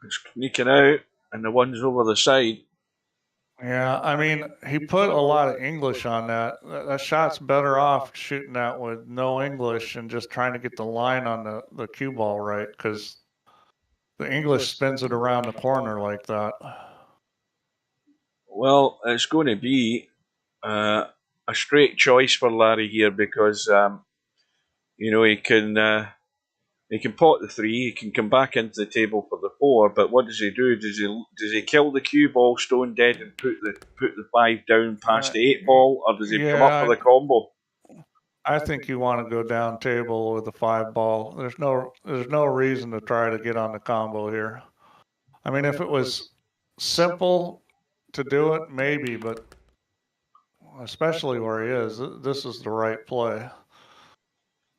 It's sneaking out, and the 1's over the side. Yeah, I mean, he put a lot of English on that. That shot's better off shooting that with no English and just trying to get the line on the cue ball right, because the English spins it around the corner like that. Well, it's going to be a straight choice for Larry here, because you know, he can pot the 3, he can come back into the table for the 4, but what does he do? Does he kill the cue ball stone dead and put the 5 down past the 8 ball, or does he come up for the combo? I think you want to go down table with a 5-ball. There's no reason to try to get on the combo here. I mean, if it was simple to do it, maybe, but especially where he is, this is the right play.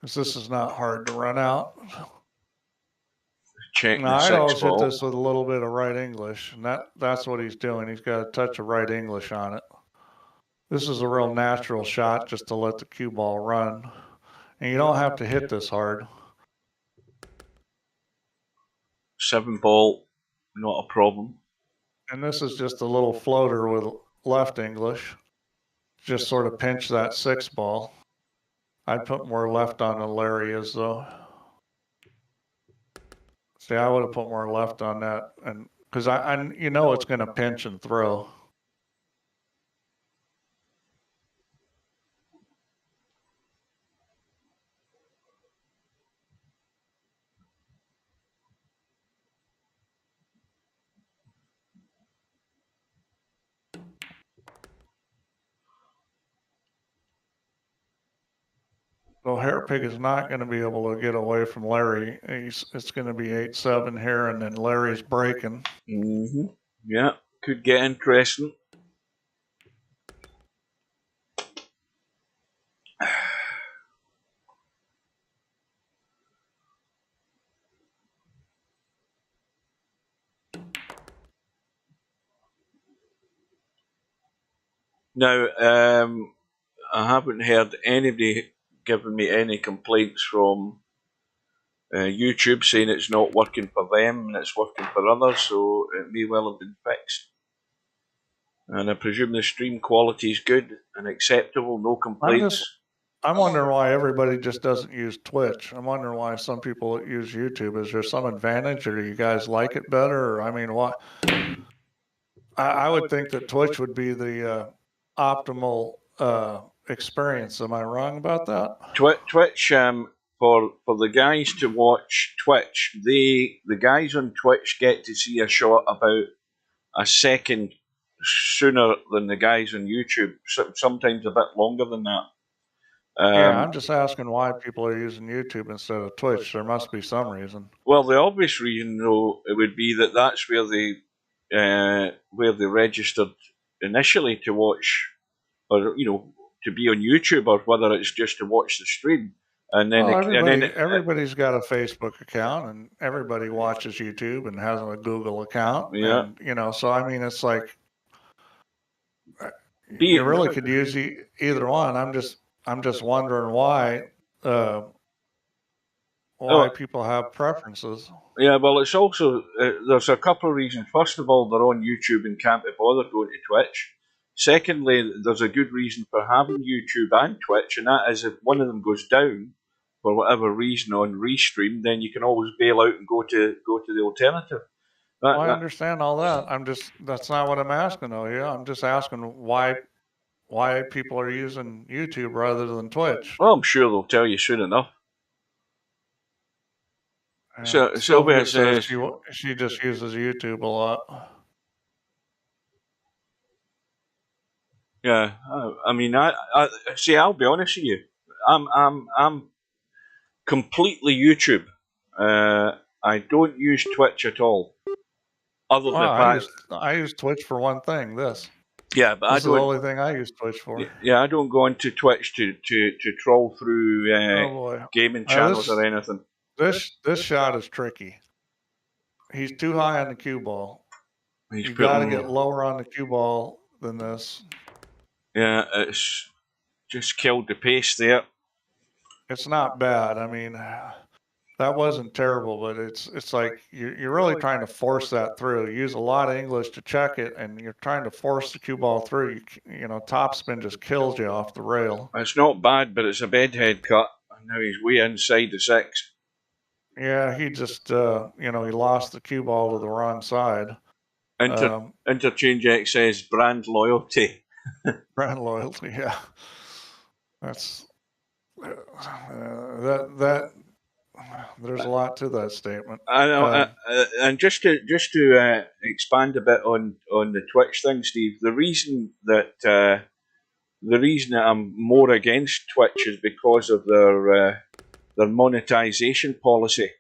Because this is not hard to run out. Check No, the I'd always 6 hit ball. this with a little bit of right English, and that's what he's doing. He's got a touch of right English on it. This is a real natural shot just to let the cue ball run. And you don't have to hit this hard. 7 ball, not a problem. And this is just a little floater with left English. Just sort of pinch that 6 ball. I'd put more left on than Larry is, though. See, I would have put more left on that, and because I you know it's going to pinch and throw. So Hairpig is not going to be able to get away from Larry. It's going to be 8-7 here, and then Larry's breaking. Yeah, could get interesting. Now, I haven't heard anybody giving me any complaints from YouTube saying it's not working for them and it's working for others, so it may well have been fixed. And I presume the stream quality is good and acceptable, no complaints. I'm wondering why everybody just doesn't use Twitch. I'm wondering why some people use YouTube. Is there some advantage, or do you guys like it better? Or, I mean, what? I would think that Twitch would be the optimal experience. Am I wrong about that? Twitch, for the guys to watch Twitch, the guys on Twitch get to see a shot about a second sooner than the guys on YouTube. Sometimes a bit longer than that. Yeah, I'm just asking why people are using YouTube instead of Twitch. There must be some reason. Well, the obvious reason, though, it would be that that's where they registered initially to watch, or to be on YouTube, or whether it's just to watch the stream. And then, everybody's got a Facebook account, and everybody watches YouTube and has a Google account. Yeah. And, so I mean, it's like you really could use either one. I'm just wondering why people have preferences. Yeah, well, it's also there's a couple of reasons. First of all, they're on YouTube and can't be bothered going to Twitch. Secondly, there's a good reason for having YouTube and Twitch, and that is if one of them goes down for whatever reason on restream, then you can always bail out and go to the alternative. I understand all that. That's not what I'm asking, though. Yeah, I'm just asking why people are using YouTube rather than Twitch. Well, I'm sure they'll tell you soon enough. Sylvia says she just uses YouTube a lot. Yeah, I mean, I see. I'll be honest with you. I'm completely YouTube. I don't use Twitch at all. Other than I use Twitch for one thing. Yeah, but this is the only thing I use Twitch for. Yeah, I don't go onto Twitch to troll through gaming channels or anything. This shot is tricky. He's too high on the cue ball. You got to get lower on the cue ball than this. Yeah, it's just killed the pace there. It's not bad. I mean, that wasn't terrible, but it's like you're really trying to force that through. You use a lot of English to check it, and you're trying to force the cue ball through. Topspin just kills you off the rail. It's not bad, but it's a bedhead cut, and now he's way inside the 6. Yeah, he just, he lost the cue ball to the wrong side. Interchange X says brand loyalty. Brand loyalty, yeah. That's there's a lot to that statement. I know, and just to expand a bit on the Twitch thing, Steve. The reason that the reason that I'm more against Twitch is because of their monetization policy.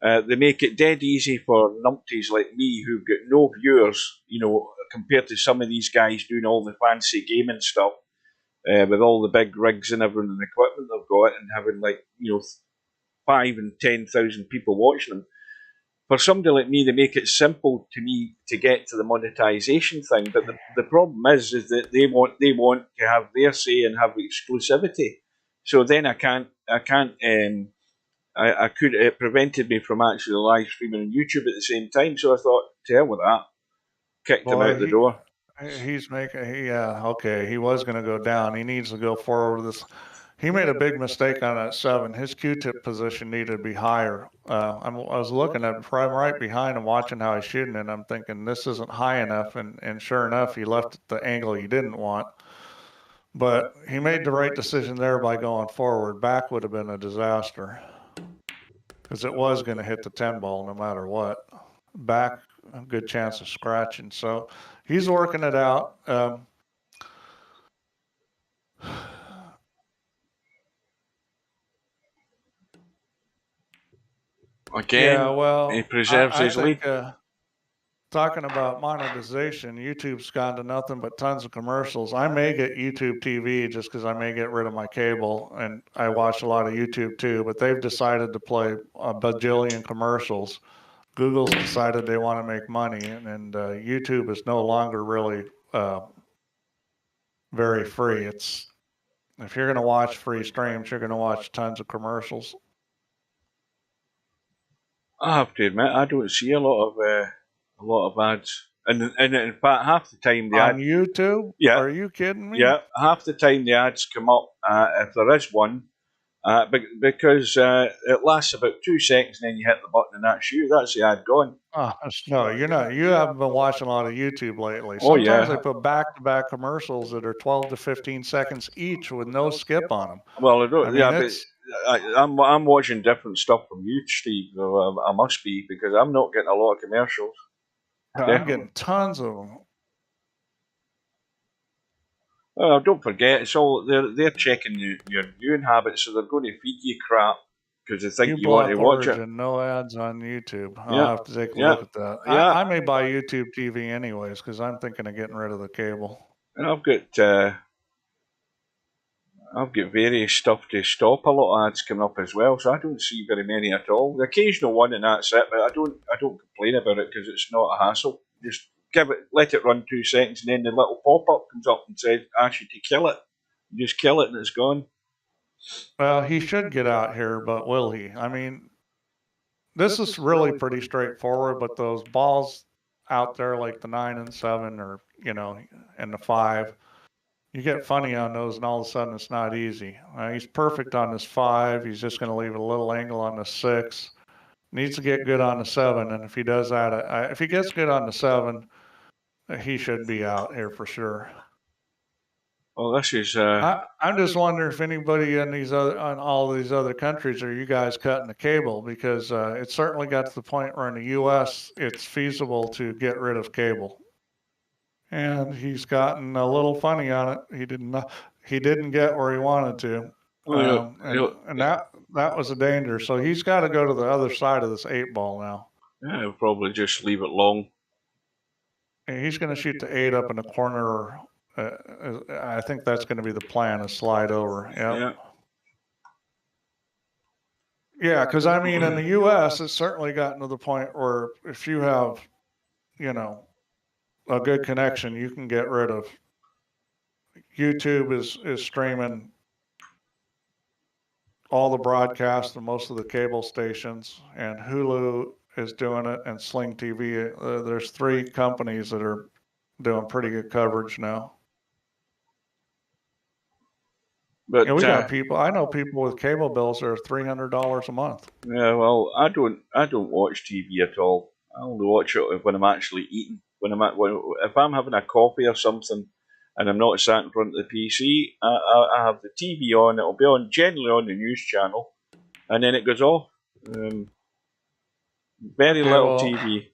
They make it dead easy for numpties like me who've got no viewers, compared to some of these guys doing all the fancy gaming stuff with all the big rigs and everything and equipment they've got and having 5 and 10,000 people watching them. For somebody like me, they make it simple to me to get to the monetization thing. But the problem is that they want to have their say and have exclusivity. So then I can't. I could. It prevented me from actually live streaming on YouTube at the same time. So I thought, to hell with that. Kicked him out the door. He's making. Yeah, okay. He was going to go down. He needs to go forward with this. He made a big mistake on that 7. His Q-tip position needed to be higher. I was looking at him from right behind him, watching how he's shooting, and I'm thinking this isn't high enough. And sure enough, he left the angle he didn't want. But he made the right decision there by going forward. Back would have been a disaster because it was going to hit the 10 ball no matter what. Back, a good chance of scratching. So he's working it out. Again, yeah, well, he preserves his lead. Talking about monetization, YouTube's gone to nothing but tons of commercials. I may get YouTube TV just because I may get rid of my cable, and I watch a lot of YouTube too, but they've decided to play a bajillion commercials. Google's decided they want to make money, and YouTube is no longer really very free. If you're going to watch free streams, you're going to watch tons of commercials. I have to admit, I don't see a lot of ads, and in fact, half the time the on YouTube. Yeah, are you kidding me? Yeah, half the time the ads come up if there is one, because it lasts about 2 seconds, and then you hit the button, and that's you. That's the ad gone. Oh, no, you're not. You haven't been watching a lot of YouTube lately. Sometimes they put back-to-back commercials that are 12 to 15 seconds each with no skip on them. Well, I don't. I'm watching different stuff from you, Steve. I must be, because I'm not getting a lot of commercials. I'm getting tons of them. Well, don't forget, it's all they're checking your viewing habits, so they're going to feed you crap because they think you want to watch it. No ads on YouTube. I'll have to take a look at that. I may buy YouTube TV anyways because I'm thinking of getting rid of the cable. And I've got various stuff to stop a lot of ads coming up as well, so I don't see very many at all. The occasional one, and that's it. But I don't complain about it because it's not a hassle. Just let it run 2 seconds, and then the little pop-up comes up and says, "Ask you to kill it." You just kill it, and it's gone. Well, he should get out here, but will he? I mean, this is really pretty straightforward. But those balls out there, like the 9 and 7, or and the 5. You get funny on those, and all of a sudden it's not easy. He's perfect on this 5. He's just going to leave a little angle on the 6. Needs to get good on the 7, and if he does that, if he gets good on the 7, he should be out here for sure. Well, this is. I'm just wondering if anybody in on all these other countries, are you guys cutting the cable? Because it certainly got to the point where in the U.S. it's feasible to get rid of cable. And he's gotten a little funny on it. He didn't get where he wanted to, and that was a danger. So he's got to go to the other side of this 8 ball now. Yeah, he'll probably just leave it long. And he's going to shoot the 8 up in the corner. I think that's going to be the plan: to slide over. Yep. Yeah, because I mean, in the U.S., it's certainly gotten to the point where if you have, a good connection, you can get rid of. YouTube is streaming all the broadcasts and most of the cable stations, and Hulu is doing it, and Sling TV. There's 3 companies that are doing pretty good coverage now. But we got people. I know people with cable bills that are $300 a month. Yeah, well, I don't watch TV at all. I only watch it when I'm actually eating. If I'm having a coffee or something, and I'm not sat in front of the PC, I have the TV on. It'll be on generally on the news channel, and then it goes off. Very little TV.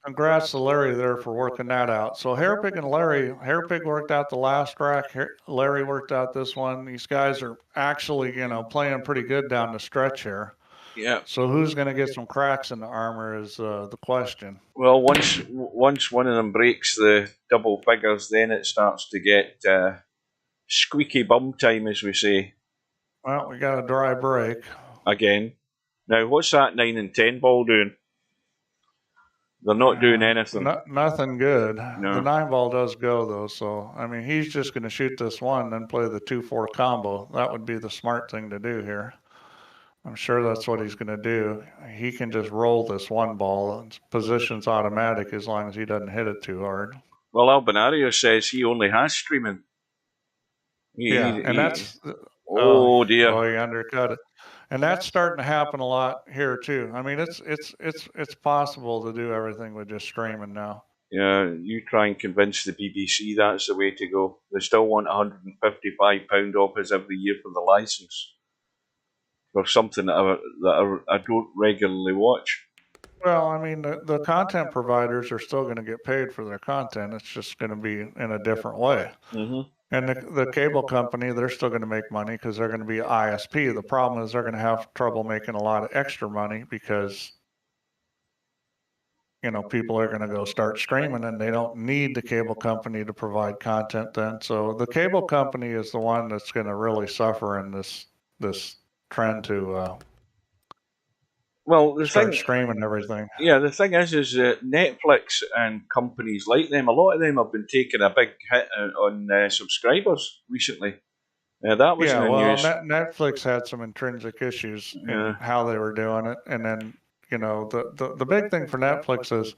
congrats to Larry there for working that out. So Hairpig and Larry, Hairpig worked out the last rack. Larry worked out this one. These guys are actually, playing pretty good down the stretch here. Yeah. So who's going to get some cracks in the armor is the question. Well, once one of them breaks the double figures, then it starts to get squeaky bum time, as we say. Well, we got a dry break again. Now, what's that 9 and 10 ball doing? They're not doing anything. Nothing good. No. The 9 ball does go, though, so, I mean, he's just going to shoot this one, then play the 2-4 combo. That would be the smart thing to do here. I'm sure that's what he's going to do. He can just roll this one ball. Position's automatic as long as he doesn't hit it too hard. Well, Albinario says he only has streaming. That's... Oh, dear. Oh, he undercut it. And that's starting to happen a lot here too. I mean, it's possible to do everything with just streaming now. Yeah, you try and convince the BBC that's the way to go. They still want £155 off us every year for the license for something that I don't regularly watch. Well, I mean, the content providers are still going to get paid for their content. It's just going to be in a different way. Mm-hmm. And the cable company, they're still going to make money because they're going to be ISP. The problem is they're going to have trouble making a lot of extra money because, people are going to go start streaming and they don't need the cable company to provide content then. So the cable company is the one that's going to really suffer in this trend to start streaming everything. Yeah, the thing is that Netflix and companies like them, a lot of them have been taking a big hit on subscribers recently. That was in the news. Netflix had some intrinsic issues in how they were doing it, and then the big thing for Netflix is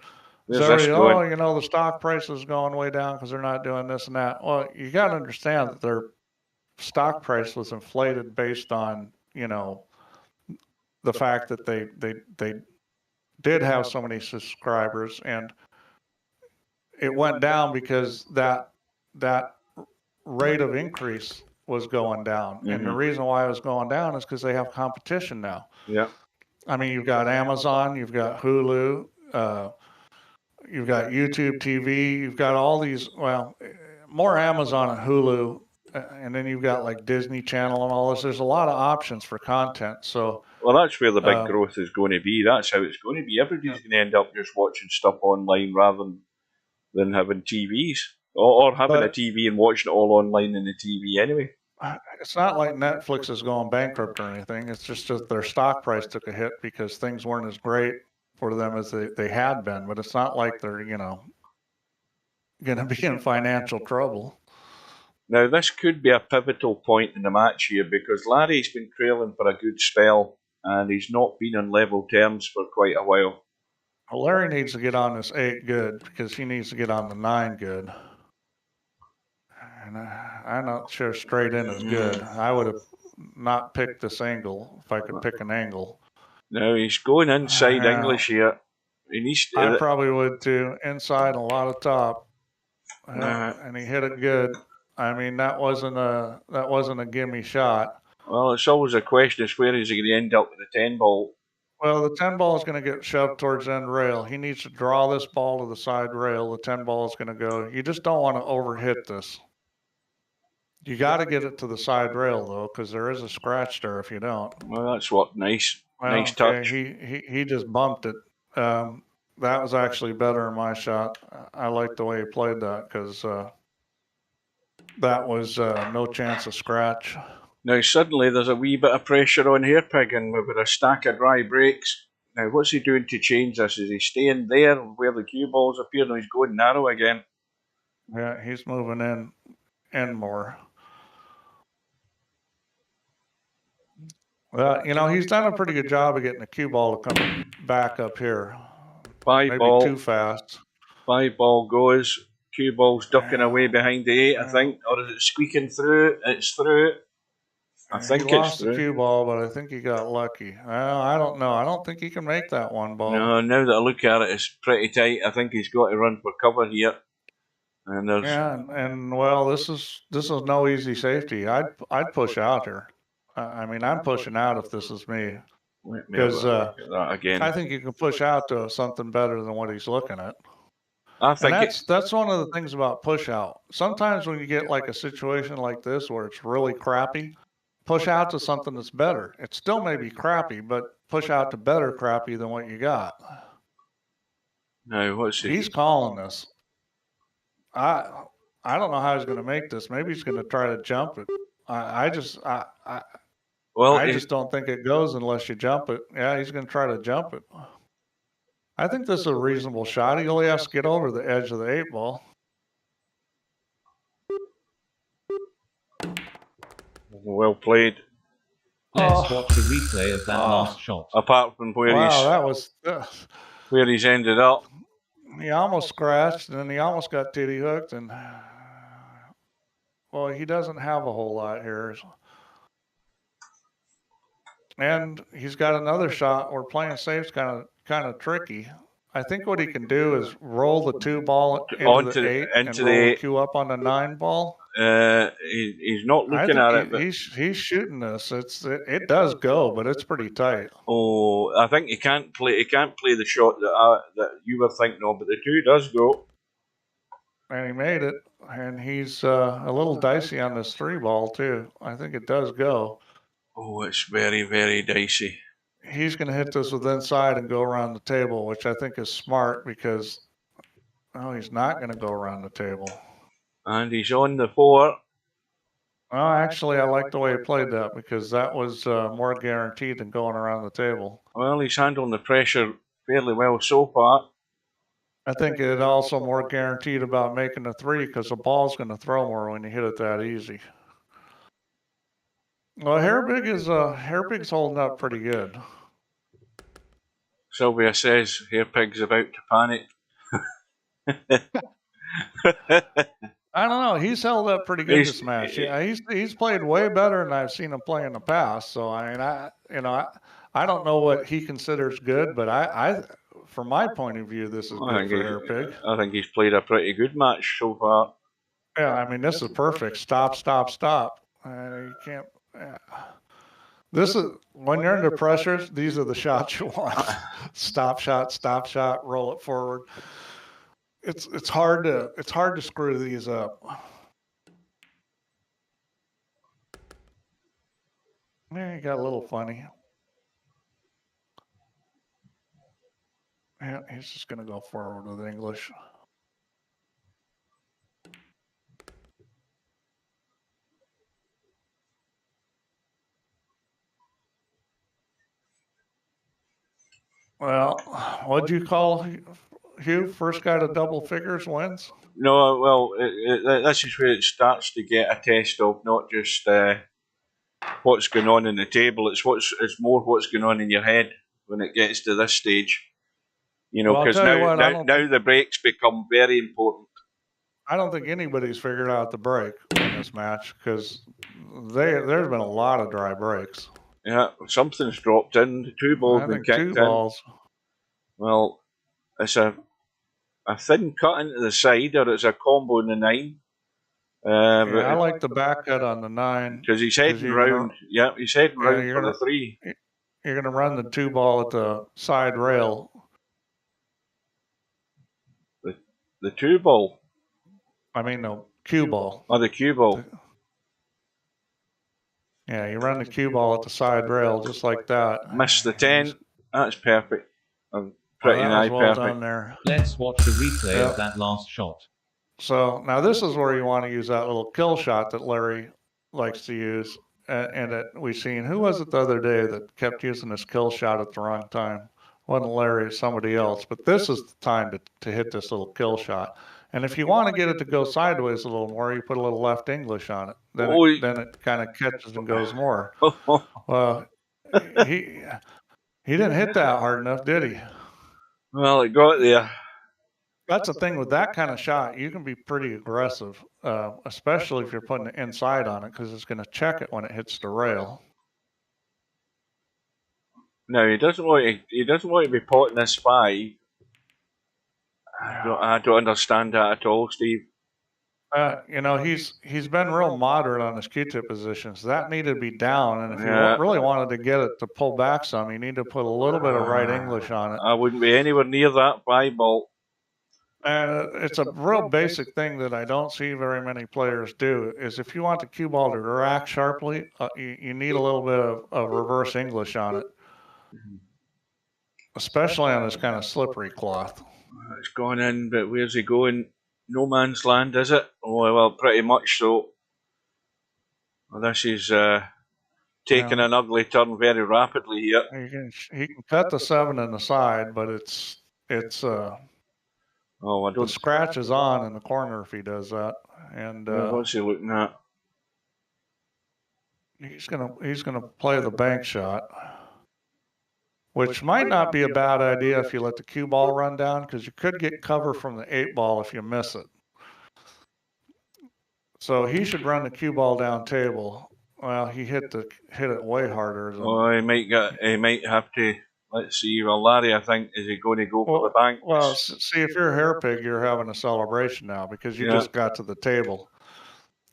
the stock price is going way down because they're not doing this and that. Well, you got to understand that their stock price was inflated based on the fact that they did have so many subscribers, and it went down because that rate of increase was going down. Mm-hmm. And the reason why it was going down is because they have competition now. Yeah. I mean, you've got Amazon, you've got Hulu, you've got YouTube TV, you've got all these, more Amazon and Hulu, and then you've got like Disney Channel and all this. There's a lot of options for content. So, well, that's where the big growth is going to be. That's how it's going to be. Everybody's going to end up just watching stuff online rather than having TVs or having a TV and watching it all online in the TV anyway. It's not like Netflix is going bankrupt or anything. It's just that their stock price took a hit because things weren't as great for them as they had been. But it's not like they're, going to be in financial trouble. Now, this could be a pivotal point in the match here because Larry's been trailing for a good spell and he's not been on level terms for quite a while. Well, Larry needs to get on this 8 good because he needs to get on the 9 good. And I'm not sure straight in is good. I would have not picked this angle if I could pick an angle. No, he's going inside English here. I probably would too. Inside a lot of top. And he hit it good. I mean, that wasn't a gimme shot. Well, it's always a question is where is he going to end up with the 10 ball? Well, the 10 ball is going to get shoved towards end rail. He needs to draw this ball to the side rail. The 10 ball is going to go. You just don't want to overhit this. You got to get it to the side rail though, because there is a scratch there if you don't. Well, that's what nice touch. He just bumped it. That was actually better in my shot. I like the way he played that because that was no chance of scratch. Now suddenly there's a wee bit of pressure on Hairpig and we've got a stack of dry breaks. Now what's he doing to change this? Is he staying there where the cue balls appear? No, he's going narrow again. Yeah, he's moving in more. Well, he's done a pretty good job of getting the cue ball to come back up here. Maybe too fast. 5 ball goes. Cue ball's ducking away behind the 8, I think. Or is it squeaking through? It's through. I think he lost the cue ball, but I think he got lucky. Well, I don't know. I don't think he can make that one ball. No, now that I look at it, it's pretty tight. I think he's got to run for cover here. And well, this is no easy safety. I'd push out here. I mean, I'm pushing out if this is me. Because look at that again. I think you can push out to something better than what he's looking at. I And think that's one of the things about push out. Sometimes when you get like a situation like this where it's really crappy, push out to something that's better. It still may be crappy, but push out to better crappy than what you got. Now, what's He's calling this. I don't know how he's going to make this. Maybe he's going to try to jump it. I just don't think it goes unless you jump it. Yeah, he's going to try to jump it. I think this is a reasonable shot. He only has to get over the edge of the 8-ball. Well played. Let's watch a replay of that last shot. Apart from where that was where he's ended up. He almost scratched, and then he almost got titty hooked, and well, he doesn't have a whole lot here. And he's got another shot where playing safe's kind of tricky. I think what he can do is roll the 2-ball into the 8 and roll the cue up on the 9-ball. He's not looking at it. But He's shooting this. It does go, but it's pretty tight. Oh, I think he can't play the shot that you were thinking of, but the 2 does go. And he made it. And he's a little dicey on this 3-ball too. I think it does go. Oh, it's very, very dicey. He's going to hit this with inside and go around the table, which I think is smart because, he's not going to go around the table. And he's on the 4. Well, actually, I like the way he played that because that was more guaranteed than going around the table. Well, he's handling the pressure fairly well so far. I think it's also more guaranteed about making a 3 because the ball's going to throw more when you hit it that easy. Well, Hairpig's holding up pretty good. Sylvia says Hairpig's about to panic. I don't know. He's held up pretty good this match. He's played way better than I've seen him play in the past. So I mean, I don't know what he considers good, but I from my point of view, this is good for Hairpig. I think he's played a pretty good match so far. Yeah, I mean, this is perfect. Stop. You can't. Yeah. This is when you're under pressure. These are the shots you want. Stop shot, roll it forward. It's hard to screw these up. Yeah, he got a little funny. Yeah, he's just gonna go forward with English. Well, what'd you call Hugh? First guy to double figures wins? No, well, this is where it starts to get a test of not just what's going on in the table. It's more what's going on in your head when it gets to this stage. You know, because now the breaks become very important. I don't think anybody's figured out the break in this match because there's been a lot of dry breaks. Yeah, something's dropped in. The 2 balls been kicked 2 balls. in. Well, it's a thin cut into the side, or it's a combo in the 9. I like the back cut on the 9 because he's heading round. He's heading round for the 3. You're going to run the 2 ball at the side rail. The 2 ball. I mean the cue ball. Oh, the cue ball. Yeah, you run the cue ball at the side rail just like that. Miss the 10. That's perfect. Pretty nigh perfect. Done there. Let's watch the replay of that last shot. So now this is where you want to use that little kill shot that Larry likes to use, and that we've seen. Who was it the other day that kept using this kill shot at the wrong time? Wasn't Larry, it's somebody else. But this is the time to hit this little kill shot. And if you want to get it to go sideways a little more, you put a little left English on it. Then it kind of catches and goes more. Well, he didn't hit that hard enough, did he? Well, it got there. That's the thing with that kind of shot. You can be pretty aggressive, especially if you're putting the inside on it, because it's going to check it when it hits the rail. No, he doesn't want to be potting this 5. I don't understand that at all, Steve. You know, he's been real moderate on his Q-tip positions. That needed to be down, and if you Yeah. really wanted to get it to pull back some, you need to put a little bit of right English on it. I wouldn't be anywhere near that 5-ball. And it's a real basic thing that I don't see very many players do, is if you want the cue ball to rack sharply, you need a little bit of reverse English on it, especially on this kind of slippery cloth. It's gone in, but where's he going? No man's land, is it? Oh, well, pretty much so. Well, this is taking an ugly turn very rapidly here. He can cut the 7 in the side, but it's Oh, I don't. the scratch is on in the corner if he does that. And what's he looking at? He's gonna play the bank shot, which might not be a bad idea if you let the cue ball run down, because you could get cover from the 8-ball if you miss it. So he should run the cue ball down table. Well, he hit it way harder. Oh, he might have to. Let's see. Well, Larry, I think, is he going to go for the bank? Well, see, if you're a Hairpig, you're having a celebration now because you just got to the table.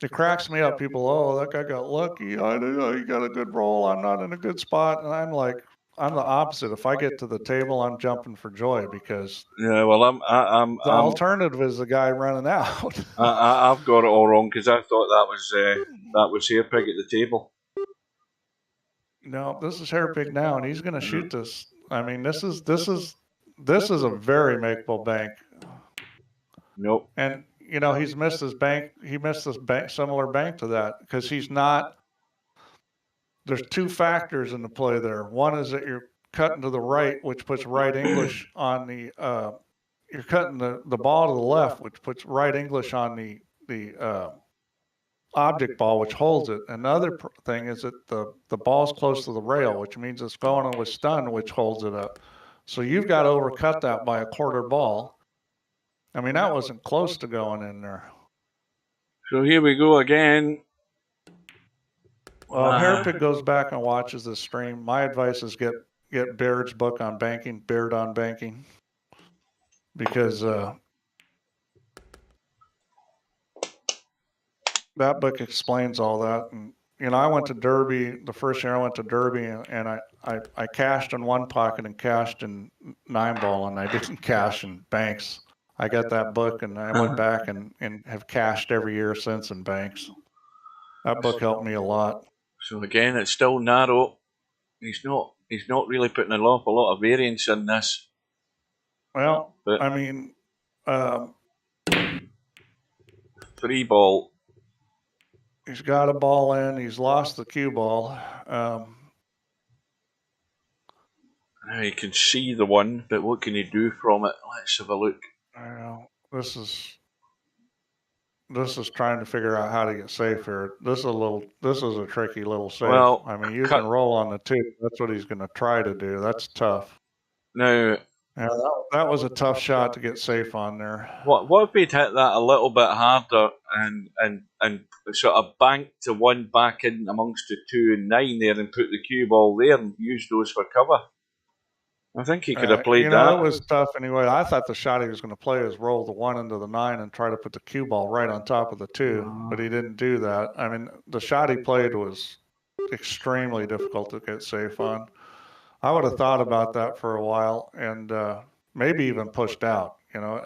It cracks me up. People, oh, that guy got lucky. I know he got a good roll. I'm not in a good spot, and I'm like, I'm the opposite. If I get to the table, I'm jumping for joy because well, the alternative is the guy running out. I've got it all wrong because I thought that was Hairpig at the table. No, this is Hairpig now, and he's going to shoot this. I mean, this is a very makeable bank. Nope. And you know, he's missed his bank. He missed this similar bank to that because he's not. There's two factors in the play there. One is that you're cutting to the right, which puts right English on the. You're cutting the ball to the left, which puts right English on the object ball, which holds it. Another thing is that the ball's close to the rail, which means it's going in with stun, which holds it up. So you've got to overcut that by a quarter ball. I mean, that wasn't close to going in there. So here we go again. Well, if Hairpig goes back and watches this stream, my advice is get Baird's book on banking, Baird on banking, because that book explains all that. And you know, I went to Derby the first year. I went to Derby, and I cashed in one pocket and cashed in 9-ball, and I didn't cash in banks. I got that book, and I went back and have cashed every year since in banks. That book helped me a lot. So again, it's still narrow. He's not really putting an awful lot of variance in this. Well, but, I mean, 3-ball. He's got a ball in. He's lost the cue ball. Now you can see the one, but what can he do from it? Let's have a look. I know. This is trying to figure out how to get safe here. This is a tricky little save. Well, I mean, you can roll on the 2. That's what he's going to try to do. That's tough. Now, that was a tough shot to get safe on there. What if he'd hit that a little bit harder and sort of banked the 1 back in amongst the 2 and 9 there and put the cue ball there and used those for cover? I think he could have played that. It was tough anyway. I thought the shot he was going to play was roll the 1 into the 9 and try to put the cue ball right on top of the 2, but he didn't do that. I mean, the shot he played was extremely difficult to get safe on. I would have thought about that for a while and maybe even pushed out. You know,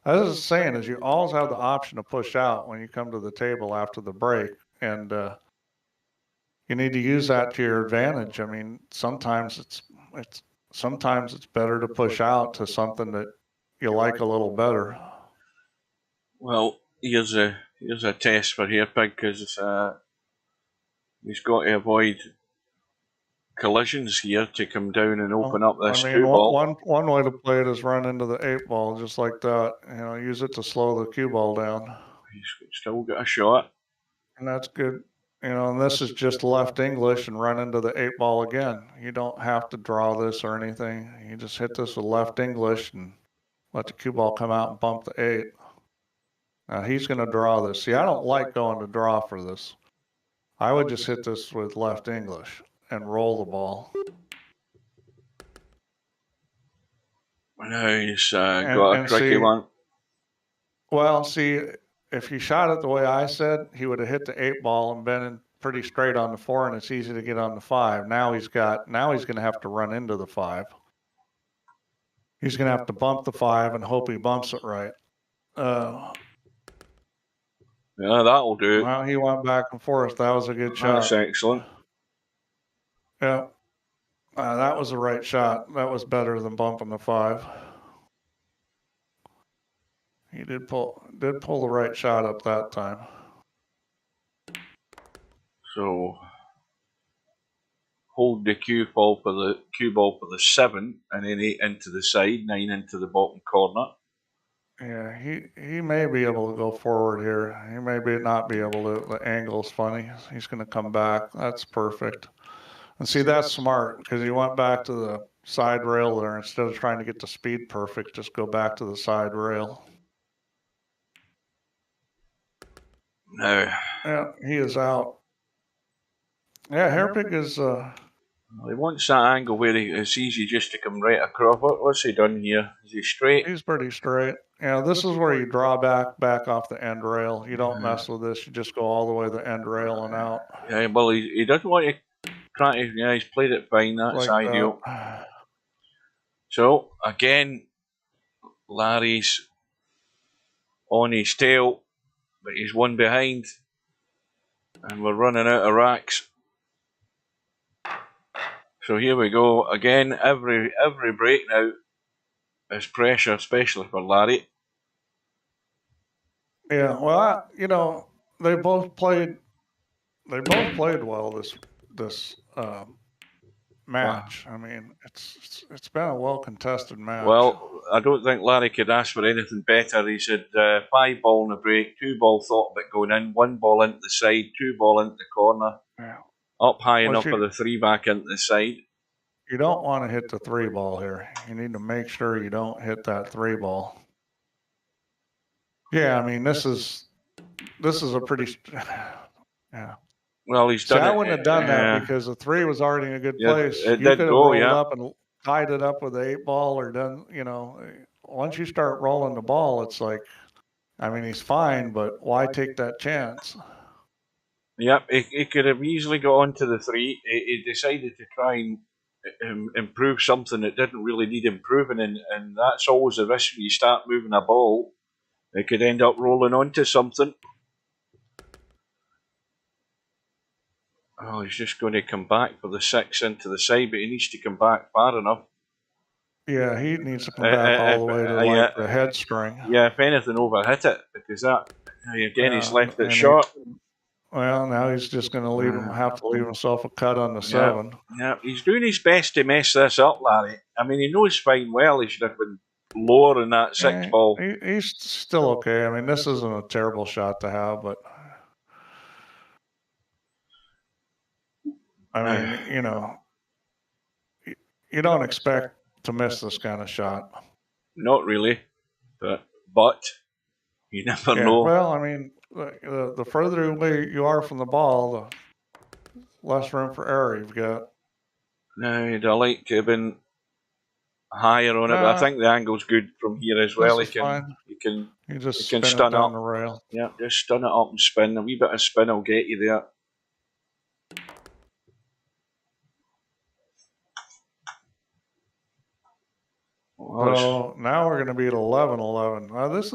as I was saying, is you always have the option to push out when you come to the table after the break, and you need to use that to your advantage. I mean, sometimes it's better to push out to something that you like a little better. Well, here's a test for Hairpig because he's got to avoid collisions here to come down and open up this 2-ball. One way to play it is run into the 8-ball just like that. You know, use it to slow the cue ball down. He's still got a shot, and that's good. You know, and this is just left English and run into the 8-ball again. You don't have to draw this or anything. You just hit this with left English and let the cue ball come out and bump the 8. Now he's going to draw this. See, I don't like going to draw for this. I would just hit this with left English and roll the ball. Now he's got a tricky one. Well, see, if he shot it the way I said, he would have hit the 8-ball and been in pretty straight on the 4, and it's easy to get on the 5. Now he's going to have to run into the 5. He's going to have to bump the 5 and hope he bumps it right. Yeah, that'll do. Well, he went back and forth. That was a good shot. That's excellent. Yeah. That was the right shot. That was better than bumping the 5. He did pull the right shot up that time. So hold the cue ball for the 7, and then 8 into the side, 9 into the bottom corner. Yeah, he may be able to go forward here. He may not be able to. The angle's funny. He's going to come back. That's perfect. And see, that's smart because he went back to the side rail there instead of trying to get the speed perfect. Just go back to the side rail. No. Yeah, he is out. Yeah, Hairpig is. He wants that angle where it's easy just to come right across. What's he done here? Is he straight? He's pretty straight. Yeah, this is where you draw back off the end rail. You don't mess with this. You just go all the way to the end rail and out. Yeah, well, he doesn't want to try to. Yeah, he's played it fine. That's like ideal. That. So again, Larry's on his tail, but he's one behind, and we're running out of racks. So here we go again. Every break now is pressure, especially for Larry. Yeah, well, they both played well this match. Wow. I mean, it's been a well contested match. Well, I don't think Larry could ask for anything better. He said 5 ball in the break, 2 ball thought of it going in, 1 ball into the side, 2 ball into the corner. Yeah. Up high enough for the 3 back into the side. You don't want to hit the 3 ball here. You need to make sure you don't hit that 3 ball. Yeah, I mean this is a pretty yeah. Well, he's done it. I wouldn't have done that because the 3 was already in a good place. It did go, yeah. Up and tied it up with the 8 ball or done. Once you start rolling the ball, it's like, I mean, he's fine, but why take that chance? Yep, he could have easily got onto the 3. He decided to try and improve something that didn't really need improving, and that's always the risk when you start moving a ball. It could end up rolling onto something. Oh, he's just going to come back for the 6 into the side, but he needs to come back far enough. Yeah, he needs to come back all the way to the head string. Yeah, if anything, overhit it, because that, again, he's left it short. Well, now he's just going to have to leave himself a cut on the 7. Yeah, he's doing his best to mess this up, Larry. I mean, he knows fine well he should have been lower in that 6 ball. He's still okay. I mean, this isn't a terrible shot to have, but I mean, you don't expect to miss this kind of shot. Not really, but you never know. Well, I mean, the further away you are from the ball, the less room for error you've got. No, I'd like to have been higher on it, but I think the angle's good from here as well. He can stun down up the rail. Yeah, just stun it up and spin. A wee bit of spin will get you there. So now we're going to be at 11-11. Now this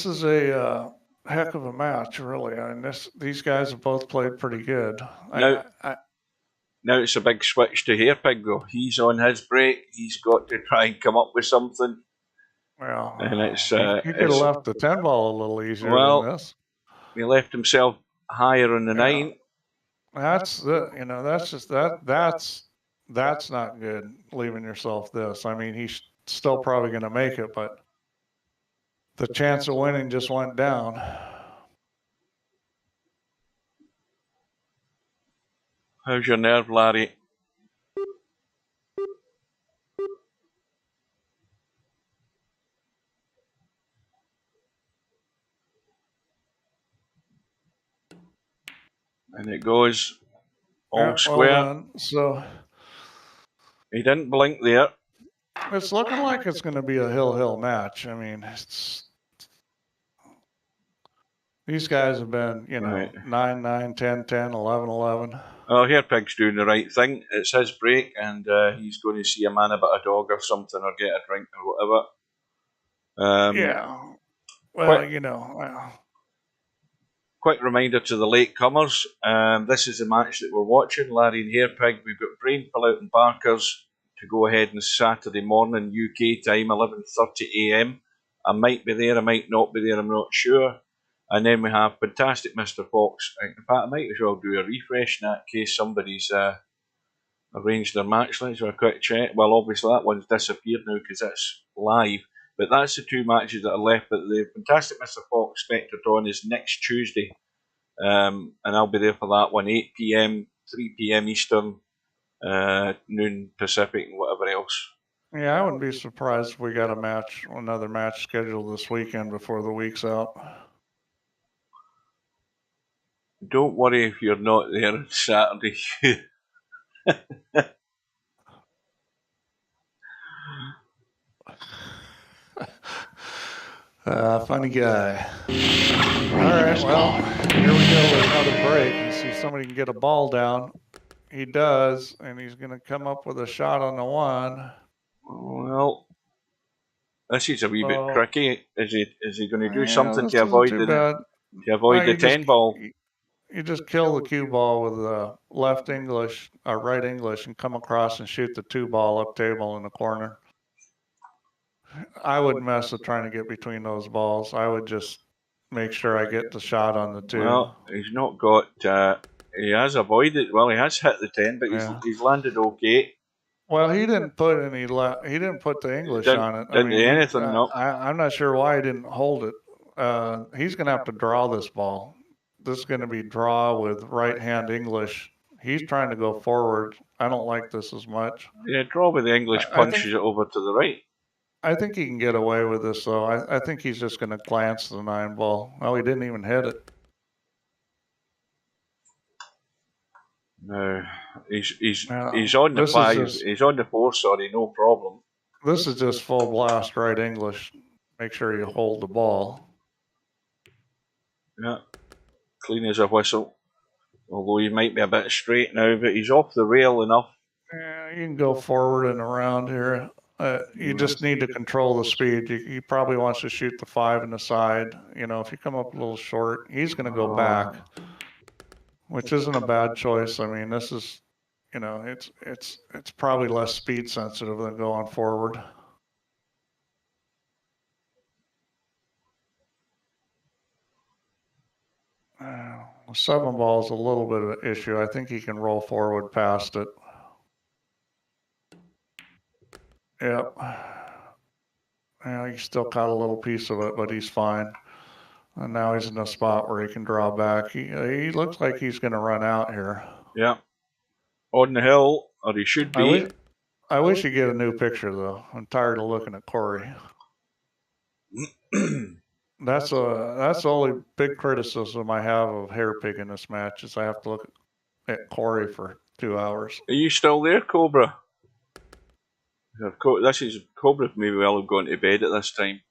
is a heck of a match, really. I mean, these guys have both played pretty good. Now it's a big switch to Hairpig, though. He's on his break. He's got to try and come up with something. Well, and it's he could have left the 10 ball a little easier than this. He left himself higher on the 9. That's that's not good, leaving yourself this. I mean, he's still probably going to make it, but the chance of winning just went down. How's your nerve, Larry? And it goes all square. Well, so he didn't blink there. It's looking like it's going to be a hill match. I mean, These guys have been, you know, Right. 9-9, 10-10, 11-11. Oh, Hairpig's doing the right thing. It's his break, and he's going to see a man about a dog or something, or get a drink or whatever. Yeah. Well, Quick, you know, quick reminder to the latecomers. This is the match that we're watching. Larry and Hairpig. We've got Brainpull out in Barker's to go ahead on Saturday morning UK time, 11:30 AM. I might be there. I might not be there. I'm not sure. And then we have Fantastic Mr. Fox. In fact, I might as well do a refresh in that case somebody's arranged their match. Let's have a quick check. Well, obviously that one's disappeared now because it's live. But that's the two matches that are left. But the Fantastic Mr. Fox Spectratron is next Tuesday. And I'll be there for that one, 8 PM, 3 PM Eastern, noon Pacific, and whatever else. yeah, I wouldn't be surprised if we got another match scheduled this weekend before the week's out. Don't worry if you're not there on Saturday. Funny guy. All right, well, here we go with another break. You see somebody can get a ball down. He does, and he's going to come up with a shot on the one. Well, this is a wee bit tricky. Is he going to do something to this avoid isn't too bad. the 10 ball? You just kill the cue ball with left English or right English and come across and shoot the 2 ball up table in the corner. I wouldn't mess with trying to get between those balls. I would just make sure I get the shot on the 2. Well, he's not got. He has avoided. Well, he has hit the 10, but he's landed okay. Well, he didn't put he didn't put the English on it. Didn't do anything. No. I'm not sure why he didn't hold it. He's going to have to draw this ball. This is going to be draw with right hand English. He's trying to go forward. I don't like this as much. Yeah, draw with the English punches it over to the right. I think he can get away with this, though. I think he's just going to glance the 9 ball. Well, he didn't even hit it. No, he's on the 5. He's on the 4. Sorry, no problem. This is just full blast right English. Make sure you hold the ball. Yeah, clean as a whistle. Although he might be a bit straight now, but he's off the rail enough. Yeah, you can go forward and around here. You just need to control the speed. He probably wants to shoot the 5 in the side. You know, if you come up a little short, he's going to go back, which isn't a bad choice. I mean, this is, you know, it's probably less speed sensitive than going forward. The 7 ball is a little bit of an issue. I think he can roll forward past it. Yep. Yeah, he still caught a little piece of it, but he's fine. And now he's in a spot where he can draw back. He looks like he's going to run out here. Yeah. On the hill, or he should be. I wish you get a new picture, though. I'm tired of looking at Corey. That's the only big criticism I have of Hairpig in this match is I have to look at Corey for 2 hours. Are you still there, Cobra? This is Cobra may well have gone to bed at this time.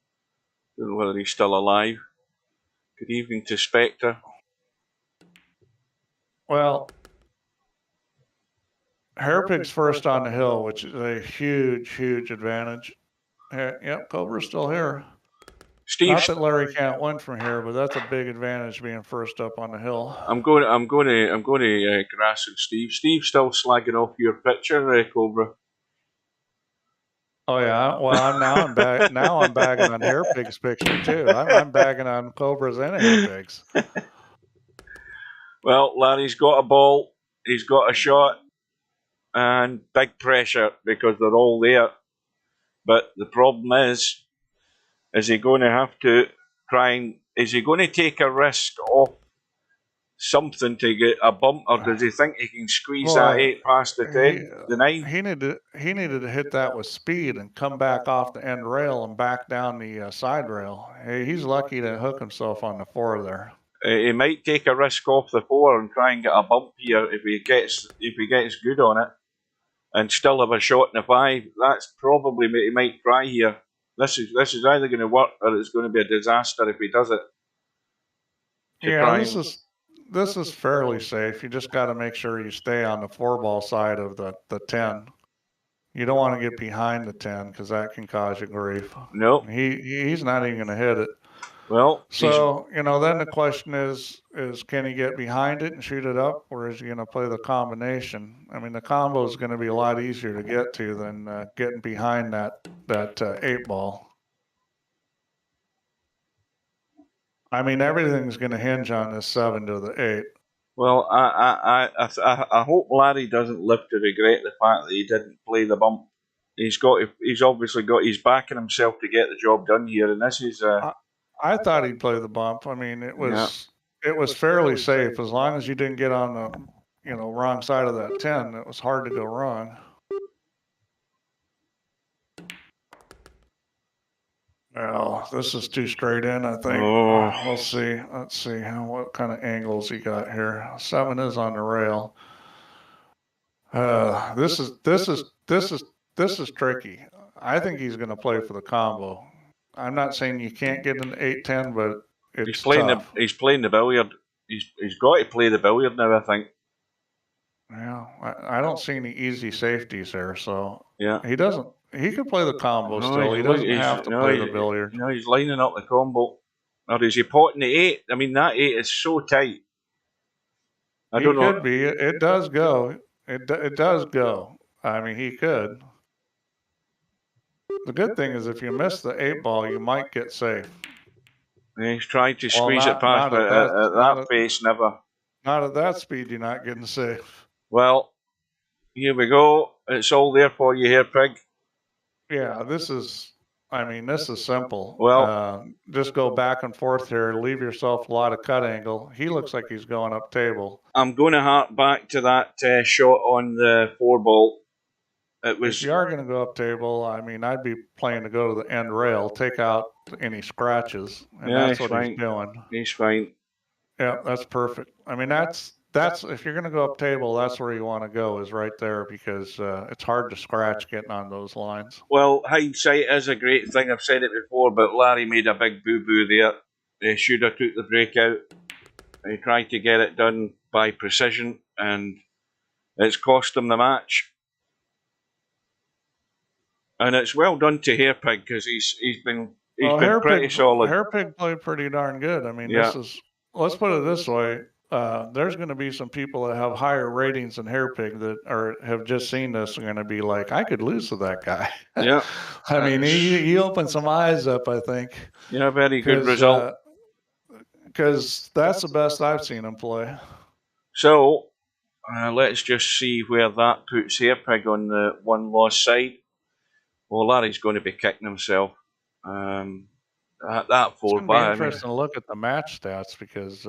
Don't know whether he's still alive. Good evening to Spectre. Well, Hairpig's first on the hill, which is a huge, huge advantage. Yep, Cobra's still here. Not that Larry can't win from here, but that's a big advantage being first up on the hill. I'm going to grass and Steve. Steve's still slagging off your picture, Cobra. Oh yeah, well I'm bagging on Hairpig's picture too. I'm bagging on Cobra's and Hairpig's. Well, Larry's got a ball, he's got a shot, and big pressure because they're all there. But the problem is he going to have to is he going to take a risk off something to get a bump, or does he think he can squeeze that 8 past the 10, the 9? He needed to hit that with speed and come back off the end rail and back down the side rail. He's lucky to hook himself on the 4 there. He might take a risk off the 4 and try and get a bump here if he gets good on it, and still have a shot in the 5. That's probably what he might try here. This is either going to work or it's going to be a disaster if he does it. Yeah, this is fairly safe. You just got to make sure you stay on the 4-ball side of the 10. You don't want to get behind the 10 because that can cause you grief. No. He's not even going to hit it. Well, so, then the question is can he get behind it and shoot it up, or is he going to play the combination? I mean, the combo is going to be a lot easier to get to than getting behind that 8-ball. I mean, everything's going to hinge on this 7 to the 8. Well, I hope Larry doesn't live to regret the fact that he didn't play the bump. He's obviously got he's backing himself to get the job done here, and this is. I thought he'd play the bump. I mean, it was fairly safe as long as you didn't get on the wrong side of that 10. It was hard to go wrong. Well, this is too straight in, I think. Oh. We'll see. Let's see what kind of angles he got here. 7 is on the rail. This is tricky. I think he's going to play for the combo. I'm not saying you can't get an 8-10, but it's tough. He's playing the billiard. He's got to play the billiard now, I think. Yeah, I don't see any easy safeties there, so yeah, he doesn't. He could play the combo still. He doesn't have to play the billiard. No, he's lining up the combo. Or is he potting the 8? I mean, that 8 is so tight. I don't know. He could be. It does go. It does go. I mean, he could. The good thing is if you miss the 8-ball, you might get safe. He's trying to squeeze it past, but at that pace, never. Not at that speed, you're not getting safe. Well, here we go. It's all there for you here, Pig. Yeah, this is simple. Well, just go back and forth here. Leave yourself a lot of cut angle. He looks like he's going up table. I'm going to hark back to that shot on the 4-ball. If you are going to go up table, I mean, I'd be playing to go to the end rail, take out any scratches, and that's what he's doing. He's fine. Yeah, that's perfect. I mean, that's if you're going to go up table, that's where you want to go, is right there, because it's hard to scratch getting on those lines. Well, hindsight is a great thing. I've said it before, but Larry made a big boo-boo there. He should have took the break out. He tried to get it done by precision, and it's cost him the match. And it's well done to Hairpig, because he's been pretty solid. Hairpig played pretty darn good. I mean, let's put it this way. There's going to be some people that have higher ratings than Hairpig that have just seen this and going to be like, I could lose to that guy. Yeah. I mean, he opened some eyes up, I think. Yeah, very good result. Because that's the best I've seen him play. So, let's just see where that puts Hairpig on the one-loss side. Well, Larry's going to be kicking himself. That 4-bar. It's going to be interesting to look at the match stats because...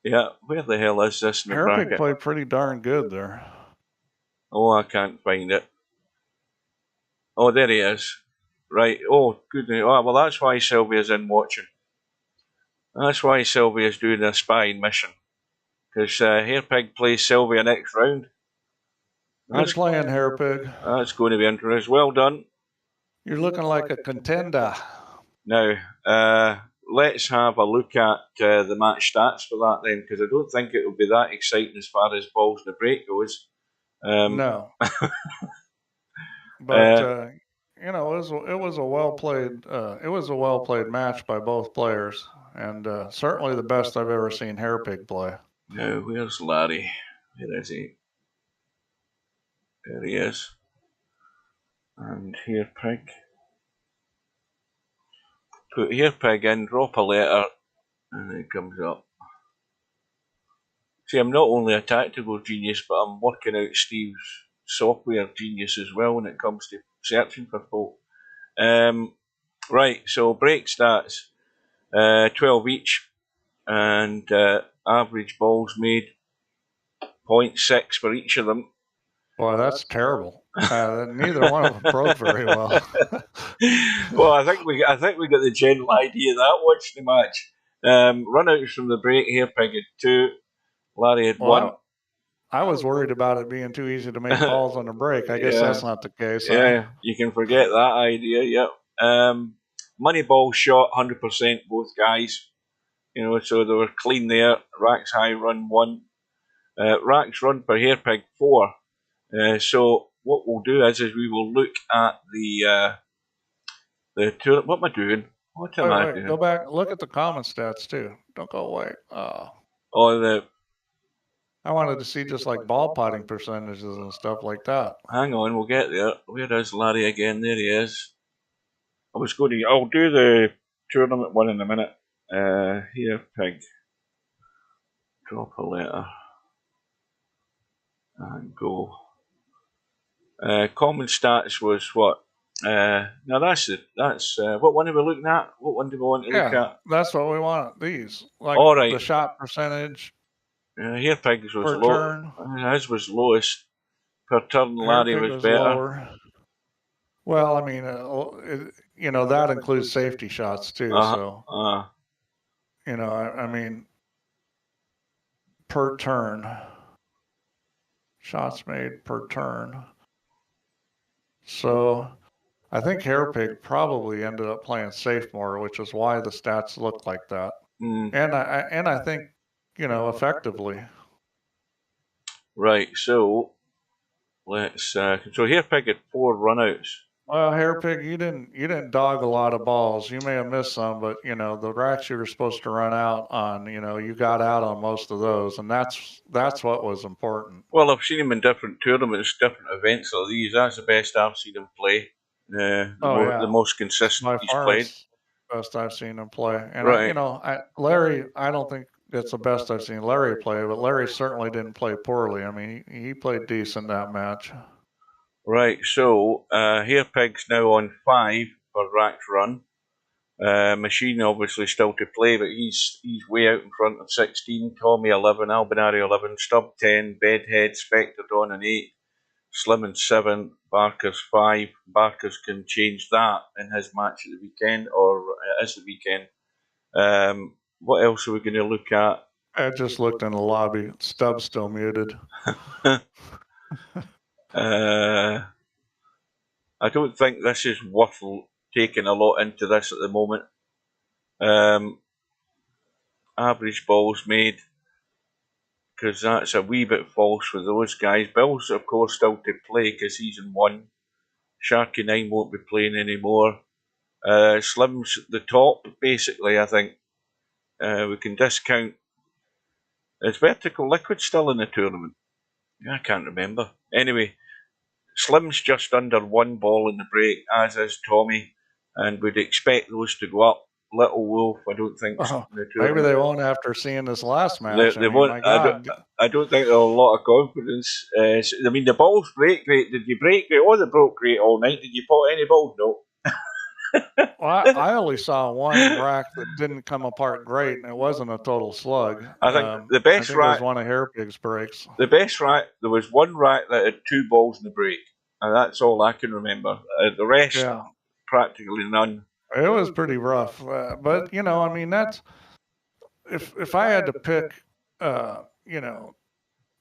yeah, where the hell is this in the bracket? Hairpig played pretty darn good there. Oh, I can't find it. Oh, there he is. Right. Oh, good. Oh, well, that's why Sylvia's in watching. That's why Sylvia's doing a spying mission. Because Hairpig plays Sylvia next round. Good playing, Hairpig. That's going to be interesting. Well done. You're looking like a contender. Now, let's have a look at the match stats for that then, because I don't think it will be that exciting as far as balls in the break goes. No. But it was a well played match by both players, and certainly the best I've ever seen Hairpig play. Now, where's Larry? Where is he? There he is. And Hairpig. Put Hairpig in, drop a letter, and it comes up. See, I'm not only a tactical genius, but I'm working out Steve's software genius as well when it comes to searching for folk. Right, so break stats, 12 each, and average balls made, 0.6 for each of them. Boy, that's terrible. Neither one of them broke very well. Well, I think we got the general idea of that. Watch the match. Runouts from the break. Hairpig had 2. Larry had 1. I was worried about it being too easy to make calls on the break. I guess that's not the case. Yeah, you can forget that idea. Yep. Moneyball shot 100% both guys. You know, so they were clean there. Rack's high run 1. Rack's run for Hairpig 4. So what we'll do is we will look at the tour. What am I doing? What am I doing? Go back. Look at the common stats too. Don't go away. Oh, I wanted to see just like ball potting percentages and stuff like that. hang on, we'll get there. Where is Larry again? There he is. I'll do the tournament one in a minute. Here, Pig. Drop a letter. And go. Common stats was what? Now that's what one are we looking at? What one do we want to look at? That's what we want. These, like All right. the shot percentage. Hairpig's was per low. turn. His was lowest. Per turn, Larry was better. Lower. Well, I mean, that includes safety shots too. So, I mean, per turn, shots made per turn. So, I think Hairpig probably ended up playing safe more, which is why the stats look like that. And I think, effectively. Right. So let's. So Hairpig had 4 runouts. Well, Hairpig, you didn't dog a lot of balls. You may have missed some, but the racks you were supposed to run out on, you got out on most of those, and that's what was important. Well, I've seen him in different tournaments, different events like these. That's the best I've seen him play. The most consistent he's played. Best I've seen him play. And right. Larry, I don't think it's the best I've seen Larry play, but Larry certainly didn't play poorly. I mean, he played decent that match. Right, so Hairpig's now on 5 for Rack's run. Machine obviously still to play, but he's way out in front of 16. Tommy 11, Albinario 11, Stubb 10, Bedhead, Spectre Dawn and 8, Slim and 7, Barker's 5. Barker's can change that in his match at the weekend, or it is the weekend. What else are we going to look at? I just looked in the lobby. Stubb's still muted. I don't think this is worth taking a lot into this at the moment. Average balls made, because that's a wee bit false for those guys. Bill's, of course, still to play because he's in 1. Sharky 9 won't be playing anymore. Slim's the top, basically, I think. We can discount. Is Vertical Liquid still in the tournament? I can't remember. Anyway, Slim's just under 1 ball in the break, as is Tommy, and we'd expect those to go up. Little Wolf, I don't think. Maybe they won't after seeing this last match. They won't. I don't think there's a lot of confidence. I mean, the balls break great. Did you break great? Oh, they broke great all night. Did you pot any balls? No. Well, I only saw one rack that didn't come apart great, and it wasn't a total slug. I think the best rack was one of Hairpig's breaks. The best rack, there was one rack that had 2 balls in the break, and that's all I can remember. The rest, practically none. It was pretty rough, but I mean, that's if I had to pick, a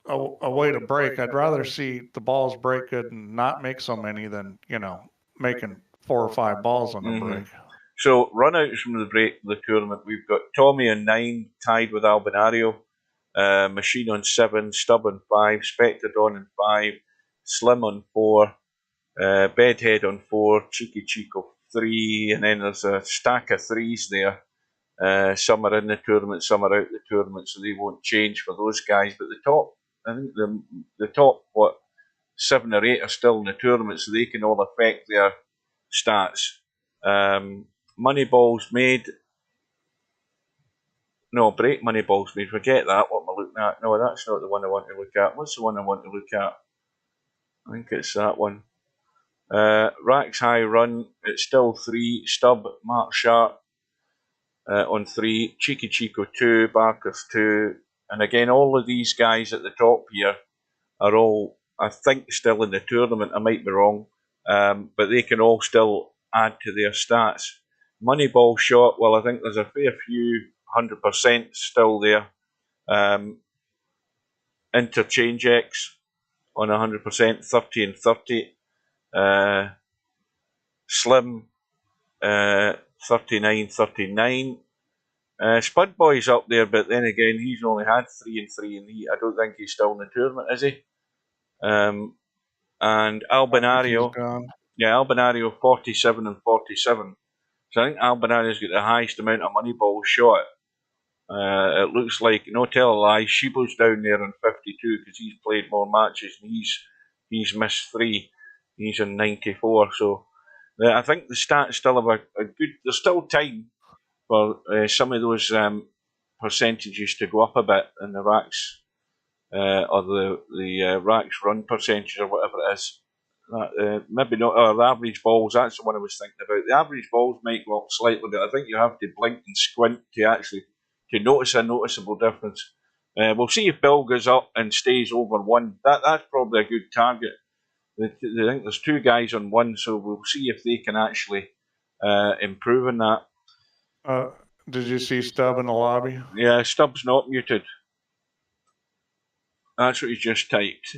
way to break, I'd rather see the balls break good and not make so many than making 4 or 5 balls on the break. So runouts from the tournament, we've got Tommy on 9, tied with Albinario. Machine on 7, Stubb on 5, Spectre Dawn on 5, Slim on 4, Bedhead on 4, Cheeky Chico 3, and then there's a stack of 3s there. Some are in the tournament, some are out the tournament, so they won't change for those guys. But the top, I think the top 7 or 8 are still in the tournament, so they can all affect their stats. Money balls made. No, break money balls made. Forget that. What am I looking at? No, that's not the one I want to look at. What's the one I want to look at? I think it's that one. Rack's high run. It's still 3. Stubb, Mark Sharp on 3. Cheeky Chico 2. Barker's 2. And again, all of these guys at the top here are all, I think, still in the tournament. I might be wrong. But they can all still add to their stats. Moneyball shot, well, I think there's a fair few 100% still there. Interchange X on 100%, 30 and 30. Slim, 39, 39. Spud Boy's up there, but then again, he's only had 3 and 3, and I don't think he's still in the tournament, is he? And Albinario, Albinario 47 and 47. So I think Albinario's got the highest amount of money balls shot. It looks like, no tell a lie, Shibo's down there on 52 because he's played more matches and he's missed 3. He's on 94. So I think the stats still have a good. There's still time for some of those percentages to go up a bit in the racks, or the racks run percentage or whatever it is. Maybe not, or the average balls, that's the one I was thinking about. The average balls might go up slightly, but I think you have to blink and squint to actually notice a noticeable difference. We'll see if Bill goes up and stays over 1. That's probably a good target. I think there's 2 guys on 1, so we'll see if they can actually improve on that. Did you see Stubb in the lobby? Yeah, Stubb's not muted. That's what he's just typed.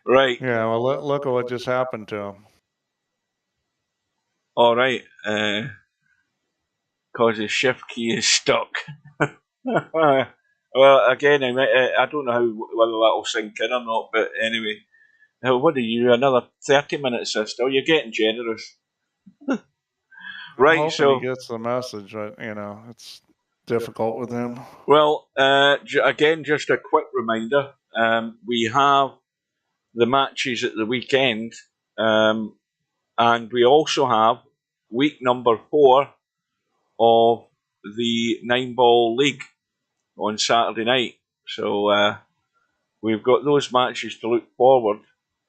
Right. Yeah, well, look at what just happened to him. All right. Because his shift key is stuck. Well, again, I don't know whether that'll sink in or not, but anyway. What do you, another 30 minutes, sister? You're getting generous. Right, so he gets the message, but, it's difficult with him. Well, again, just a quick reminder. We have the matches at the weekend, and we also have week number 4 of the 9-ball league on Saturday night. So we've got those matches to look forward,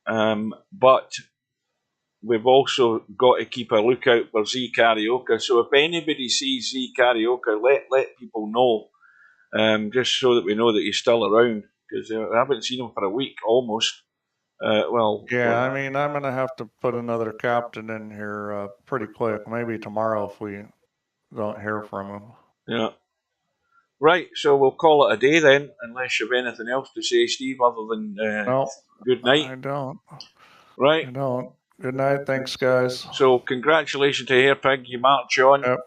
but we've also got to keep a lookout for Z Karaoke. So if anybody sees Z Karaoke, let people know, just so that we know that he's still around, because I haven't seen him for a week almost. Yeah, I mean, I'm going to have to put another captain in here pretty quick. Maybe tomorrow if we don't hear from him. Yeah. Right, so we'll call it a day then, unless you have anything else to say, Steve, other than good night. I don't. Right. I don't. Good night. Thanks, guys. So congratulations to Hairpig. You march on. Yep.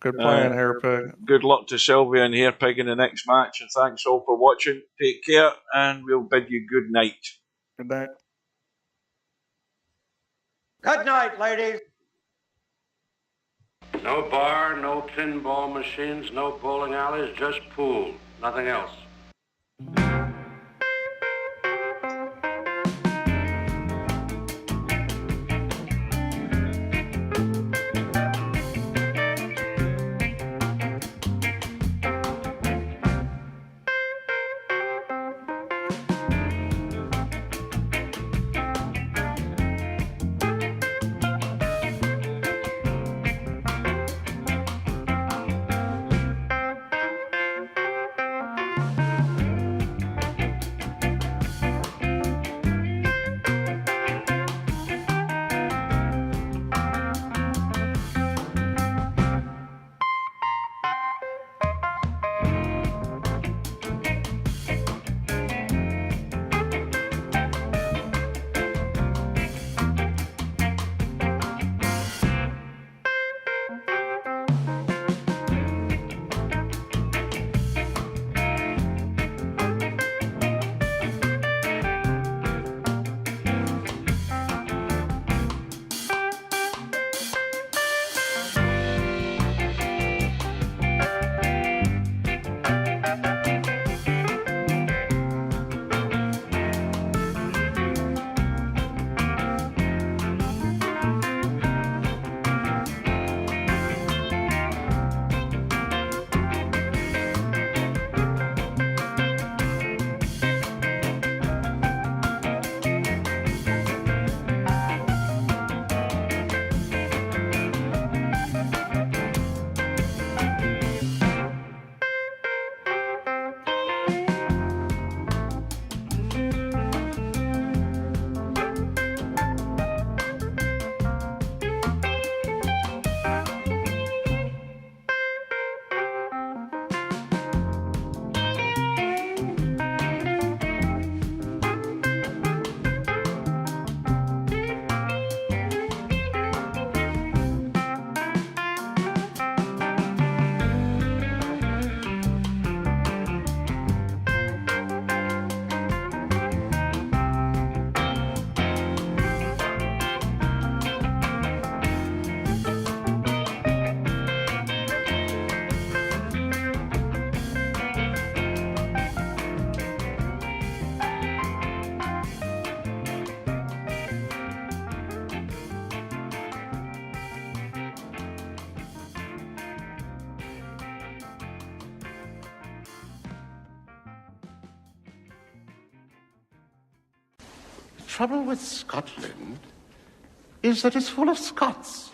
Good playing, Hairpig. Good luck to Sylvia and Hairpig in the next match, and thanks all for watching. Take care, and we'll bid you good night. Good night. Good night, ladies. No bar, no pinball machines, no bowling alleys, just pool. Nothing else. trouble with Scotland is that it's full of Scots.